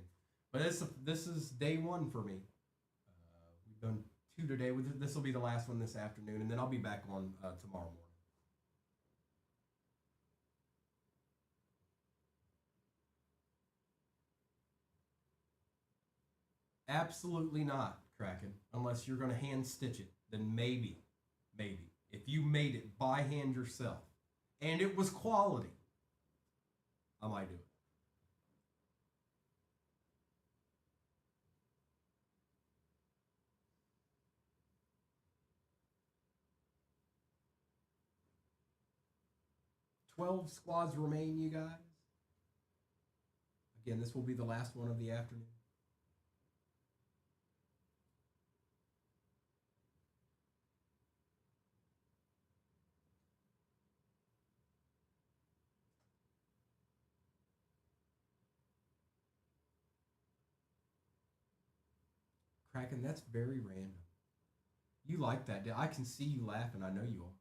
But this is day one for me. We've done two today. This will be the last one this afternoon, and then I'll be back on tomorrow morning. Absolutely not, Kraken. Unless you're going to hand stitch it, then maybe. If you made it by hand yourself, and it was quality, I might do it. "12 squads remain, you guys. Again, this will be the last one of the afternoon. Kraken, that's very random. You like that. I can see you laughing. I know you are.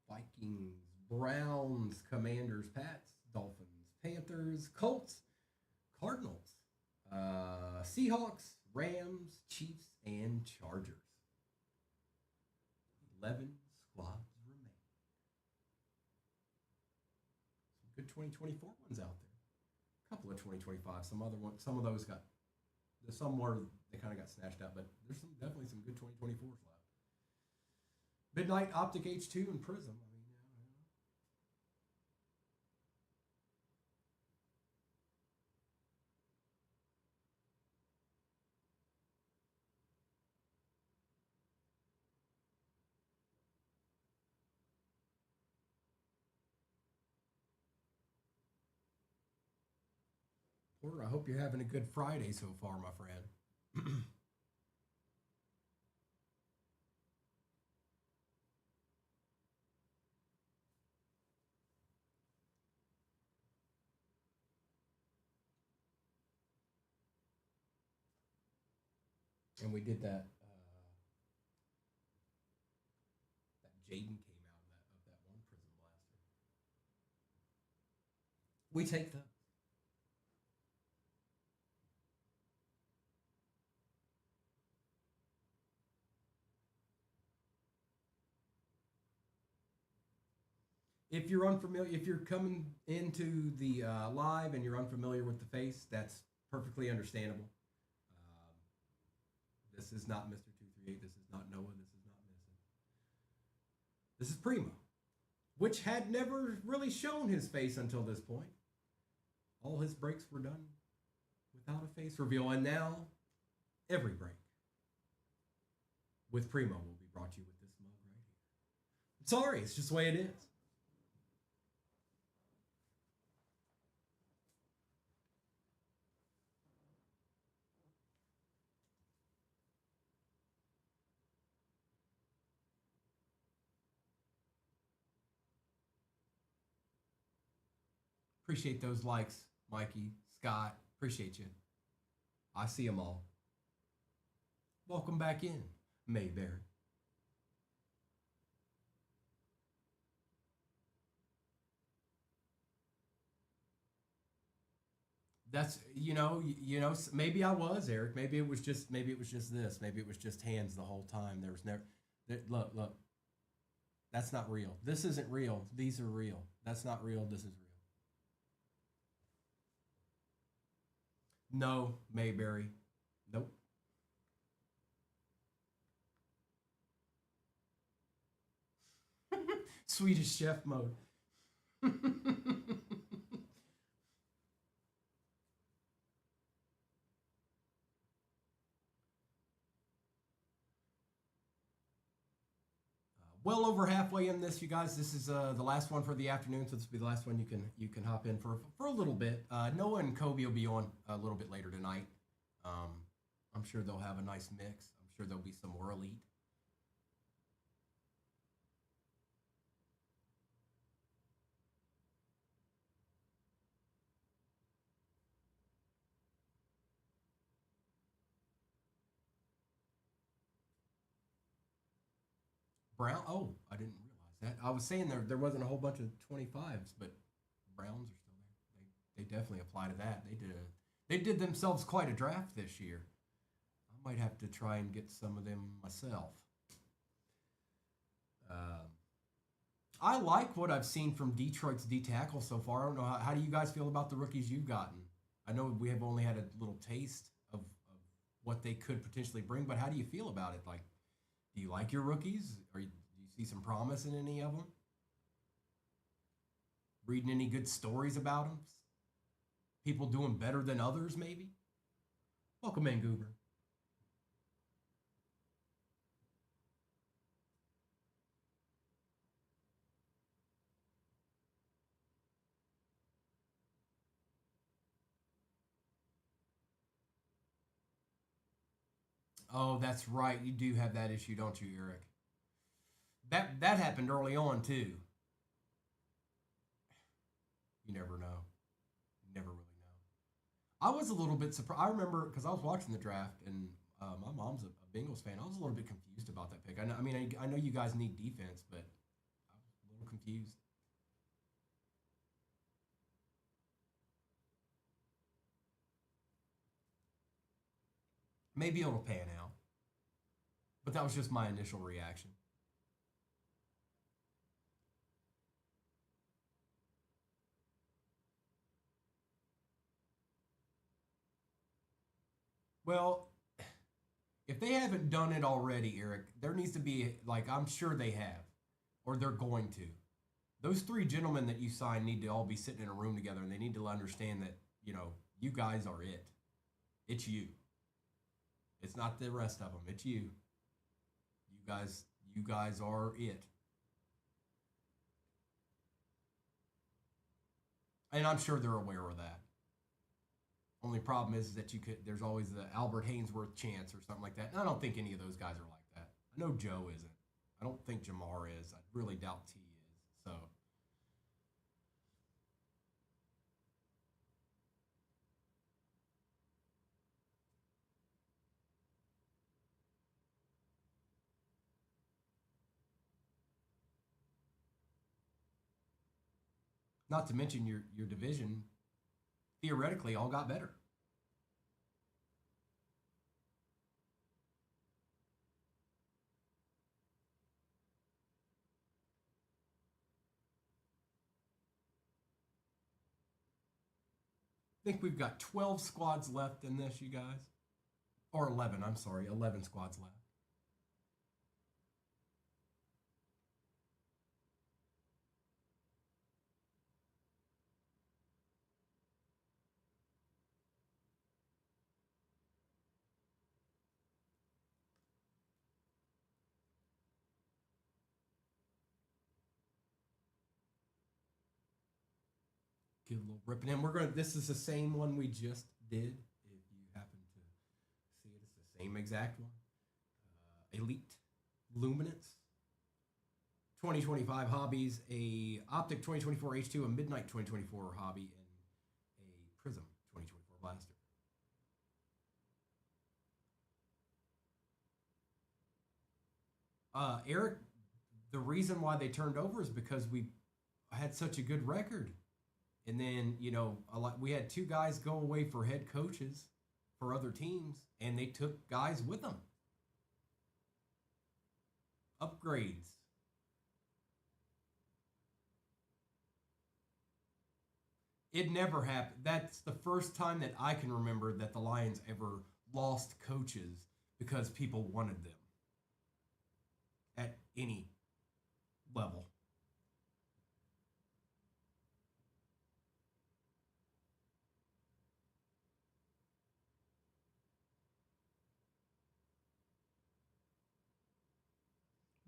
Vikings, Browns, Commanders, Pats, Dolphins, Panthers, Colts, Cardinals, Seahawks, Rams, Chiefs, and Chargers. 11 squads remain. Some good 2024 ones out there. A couple of 2025. Some other ones. Some of those got. There's some where they kind of got snatched out, but there's definitely some good 2024s left. Midnight Optic H2 and Prism. I mean, Porter, I hope you're having a good Friday so far, my friend. And we did that. That Jaden came out of that one Prism Blaster. We take the. If you're unfamiliar, if you're coming into the live and you're unfamiliar with the face, that's perfectly understandable. This is not Mr. 238. This is not Noah. This is not Missing. This is Primo, which had never really shown his face until this point. All his breaks were done without a face reveal, and now every break with Primo will be brought to you with this mug right here. I'm sorry, it's just the way it is. Appreciate those likes, Mikey, Scott. Appreciate you. I see them all. Welcome back in, Mayberry. That's maybe I was, Eric. Maybe it was just this. Maybe it was just hands the whole time. There was never look. That's not real. This isn't real. These are real. That's not real. This is real. No, Mayberry. Nope. Swedish chef mode. Well over halfway in this, you guys. This is the last one for the afternoon, so this will be the last one you can hop in for a little bit. Noah and Kobe will be on a little bit later tonight. I'm sure they'll have a nice mix. I'm sure there'll be some more elite. Brown. Oh, I didn't realize that. I was saying there wasn't a whole bunch of 25s, but Browns are still there. They definitely apply to that. They did themselves quite a draft this year. I might have to try and get some of them myself. I like what I've seen from Detroit's D tackle so far. I don't know how do you guys feel about the rookies you've gotten? I know we have only had a little taste of what they could potentially bring, but how do you feel about it? Like, do you like your rookies? Do you see some promise in any of them? Reading any good stories about them? People doing better than others, maybe? Welcome in, Goober. Oh, that's right. You do have that issue, don't you, Eric? That happened early on too. You never know. You never really know. I was a little bit surprised. I remember because I was watching the draft, and my mom's a Bengals fan. I was a little bit confused about that pick. I know you guys need defense, but I was a little confused. Maybe it'll pan out, but that was just my initial reaction. Well, if they haven't done it already, Eric, there needs to be, like, I'm sure they have, or they're going to. Those three gentlemen that you signed need to all be sitting in a room together, and they need to understand that, you guys are it. It's you. It's not the rest of them. It's you. You guys are it. And I'm sure they're aware of that. Only problem is that there's always the Albert Hainsworth chance or something like that. And I don't think any of those guys are like that. I know Joe isn't. I don't think Jamar is. I really doubt T is. So not to mention your division theoretically all got better. I think we've got 12 squads left in this, you guys. Or 11, I'm sorry, 11 squads left. Get a little ripping in. This is the same one we just did. If you happen to see it, it's the same exact one. Elite Luminance 2025 hobbies, a Optic 2024 H2, a Midnight 2024 hobby, and a Prism 2024 blaster. Eric, the reason why they turned over is because we had such a good record. And then, we had two guys go away for head coaches for other teams, and they took guys with them. Upgrades. It never happened. That's the first time that I can remember that the Lions ever lost coaches because people wanted them at any level.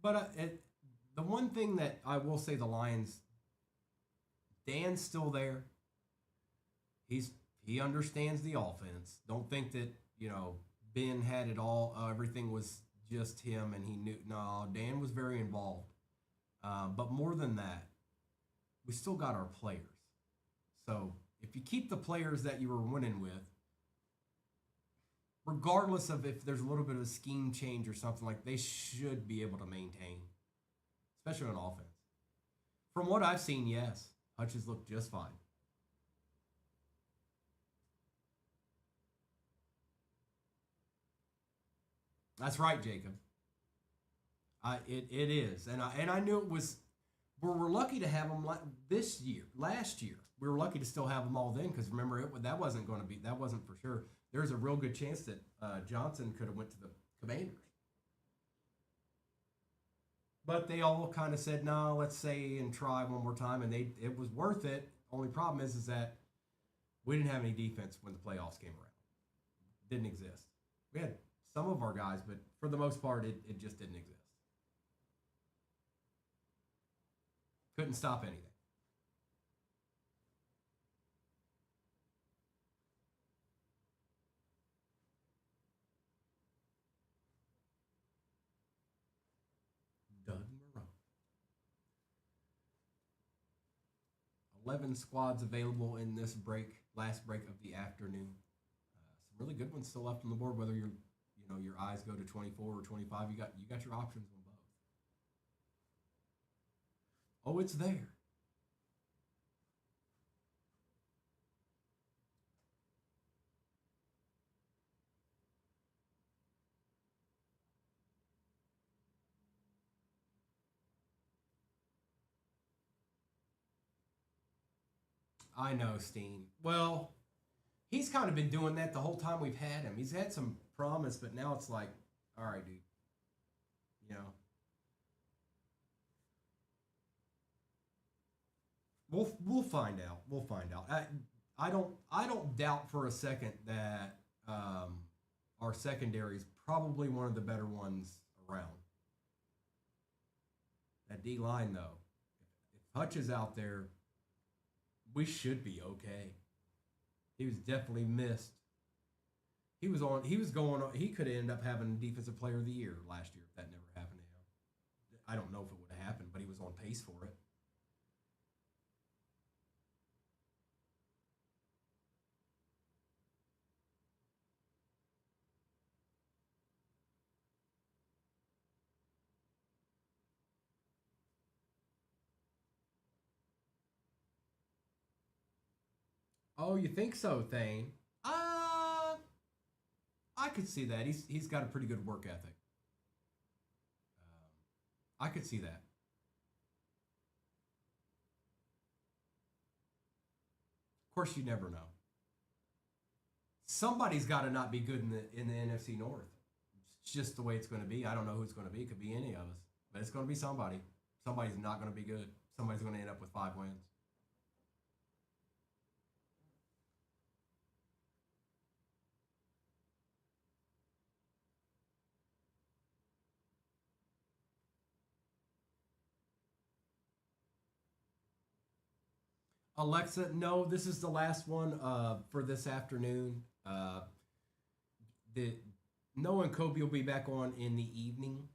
But the one thing that I will say, the Lions, Dan's still there. He understands the offense. Don't think that Ben had it all. Everything was just him, and he knew. No, Dan was very involved. But more than that, we still got our players. So if you keep the players that you were winning with, regardless of if there's a little bit of a scheme change or something, like, they should be able to maintain, especially on offense. From what I've seen, yes, Hutch has looked just fine. That's right, Jacob. It is, and I knew it was. We're lucky to have them this year. Last year, we were lucky to still have them all then, because remember, that wasn't for sure. There's a real good chance that Johnson could have went to the Commanders, but they all kind of said, no, let's say and try one more time, and it was worth it. Only problem is that we didn't have any defense when the playoffs came around. Didn't exist. We had some of our guys, but for the most part, it just didn't exist. Couldn't stop anything. Doug Moreau. 11 squads available in this last break of the afternoon. Some really good ones still left on the board. Whether your eyes go to 24 or 25, you got your options on both. Oh, it's there. I know, Steen. Well, he's kind of been doing that the whole time we've had him. He's had some promise, but now it's like, all right, dude. We'll find out. We'll find out. I don't doubt for a second that our secondary is probably one of the better ones around. That D line, though, if Hutch is out there, we should be okay. He was definitely missed. He could have ended up having Defensive Player of the Year last year if that never happened to him. I don't know if it would have happened, but he was on pace for it. Oh, you think so, Thane? I could see that. He's got a pretty good work ethic. I could see that. Of course, you never know. Somebody's got to not be good in the NFC North. It's just the way it's going to be. I don't know who it's going to be. It could be any of us, but it's going to be somebody. Somebody's not going to be good. Somebody's going to end up with 5 wins. Alexa, no, this is the last one for this afternoon. Noah and Kobe will be back on in the evening,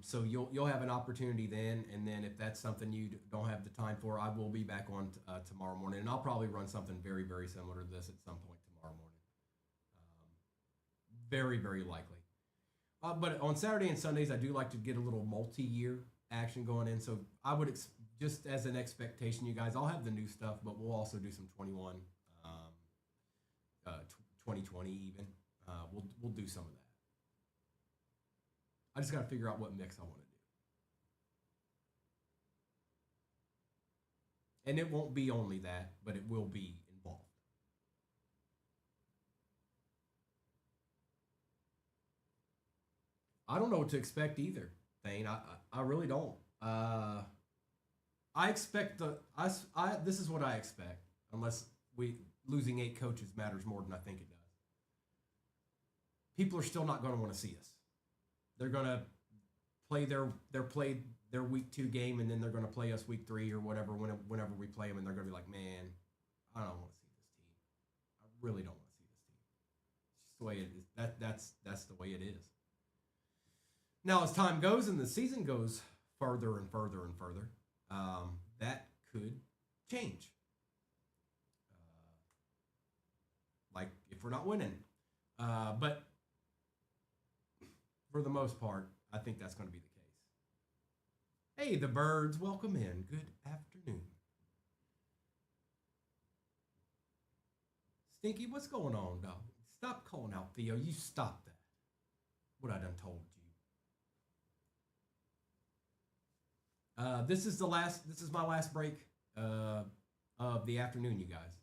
so you'll have an opportunity then. And then if that's something you don't have the time for, I will be back on tomorrow morning, and I'll probably run something very, very similar to this at some point tomorrow morning. Very, very likely. But on Saturday and Sundays, I do like to get a little multi-year action going in. So I would just as an expectation, you guys, I'll have the new stuff, but we'll also do some 2020 even. We'll do some of that. I just got to figure out what mix I want to do. And it won't be only that, but it will be involved. I don't know what to expect either, Thane. I really don't. I expect this is what I expect, unless losing 8 coaches matters more than I think it does. People are still not going to want to see us. They're going to play their week 2 game, and then they're going to play us week 3 or whatever whenever we play them, and they're going to be like, man, I don't want to see this team. I really don't want to see this team. It's just the way it is. That's the way it is. Now, as time goes and the season goes further and further and further, that could change. Like if we're not winning, but for the most part, I think that's going to be the case. Hey, the birds, welcome in. Good afternoon. Stinky, what's going on, dog? Stop calling out Theo. You stop that. What I done told you. This is my last break of the afternoon, you guys.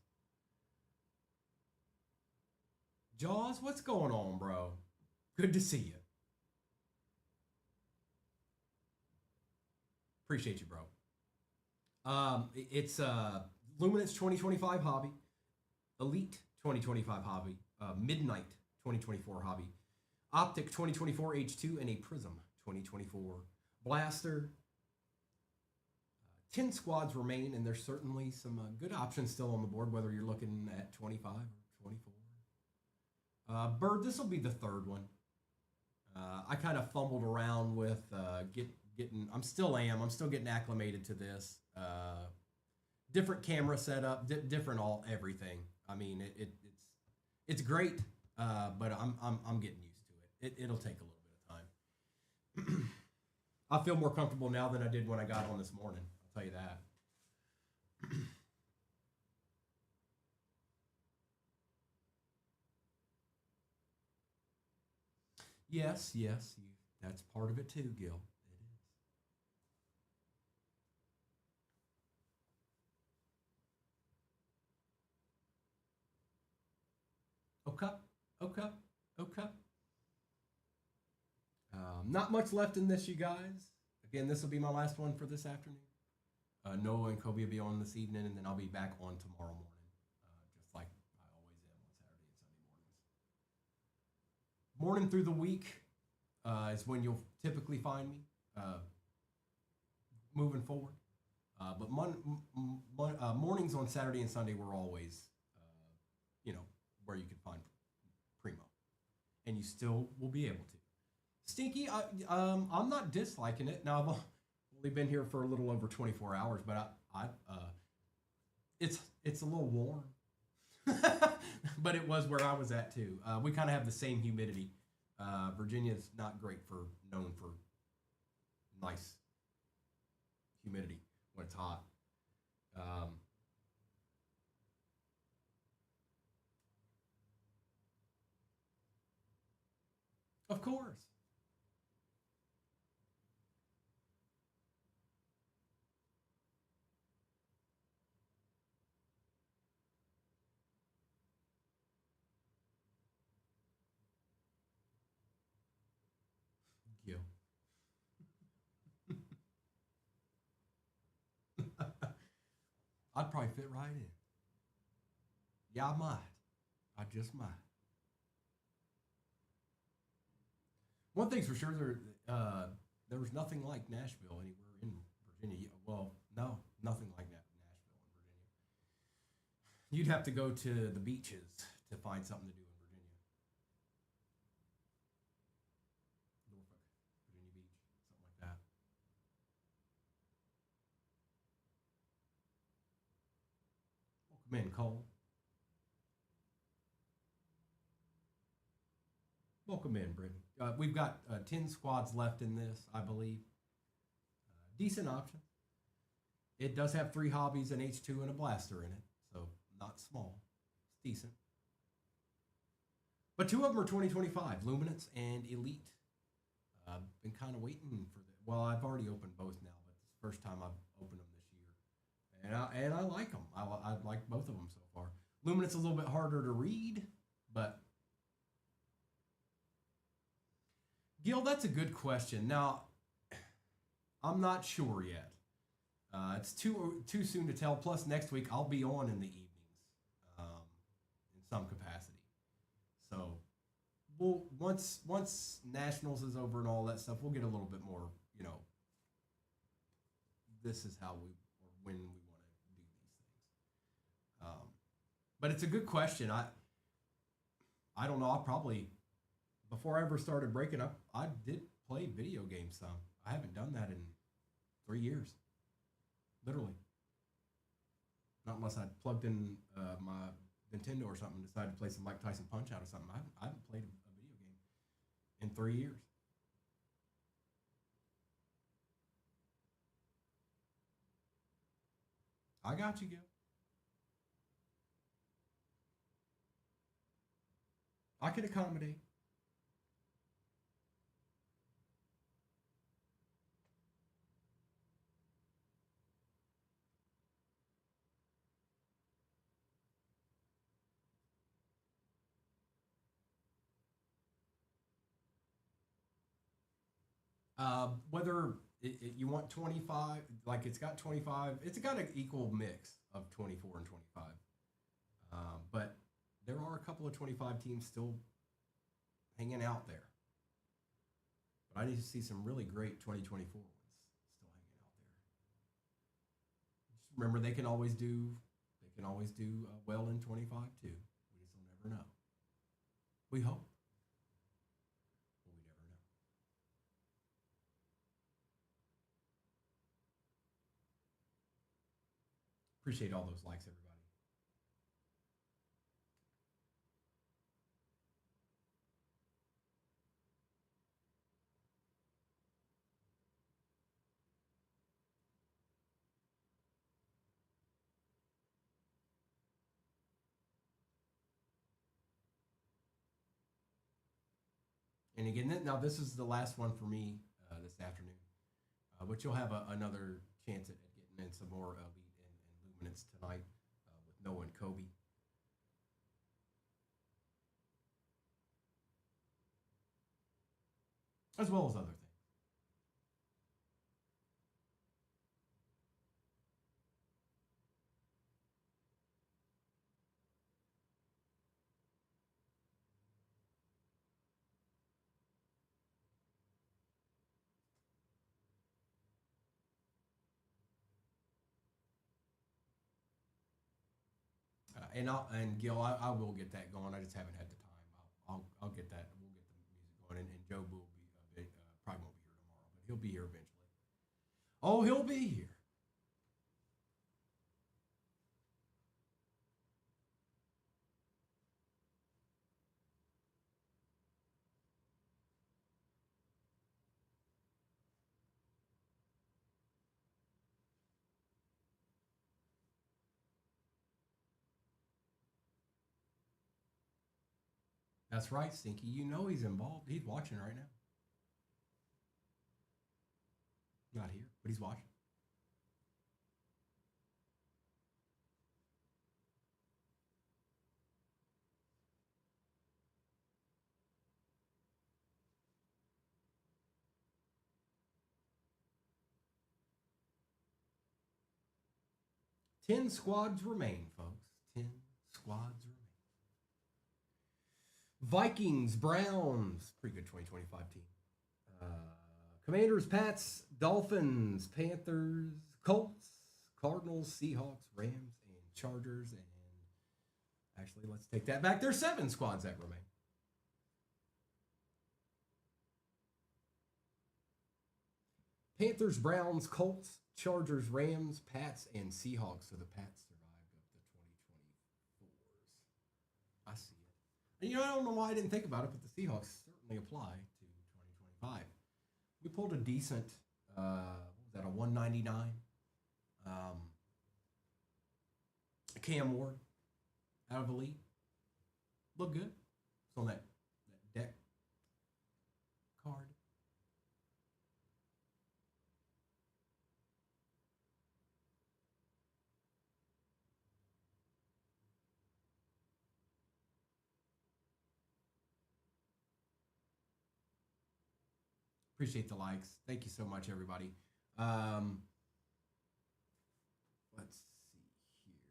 Jaws, what's going on, bro? Good to see you. Appreciate you, bro. It's Luminance 2025 hobby, Elite 2025 hobby, Midnight 2024 hobby, Optic 2024 H2, and a Prism 2024 Blaster. 10 squads remain, and there's certainly some good options still on the board, whether you're looking at 25 or 24. Bird, this will be the third one. I kind of fumbled around with getting. I'm still getting acclimated to this. Different camera setup, different everything. I mean, it's great, but I'm getting used to it. It'll take a little bit of time. I feel more comfortable now than I did when I got on this morning. I'll tell you that. Yes, that's part of it too, Gil. It is. Okay. Not much left in this, you guys. Again, this will be my last one for this afternoon. Noah and Kobe will be on this evening, and then I'll be back on tomorrow morning, just like I always am on Saturday and Sunday mornings. Morning through the week is when you'll typically find me moving forward. But mornings on Saturday and Sunday were always, where you could find Primo, and you still will be able to. Stinky, I'm not disliking it. Now I've only been here for a little over 24 hours, but it's a little warm. But it was where I was at too. We kind of have the same humidity. Virginia's not known for nice humidity when it's hot. Of course. Gil. I'd probably fit right in. Yeah, I might. I just might. One thing's for sure, there was nothing like Nashville anywhere in Virginia. Well, no, nothing like Nashville in Virginia. You'd have to go to the beaches to find something to do in Virginia. Norfolk, Virginia Beach, something like that. Welcome in, Cole. Welcome in, Brittany. We've got 10 squads left in this, I believe. Decent option. It does have 3 hobbies, an H2, and a blaster in it, so not small. It's decent. But 2 of them are 2025, Luminance and Elite. I've been kind of waiting for that. Well, I've already opened both now, but it's the first time I've opened them this year. And I like them. I like both of them so far. Luminance is a little bit harder to read, but Gil, that's a good question. Now, I'm not sure yet. It's too soon to tell. Plus, next week I'll be on in the evenings, in some capacity. So, we'll once nationals is over and all that stuff, we'll get a little bit more. You know, this is how we or when we want to do these things. But it's a good question. I don't know. I probably before I ever started breaking up, I did play video games some. I haven't done that in 3 years, literally. Not unless I plugged in my Nintendo or something and decided to play some Mike Tyson Punch Out or something. I haven't played a video game in 3 years. I got you, Gil. I can accommodate. Whether you want 25, like it's got 25, it's got an equal mix of 24 and 25. But there are a couple of 25 teams still hanging out there. But I need to see some really great 2024 ones still hanging out there. Just remember, they can always do well in 25 too. We just don't ever know. We hope, but we never know. Appreciate all those likes, everybody. And again, now this is the last one for me this afternoon, but you'll have another chance at getting in some more elite and luminance tonight with Noah and Kobe. As well as other things. And Gil, I will get that going. I just haven't had the time. I'll get that. We'll get the music going, and Joe will be probably won't be here tomorrow, but he'll be here eventually. Oh, he'll be here. That's right, Stinky. You know he's involved. He's watching right now. Not here, but he's watching. Ten squads remain, folks. 10 squads remain. Vikings, Browns, pretty good 2025 team. Commanders, Pats, Dolphins, Panthers, Colts, Cardinals, Seahawks, Rams, and Chargers. And actually, let's take that back. There's 7 squads that remain. Panthers, Browns, Colts, Chargers, Rams, Pats, and Seahawks. So the Pats survived of the 2024s. I see it. And I don't know why I didn't think about it, but the Seahawks certainly apply to 2025. We pulled a decent, what was that, a 199? Cam Ward out of Elite. Look good. It's on that deck card. Appreciate the likes. Thank you so much, everybody. Let's see here.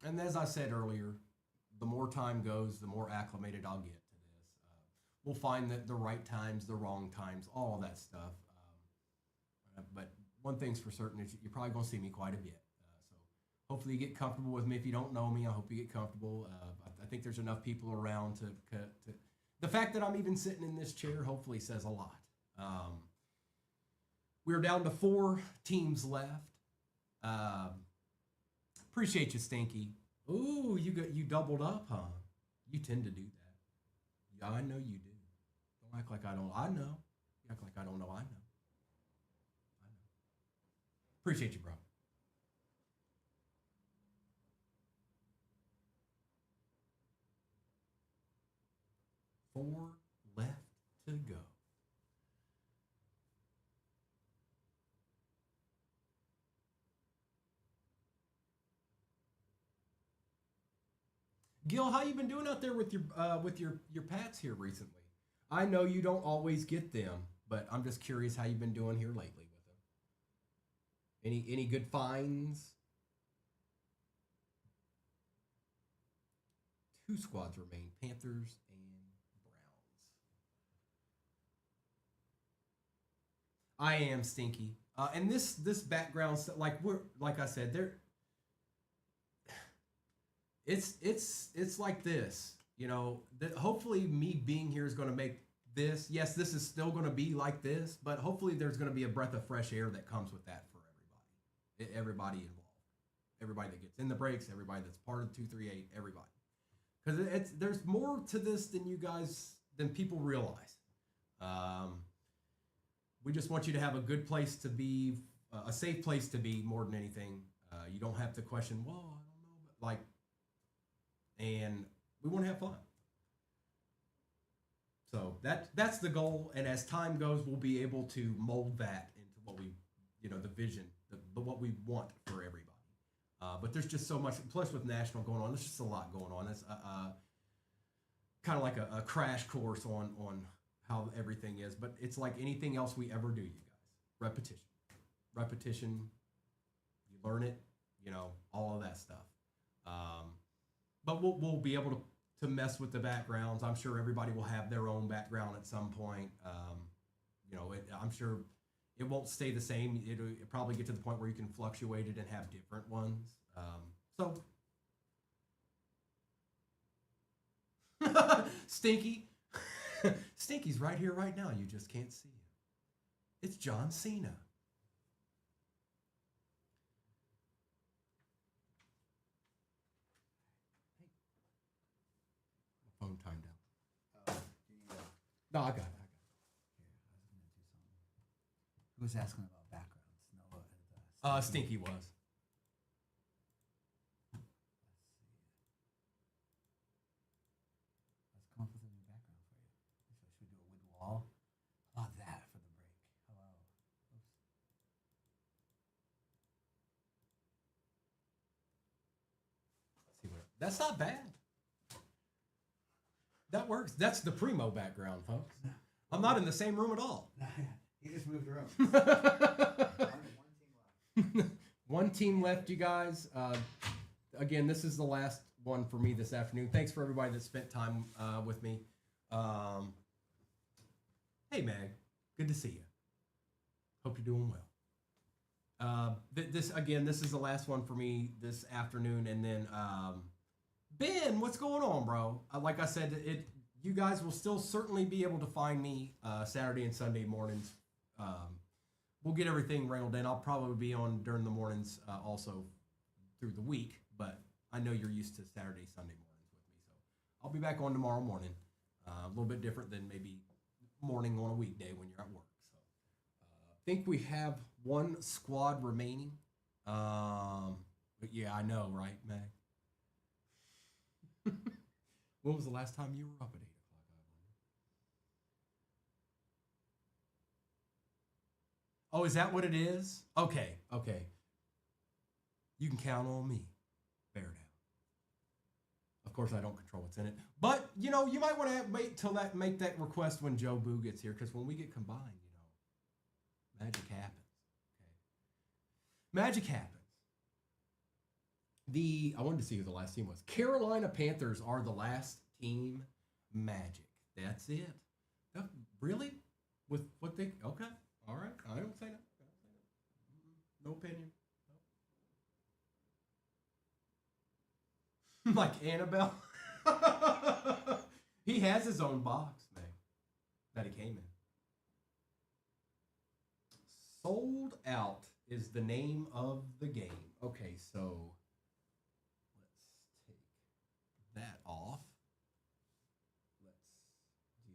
And as I said earlier, the more time goes, the more acclimated I'll get to this. We'll find that the right times, the wrong times, all of that stuff. But one thing's for certain is you're probably going to see me quite a bit. So hopefully you get comfortable with me. If you don't know me, I hope you get comfortable. I think there's enough people around to the fact that I'm even sitting in this chair hopefully says a lot. We're down to 4 teams left. Appreciate you, Stinky. Ooh, you doubled up, huh? You tend to do that. Yeah, I know you do. Don't act like I don't. I know. You act like I don't know. I know. Appreciate you, bro. Four left to go. Gil, how you been doing out there with your pats here recently? I know you don't always get them, but I'm just curious how you've been doing here lately with them. Any good finds? 2 squads remain: Panthers and Browns. I am Stinky, and this background, like I said, there. It's like this, you know. That hopefully me being here is going to make this. Yes, this is still going to be like this, but hopefully there's going to be a breath of fresh air that comes with that for everybody involved, everybody that gets in the breaks, everybody that's part of 238, everybody. Because there's more to this than people realize. We just want you to have a good place to be, a safe place to be more than anything. You don't have to question, well, I don't know, but like. And we want to have fun. So that's the goal. And as time goes, we'll be able to mold that into what we, the vision, what we want for everybody. But there's just so much. Plus, with national going on, there's just a lot going on. It's kind of like a crash course on how everything is. But it's like anything else we ever do, you guys. Repetition. You learn it. All of that stuff. But we'll be able to mess with the backgrounds. I'm sure everybody will have their own background at some point. I'm sure it won't stay the same. It'll probably get to the point where you can fluctuate it and have different ones. Stinky. Stinky's right here, right now. You just can't see him. It's John Cena. Phone timed out. No, I got it. Who was asking about backgrounds? Noah. Stinky was. Let's come up with a new background for you. Should we do a wood wall? How about that for the break? Hello. Oops. Let's see what. That's not bad. That works. That's the Primo background, folks. I'm not in the same room at all. He just moved around. One team left, you guys. Again, this is the last one for me this afternoon. Thanks for everybody that spent time with me. Hey, Mag. Good to see you. Hope you're doing well. This is the last one for me this afternoon, and then Ben, what's going on, bro? Like I said, you guys will still certainly be able to find me Saturday and Sunday mornings. We'll get everything wrangled in. I'll probably be on during the mornings also through the week, but I know you're used to Saturday, Sunday mornings with me, so I'll be back on tomorrow morning. A little bit different than maybe morning on a weekday when you're at work. So I think we have one squad remaining. But yeah, I know, right, Mag? When was the last time you were up at 8 o'clock, I wonder? Oh, is that what it is? Okay. You can count on me. Bear down. Of course, I don't control what's in it. But, you might want to wait till make that request when Joe Boo gets here, because when we get combined, magic happens. Okay. Magic happens. I wanted to see who the last team was. Carolina Panthers are the last team. Magic. That's it. Really? With what they? Okay. All right. I don't say no. No opinion. Like Annabelle. He has his own box, man, that he came in. Sold out is the name of the game. Okay, so let's take that off. Let's do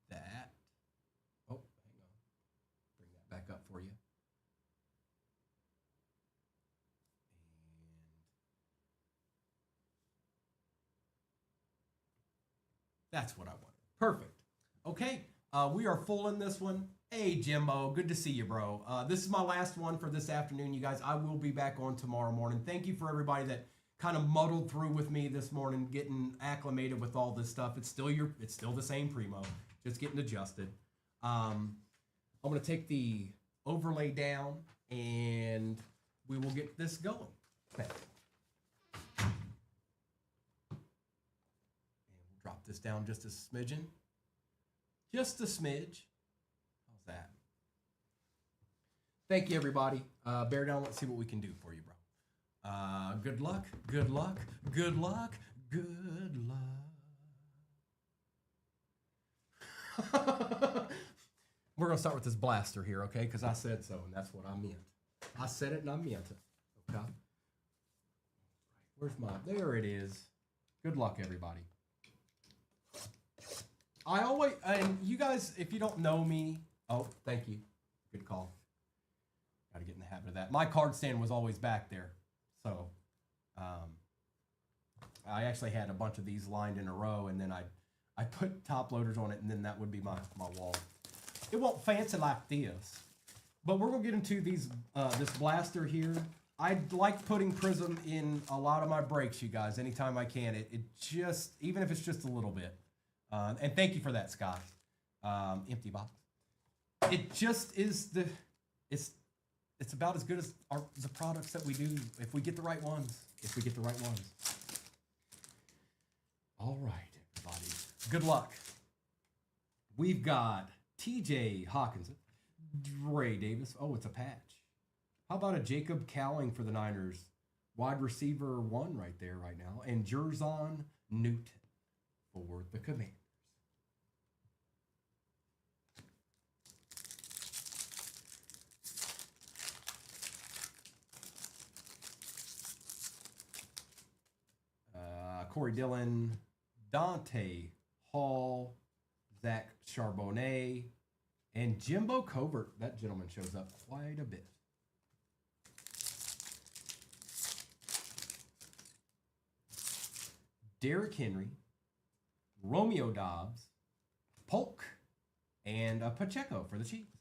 that. Oh, hang on. Bring that back up for you. That's what I wanted. Perfect. Okay, we are full in this one. Hey, Jimbo, good to see you, bro. This is my last one for this afternoon, you guys. I will be back on tomorrow morning. Thank you for everybody that kind of muddled through with me this morning, getting acclimated with all this stuff. It's still the same Primo, just getting adjusted. I'm gonna take the overlay down, and we will get this going. Okay. Drop this down just a smidgen. Just a smidge. How's that? Thank you, everybody. Bear down. Let's see what we can do for you, bro. Good luck. Good luck. Good luck. Good luck. We're going to start with this blaster here, okay? Because I said so, and that's what I meant. I said it, and I meant it. Okay? Where's my... There it is. Good luck, everybody. I always, and you guys, if you don't know me, oh, thank you. Good call. Got to get in the habit of that. My card stand was always back there. So, I actually had a bunch of these lined in a row, and then I put top loaders on it, and then that would be my wall. It won't fancy like this, but we're going to get into these, this blaster here. I like putting Prism in a lot of my breaks, you guys, anytime I can. It just, even if it's just a little bit. And thank you for that, Scott. Empty box. It just is it's about as good as the products that we do if we get the right ones. If we get the right ones. All right, everybody. Good luck. We've got TJ Hawkinson, Ray Davis. Oh, it's a patch. How about a Jacob Cowling for the Niners? Wide receiver 1 right there right now. And Jerzon Newton for the Commanders. Corey Dillon, Dante Hall, Zach Charbonnet, and Jimbo Covert. That gentleman shows up quite a bit. Derrick Henry, Romeo Dobbs, Polk, and Pacheco for the Chiefs.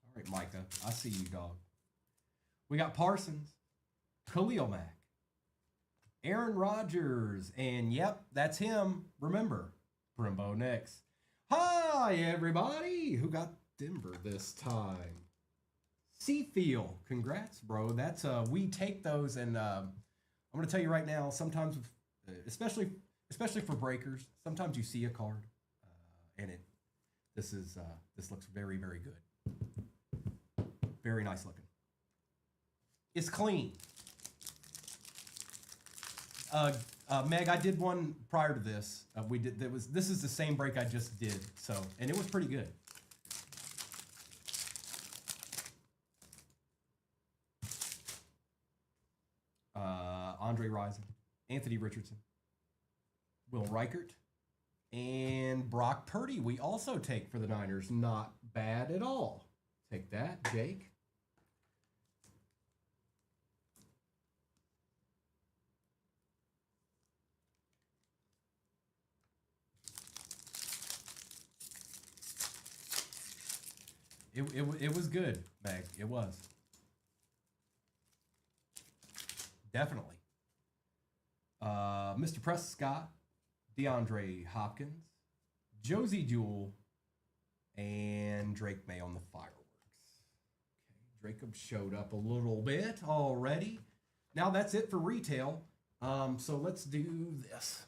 All right, Micah, I see you, dog. We got Parsons, Khalil Mack, Aaron Rodgers, and yep, that's him. Remember, Brembo next. Hi, everybody. Who got Denver this time? Seafield, congrats, bro. That's we take those, and I'm gonna tell you right now. Sometimes, especially for breakers, sometimes you see a card, and this looks very, very good, very nice looking. It's clean. Meg, I did one prior to this. This is the same break I just did, so, and it was pretty good. Andre Rison, Anthony Richardson, Will Reichert, and Brock Purdy. We also take for the Niners. Not bad at all. Take that, Jake. It was good, Meg. It was. Definitely. Mr. Prescott, DeAndre Hopkins, Josie Jewel, and Drake May on the fireworks. Okay, Jacob showed up a little bit already. Now that's it for retail. So let's do this.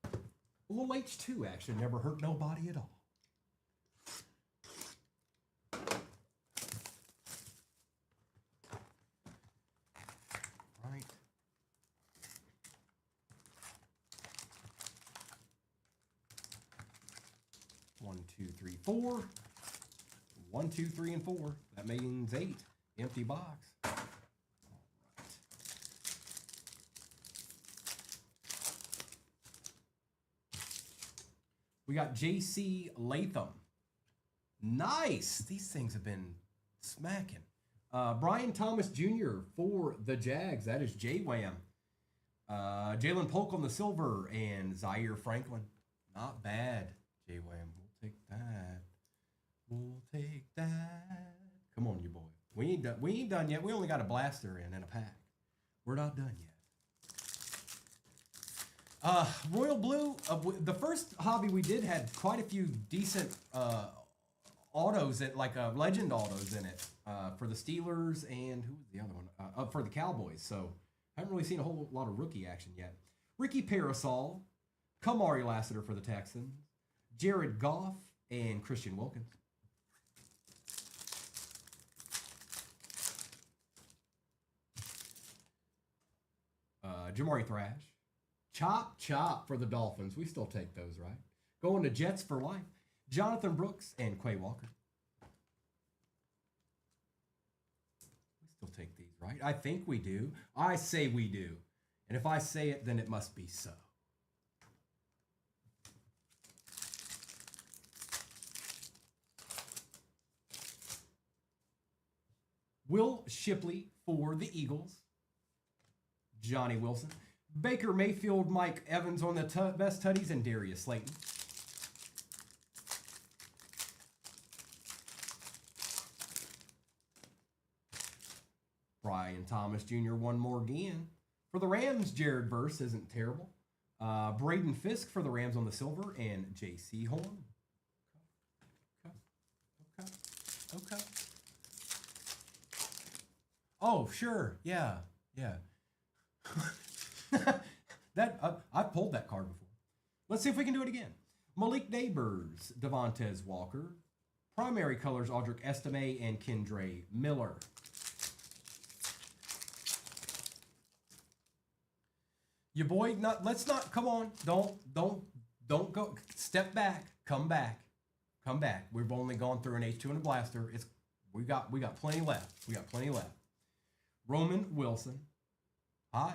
A little H2 action never hurt nobody at all. Right. One, two, three, four. 1, 2, 3, and 4. That means 8. Empty box. All right. We got J.C. Latham. Nice. These things have been smacking. Brian Thomas Jr. for the Jags. That is J-Wham. Jalen Polk on the silver and Zaire Franklin. Not bad. J-Wham. We'll take that. We'll take that. Come on, you boy. We ain't done yet. We only got a blaster in and a pack. We're not done yet. Royal Blue, the first hobby we did had quite a few decent autos, like legend autos in it for the Steelers and who was the other one? For the Cowboys. So haven't really seen a whole lot of rookie action yet. Ricky Parasol, Kamari Lassiter for the Texans, Jared Goff, and Christian Wilkins. Jamari Thrash. Chop for the Dolphins. We still take those, right? Going to Jets for life. Jonathan Brooks and Quay Walker. We still take these, right? I think we do. I say we do. And if I say it, then it must be so. Will Shipley for the Eagles. Johnny Wilson. Baker Mayfield, Mike Evans on the best tutties, and Darius Slayton. Brian Thomas Jr. one more again. For the Rams, Jared Verse isn't terrible. Braden Fisk for the Rams on the silver, and J.C. Horn. Okay. Oh, sure. Yeah. I've pulled that card before. Let's see if we can do it again. Malik Neighbors, Devontae Walker. Primary colors, Audric Estime and Kendre Miller. Your boy, let's not, come on. Don't go. Step back. Come back. We've only gone through an H2 and a blaster. We got plenty left. Roman Wilson. Hi.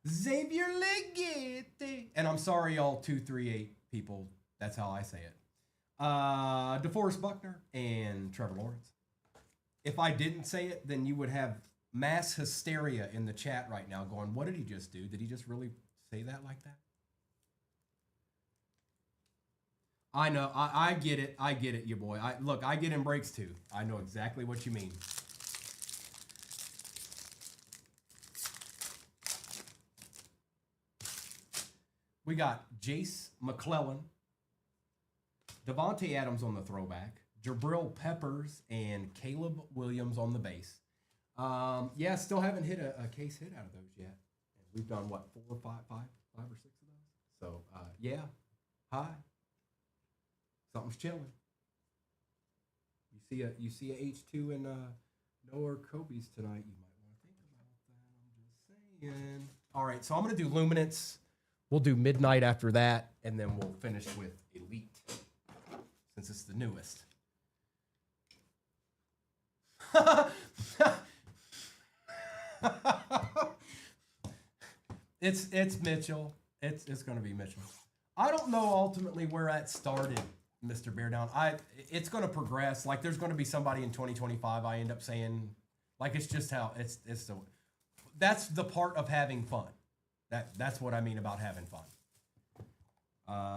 Xavier Legate. And I'm sorry, y'all 238 people. That's how I say it. DeForest Buckner and Trevor Lawrence. If I didn't say it, then you would have mass hysteria in the chat right now going, what did he just do? Did he just really say that like that? I know. I get it. You boy. Look, I get in breaks too. I know exactly what you mean. We got Jace McClellan, Devontae Adams on the throwback, Jabril Peppers, and Caleb Williams on the base. Yeah, still haven't hit a case hit out of those yet. We've done what, 4 or 5 or 6 of those. So yeah, hi. Something's chilling. You see a H2 and Noah Kobe's tonight. You might want to think about that. I'm just saying. All right, so I'm gonna do Luminance. We'll do Midnight after that, and then we'll finish with Elite, since it's the newest. It's Mitchell. It's going to be Mitchell. I don't know ultimately where that started, Mr. Bear Down. It's going to progress. Like there's going to be somebody in 2025. I end up saying, like it's just how it's the. That's the part of having fun. That's what I mean about having fun.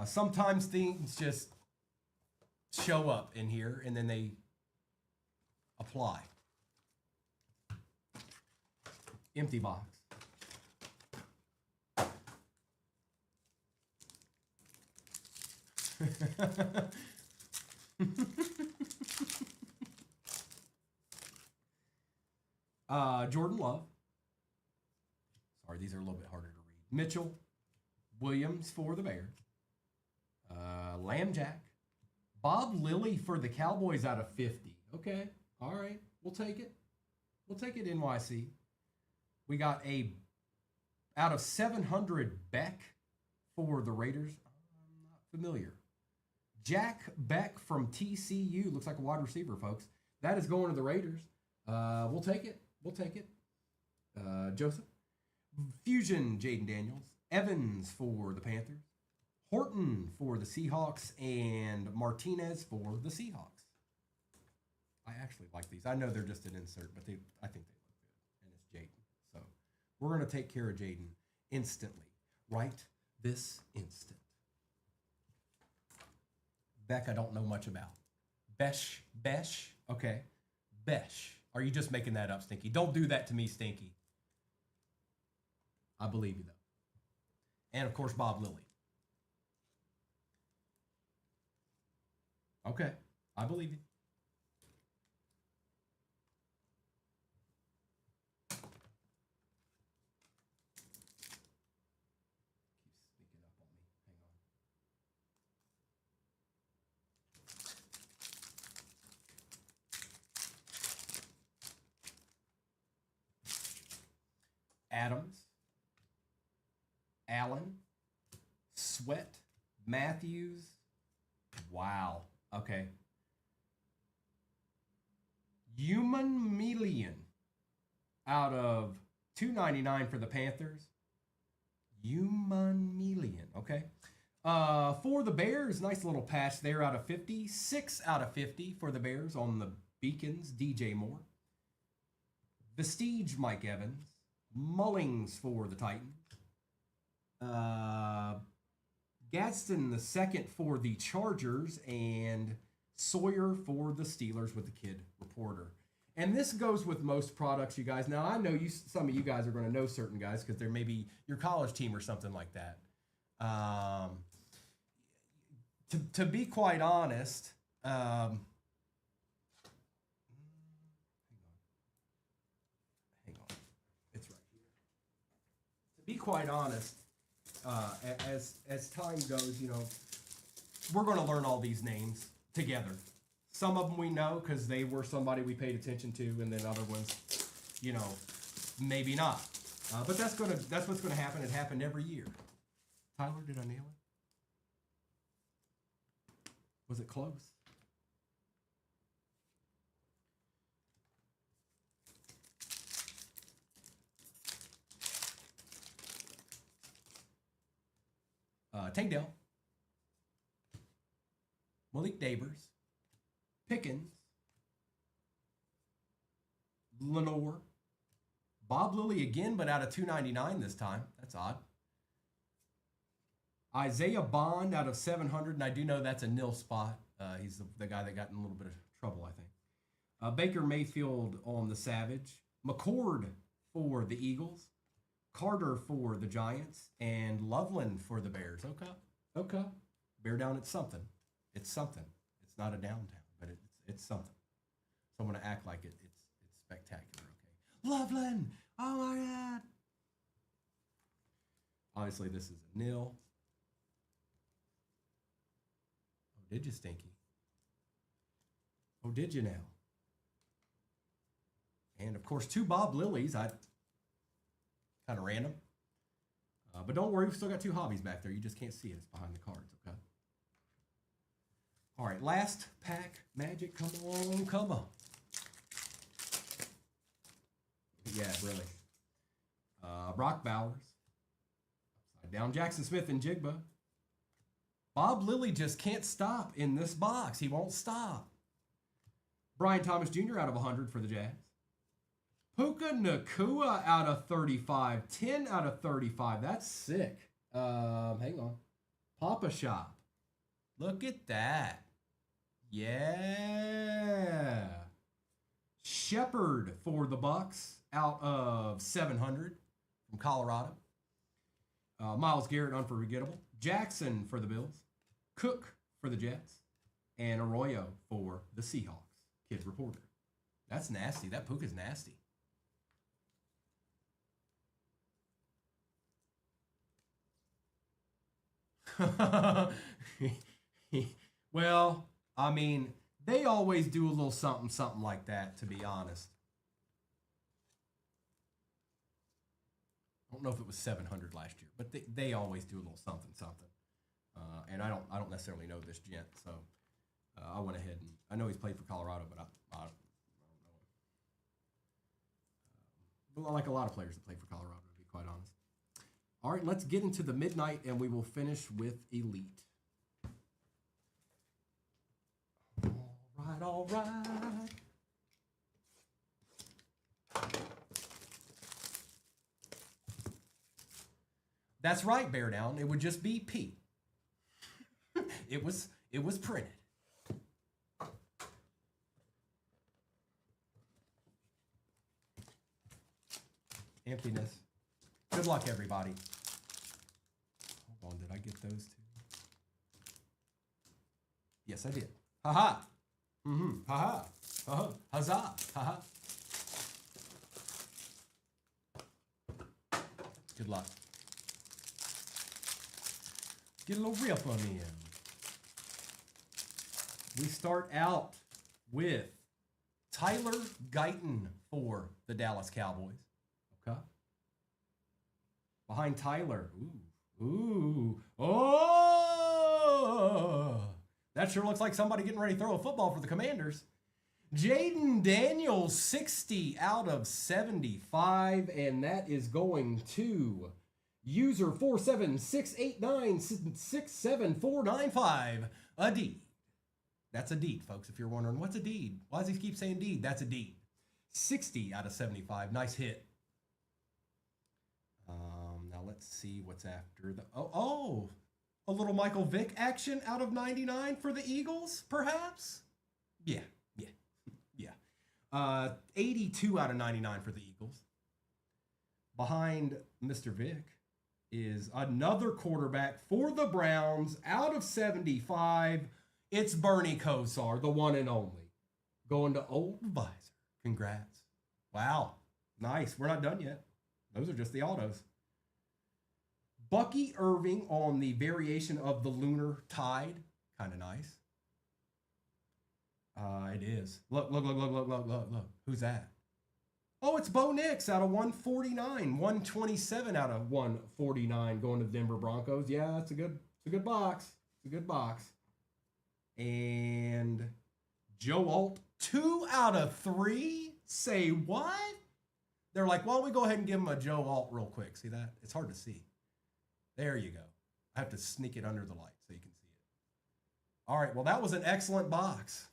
Sometimes things just show up in here and then they apply. Empty box. Jordan Love. Sorry, these are a little bit harder to read. Mitchell Williams for the Bears. Lambjack. Bob Lilly for the Cowboys out of 50. Okay. All right. We'll take it. We'll take it, NYC. We got a out of 700 Beck for the Raiders. I'm not familiar. Jack Beck from TCU. Looks like a wide receiver, folks. That is going to the Raiders. We'll take it. We'll take it. Joseph. Fusion, Jaden Daniels. Evans for the Panthers. Horton for the Seahawks. And Martinez for the Seahawks. I actually like these. I know they're just an insert, but I think they look good. And it's Jaden. So we're going to take care of Jaden instantly. Right this instant. Beck, I don't know much about. Besh. Okay. Besh. Are you just making that up, Stinky? Don't do that to me, Stinky. I believe you, though. And, of course, Bob Lilly. Okay. I believe you. Keeps sneaking up on me. Hang on. Adams, Allen, Sweat, Matthews. Wow. Okay. Human Million out of $2.99 for the Panthers. Human Million. Okay. For the Bears, nice little patch there out of 50. 6 out of 50 for the Bears on the Beacons, DJ Moore. Vestige, Mike Evans. Mullings for the Titans. Gadsden the second for the Chargers, and Sawyer for the Steelers with the Kid Reporter. And this goes with most products, you guys. Now, I know some of you guys are going to know certain guys because they're maybe your college team or something like that. To be quite honest, hang on. It's right here. To be quite honest, as time goes, we're going to learn all these names together. Some of them we know because they were somebody we paid attention to, and then other ones, maybe not. But that's what's going to happen. It happened every year. Tyler, did I nail it? Was it close? Tank Dell, Malik Davers, Pickens, Lenore, Bob Lilly again, but out of $2.99 this time. That's odd. Isaiah Bond out of 700, and I do know that's a nil spot. He's the guy that got in a little bit of trouble, I think. Baker Mayfield on the Savage. McCord for the Eagles. Carter for the Giants, and Loveland for the Bears. Okay. Bear down, it's something. It's something. It's not a downtown, but it's something. So I'm going to act like it's spectacular, okay? Loveland! Oh, my God! Obviously, this is a nil. Oh, did you, Stinky? Oh, did you now? And, of course, 2 Bob Lillies. Kind of random. But don't worry, we've still got 2 hobbies back there. You just can't see it. It's behind the cards, okay? All right, last pack, Magic. Come on. Yeah, really. Brock Bowers. Upside down, Jackson Smith and Jigba. Bob Lilly just can't stop in this box. He won't stop. Brian Thomas Jr. out of 100 for the Jazz. Puka Nacua out of 35. 10 out of 35. That's sick. Hang on. Papa Shop. Look at that. Yeah. Shepard for the Bucks out of 700 from Colorado. Myles Garrett, unforgettable. Jackson for the Bills. Cook for the Jets, and Arroyo for the Seahawks. Kid reporter. That's nasty. That Puka's nasty. Well, I mean, they always do a little something like that, to be honest. I don't know if it was 700 last year, but they always do a little something. And I don't necessarily know this gent, so I went ahead and I know he's played for Colorado, but I don't know him. But like a lot of players that play for Colorado, to be quite honest. All right, let's get into the midnight, and we will finish with Elite. All right. That's right, Bear Down. It would just be P. It was printed. Emptiness. Good luck, everybody. Hold on, did I get those two? Yes, I did. Ha-ha. Mm-hmm. Ha-ha. Ha-ha. Huzzah. Ha-ha. Good luck. Get a little rip on in. We start out with Tyler Guyton for the Dallas Cowboys. Okay. Behind Tyler. Ooh. Oh! That sure looks like somebody getting ready to throw a football for the Commanders. Jaden Daniels, 60 out of 75, and that is going to user 47689679495. A deed. That's a deed, folks, if you're wondering. What's a deed? Why does he keep saying deed? That's a deed. 60 out of 75. Nice hit. Now let's see what's after the... Oh, a little Michael Vick action out of 99 for the Eagles, perhaps? Yeah. 82 out of 99 for the Eagles. Behind Mr. Vick is another quarterback for the Browns out of 75. It's Bernie Kosar, the one and only. Going to Old Advisor. Congrats. Wow. Nice. We're not done yet. Those are just the autos. Bucky Irving on the variation of the Lunar Tide. Kind of nice. It is. Look. Who's that? Oh, it's Bo Nix out of 149. 127 out of 149 going to the Denver Broncos. Yeah, it's a good box. It's a good box. And Joe Alt, 2 out of 3. Say what? They're like, why don't we go ahead and give him a Joe Alt real quick? See that? It's hard to see. There you go. I have to sneak it under the light so you can see it. All right, well, that was an excellent box.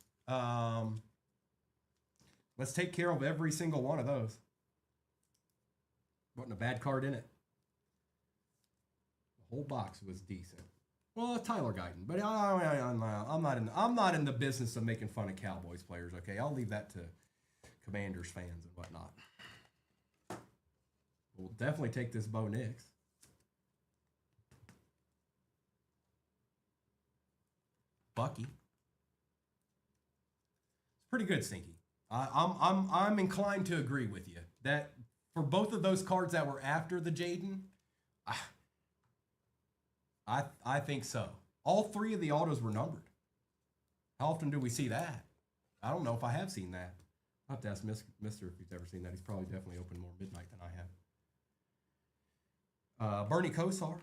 Let's take care of every single one of those. Wasn't a bad card in it. The whole box was decent. Well, Tyler Guyton, but I'm not in the business of making fun of Cowboys players. Okay, I'll leave that to Commanders fans and whatnot. We'll definitely take this Bo Nix. Bucky. It's pretty good, Stinky. I'm inclined to agree with you that for both of those cards that were after the Jaden, I think so. All 3 of the autos were numbered. How often do we see that? I don't know if I have seen that. I'll have to ask Mister if he's ever seen that. He's probably definitely opened more midnight than I have. Bernie Kosar.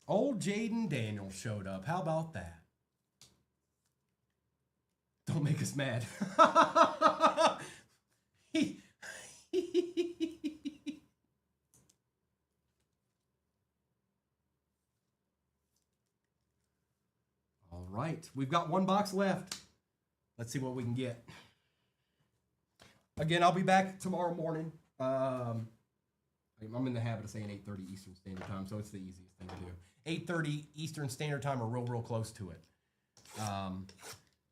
Old Jaden Daniels showed up. How about that? Don't make us mad. All right. We've got one box left. Let's see what we can get. Again, I'll be back tomorrow morning. I'm in the habit of saying 8:30 Eastern Standard Time, so it's the easiest thing to do. 8:30 Eastern Standard Time or real close to it.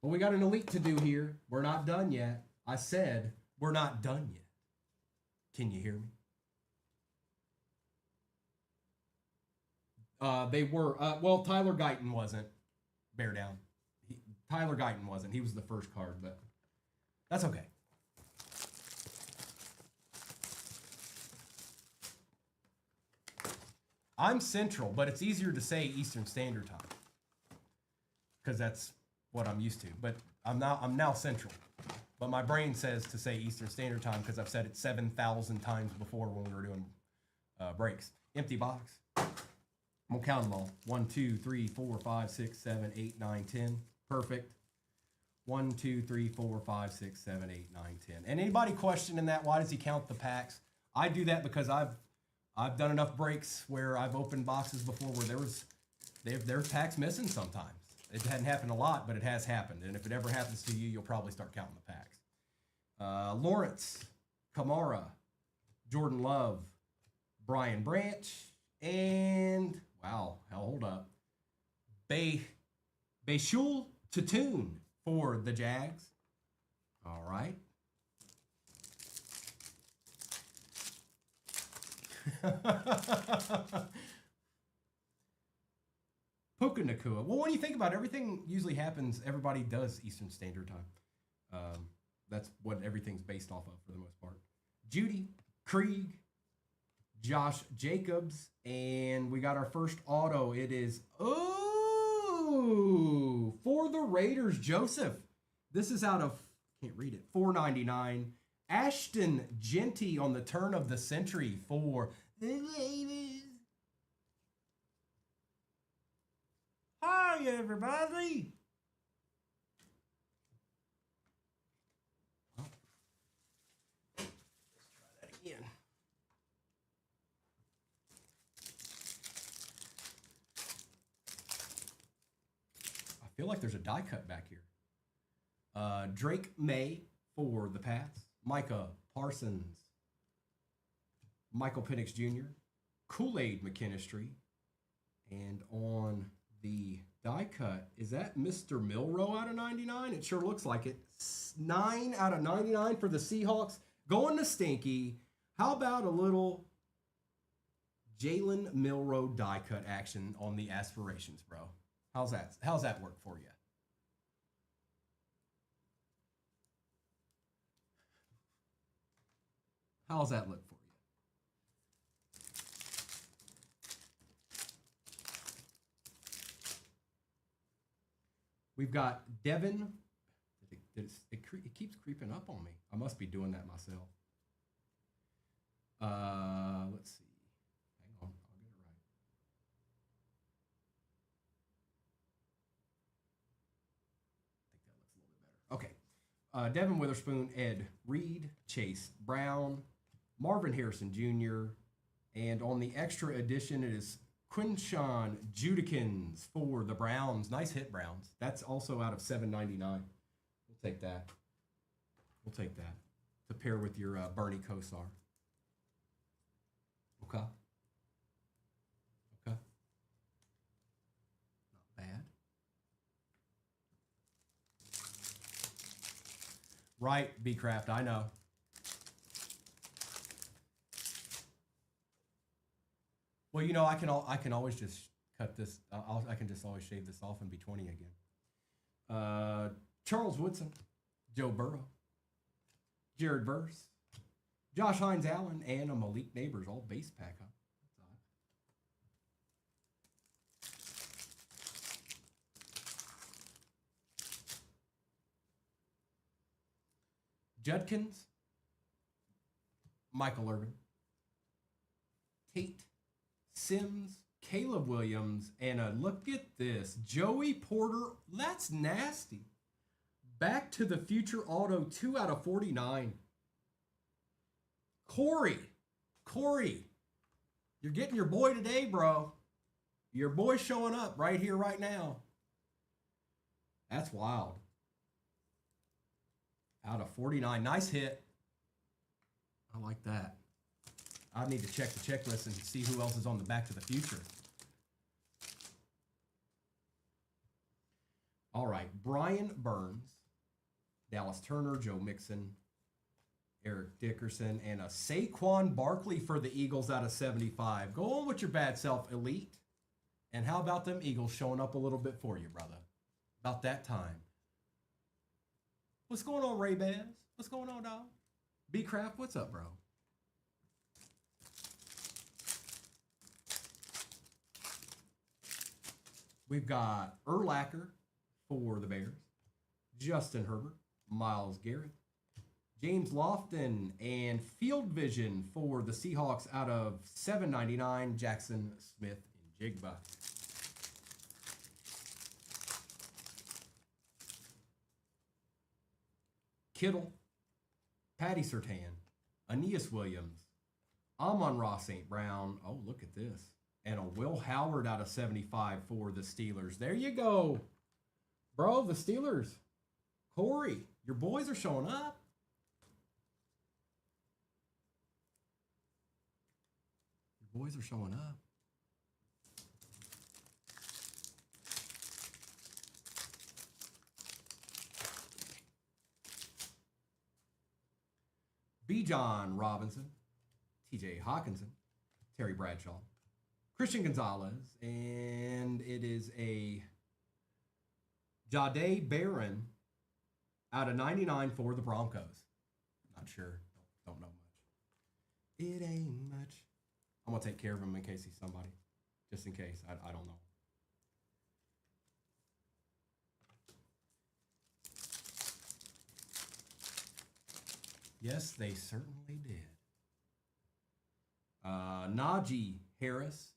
But we got an elite to do here. We're not done yet. I said we're not done yet. Can you hear me? They were. Well, Tyler Guyton wasn't. Bear down. Tyler Guyton wasn't. He was the first card, but that's okay. I'm Central, but it's easier to say Eastern Standard Time because that's what I'm used to. But I'm now Central, but my brain says to say Eastern Standard Time because I've said it 7,000 times before when we were doing breaks. Empty box. I'm gonna count them all. 1, 2, 3, 4, 5, 6, 7, 8, 9, 10. Perfect. 1, 2, 3, 4, 5, 6, 7, 8, 9, 10. And anybody questioning that? Why does he count the packs? I do that because I've done enough breaks where I've opened boxes before where there's packs missing sometimes. It hadn't happened a lot, but it has happened. And if it ever happens to you, you'll probably start counting the packs. Lawrence, Kamara, Jordan Love, Brian Branch, and wow, hold up. Bayshul Tatoon for the Jags. All right. Puka Nakua. Well, when you think about it, everything usually happens, everybody does Eastern Standard Time. That's what everything's based off of for the most part. Judy, Krieg, Josh Jacobs, and we got our first auto. It is, for the Raiders, Joseph. This is out of, can't read it, $4.99. Ashton Genty on the turn of the century for the Raiders. Hi, everybody. Oh. Let's try that again. I feel like there's a die cut back here. Drake May for the Pats. Micah Parsons. Michael Penix Jr. Kool-Aid McKinstry. And on the die cut, is that Mr. Milroe out of 99? It sure looks like it. 9 out of 99 for the Seahawks. Going to Stinky. How about a little Jalen Milroe die cut action on the aspirations, bro? How's that work for you? How's that look for you? We've got Devin. It keeps creeping up on me. I must be doing that myself. Let's see. Hang on, I'll get it right. I think that looks a little bit better. Okay. Devin Witherspoon, Ed Reed, Chase Brown, Marvin Harrison Jr., and on the extra edition, it is Quinshawn Judikins for the Browns. Nice hit, Browns. That's also out of $7.99. We'll take that. We'll take that to pair with your Bernie Kosar. Okay. Okay. Not bad. Right, B-Craft, I know. Well, you know, I can always just cut this. I can just always shave this off and be 20 again. Charles Woodson, Joe Burrow, Jared Verse, Josh Hines Allen, and a Malik Neighbors all base pack. Huh? Judkins, Michael Irvin, Tate, Sims, Caleb Williams, and look at this, Joey Porter. That's nasty. Back to the Future Auto, 2 out of 49. Corey, you're getting your boy today, bro. Your boy's showing up right here, right now. That's wild. Out of 49. Nice hit. I like that. I need to check the checklist and see who else is on the Back to the Future. All right. Brian Burns, Dallas Turner, Joe Mixon, Eric Dickerson, and a Saquon Barkley for the Eagles out of 75. Go on with your bad self, Elite. And how about them Eagles showing up a little bit for you, brother? About that time. What's going on, Ray Baz? What's going on, dog? B Craft, what's up, bro? We've got Urlacher for the Bears, Justin Herbert, Myles Garrett, James Lofton, and Field Vision for the Seahawks out of $7.99, Jackson Smith and Jigba. Kittle, Patty Surtain, Aeneas Williams, Amon-Ra St. Brown. Oh, look at this. And a Will Howard out of 75 for the Steelers. There you go. Bro, the Steelers. Corey, your boys are showing up. Your boys are showing up. Bijan Robinson, TJ Hawkinson, Terry Bradshaw, Christian Gonzalez, and it is a Jahdae Barron out of 99 for the Broncos. Not sure. Don't know much. It ain't much. I'm going to take care of him in case he's somebody. Just in case. I don't know. Yes, they certainly did. Najee Harris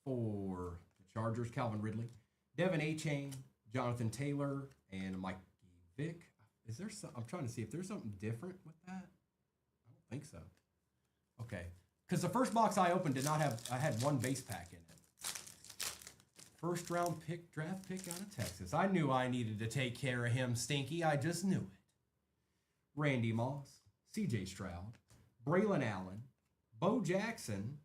for the Chargers, Calvin Ridley, Devin Achane, Jonathan Taylor, and Mike Vick. Is there some? I'm trying to see if there's something different with that. I don't think so. Okay, because the first box I opened did not have. I had one base pack in it. First round pick, draft pick out of Texas. I knew I needed to take care of him, Stinky. I just knew it. Randy Moss, C.J. Stroud, Braylon Allen, Bo Jackson,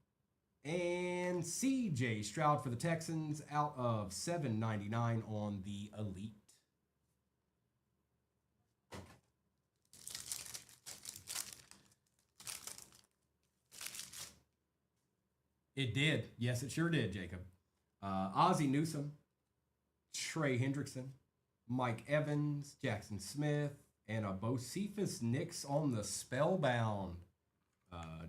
and C.J. Stroud for the Texans out of $7.99 on the Elite. It did. Yes, it sure did, Jacob. Ozzie Newsome, Trey Hendrickson, Mike Evans, Jackson Smith, and a Bocephus Nix on the Spellbound.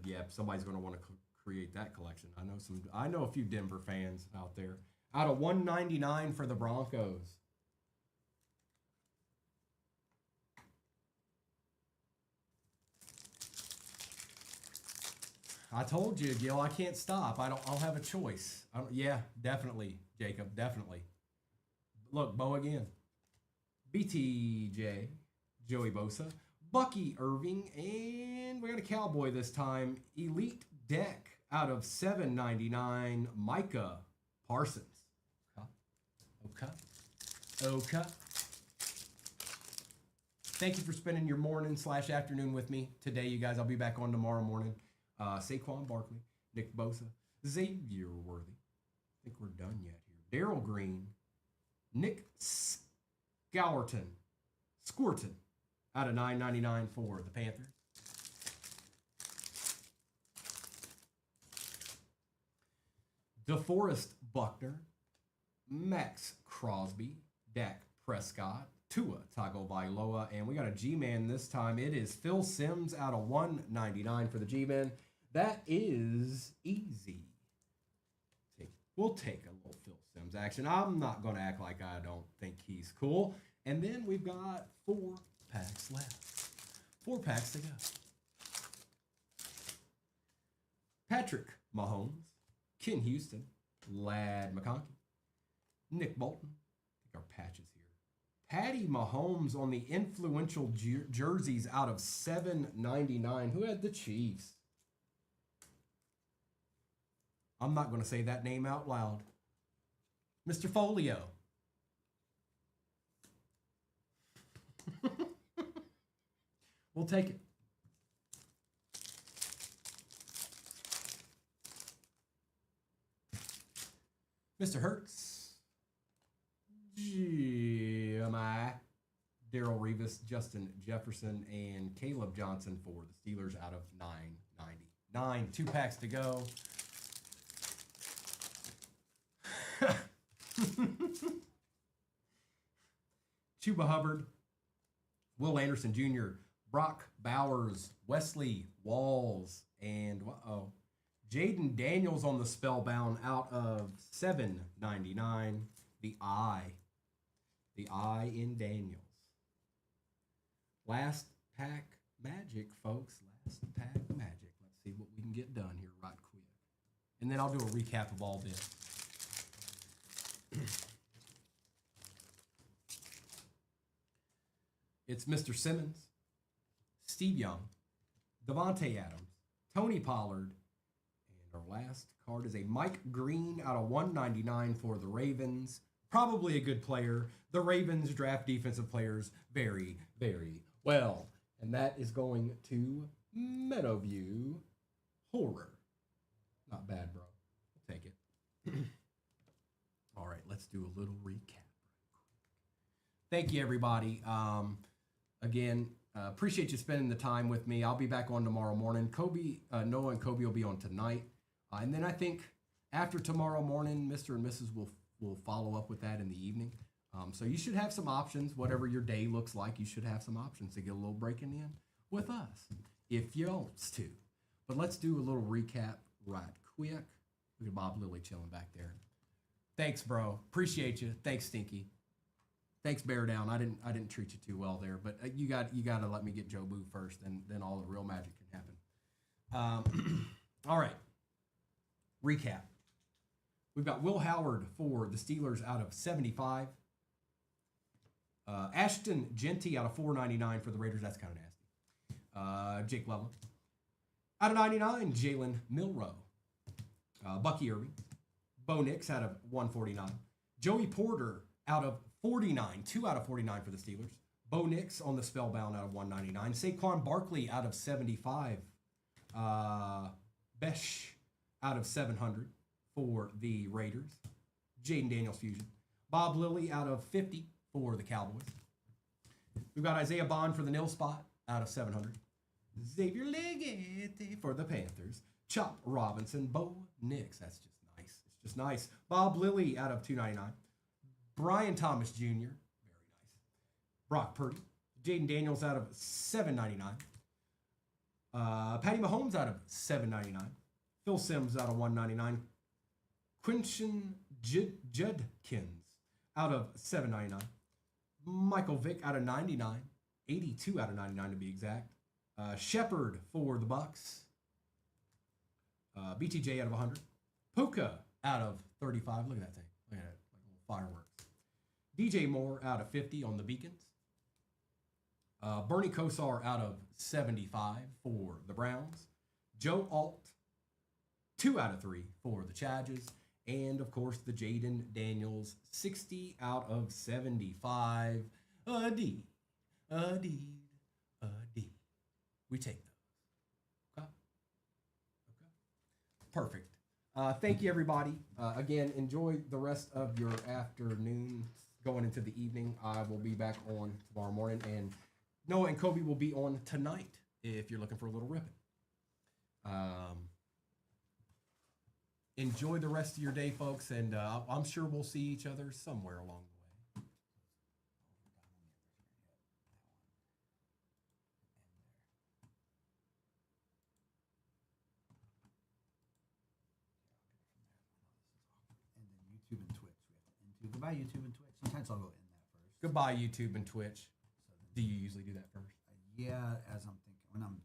Yeah, somebody's going to want to create that collection. I know a few Denver fans out there. Out of $199 for the Broncos. I told you, Gil, I can't stop. I'll have a choice. Yeah, definitely, Jacob, definitely. Look, Bo again. BTJ, Joey Bosa, Bucky Irving, and we got a Cowboy this time. Elite Deck out of $7.99, Micah Parsons. Okay. Thank you for spending your morning/afternoon with me today, you guys. I'll be back on tomorrow morning. Saquon Barkley, Nick Bosa, Xavier Worthy. I think we're done yet here. Darrell Green, Nick Scourton out of $9.99 for the Panthers. DeForest Buckner, Max Crosby, Dak Prescott, Tua Tagovailoa, and we got a G-Man this time. It is Phil Simms out of $1.99 for the G-Man. That is easy. We'll take a little Phil Simms action. I'm not going to act like I don't think he's cool. And then we've got 4 packs left. 4 packs to go. Patrick Mahomes, Ken Houston, Ladd McConkey, Nick Bolton. I think our patches here. Patty Mahomes on the influential jerseys out of $7.99. Who had the Chiefs? I'm not going to say that name out loud. Mr. Folio. We'll take it. Mr. Hertz. GMI. Darrell Revis, Justin Jefferson, and Caleb Johnson for the Steelers out of $9.99. 2 packs to go. Chuba Hubbard, Will Anderson Jr., Brock Bowers, Wesley Walls, and Jaden Daniels on the Spellbound out of $7.99. The I in Daniels. Last pack magic, folks. Last pack magic. Let's see what we can get done here right quick. And then I'll do a recap of all this. It's Mr. Simmons, Steve Young, Devontae Adams, Tony Pollard, and our last card is a Mike Green out of 199 for the Ravens. Probably a good player. The Ravens draft defensive players very, very well. And that is going to Meadowview Horror. Not bad, bro. We'll take it. All right, let's do a little recap. Thank you, everybody. Again, appreciate you spending the time with me. I'll be back on tomorrow morning. Noah and Kobe will be on tonight. And then I think after tomorrow morning, Mr. and Mrs. will follow up with that in the evening. So you should have some options. Whatever your day looks like, you should have some options to get a little breaking in with us if you want to. But let's do a little recap right quick. Look at Bob Lilly chilling back there. Thanks, bro. Appreciate you. Thanks, Stinky. Thanks, Bear Down. I didn't treat you too well there, but you got to let me get Joe Boo first, and then all the real magic can happen. All right. Recap. We've got Will Howard for the Steelers out of 75. Ashton Genty out of 499 for the Raiders. That's kind of nasty. Jake Loveland. Out of 99, Jalen Milroe. Bucky Irving. Bo Nix out of 149. Joey Porter out of 49. 2 out of 49 for the Steelers. Bo Nix on the Spellbound out of 199. Saquon Barkley out of 75. Besh out of 700 for the Raiders. Jaden Daniels Fusion. Bob Lilly out of 50 for the Cowboys. We've got Isaiah Bond for the nil spot out of 700. Xavier Leggett for the Panthers. Chop Robinson. Bo Nix. That's just nice. It's just nice. Bob Lilly out of 299. Brian Thomas Jr. Very nice. Brock Purdy. Jaden Daniels out of 799. Patty Mahomes out of 799. Phil Simms out of 199. Quinton Judkins out of 799. Michael Vick out of 99. 82 out of 99 to be exact. Shepard for the Bucks. BTJ out of 100. Puka out of 35. Look at that thing. Look at it. Like little fireworks. DJ Moore out of 50 on the Beacons. Bernie Kosar out of 75 for the Browns. Joe Alt, 2 out of 3 for the Chargers. And, of course, the Jaden Daniels, 60 out of 75. A D. We take those. Okay? Perfect. Thank you, everybody. Again, enjoy the rest of your afternoon going into the evening. I will be back on tomorrow morning, and Noah and Kobe will be on tonight if you're looking for a little ripping. Enjoy the rest of your day, folks, and I'm sure we'll see each other somewhere along the way. And then YouTube and Twitch. We have to goodbye YouTube and Twitch. Sometimes I'll go in that first. Goodbye, YouTube and Twitch. Do you usually do that first? Yeah, as I'm thinking when I'm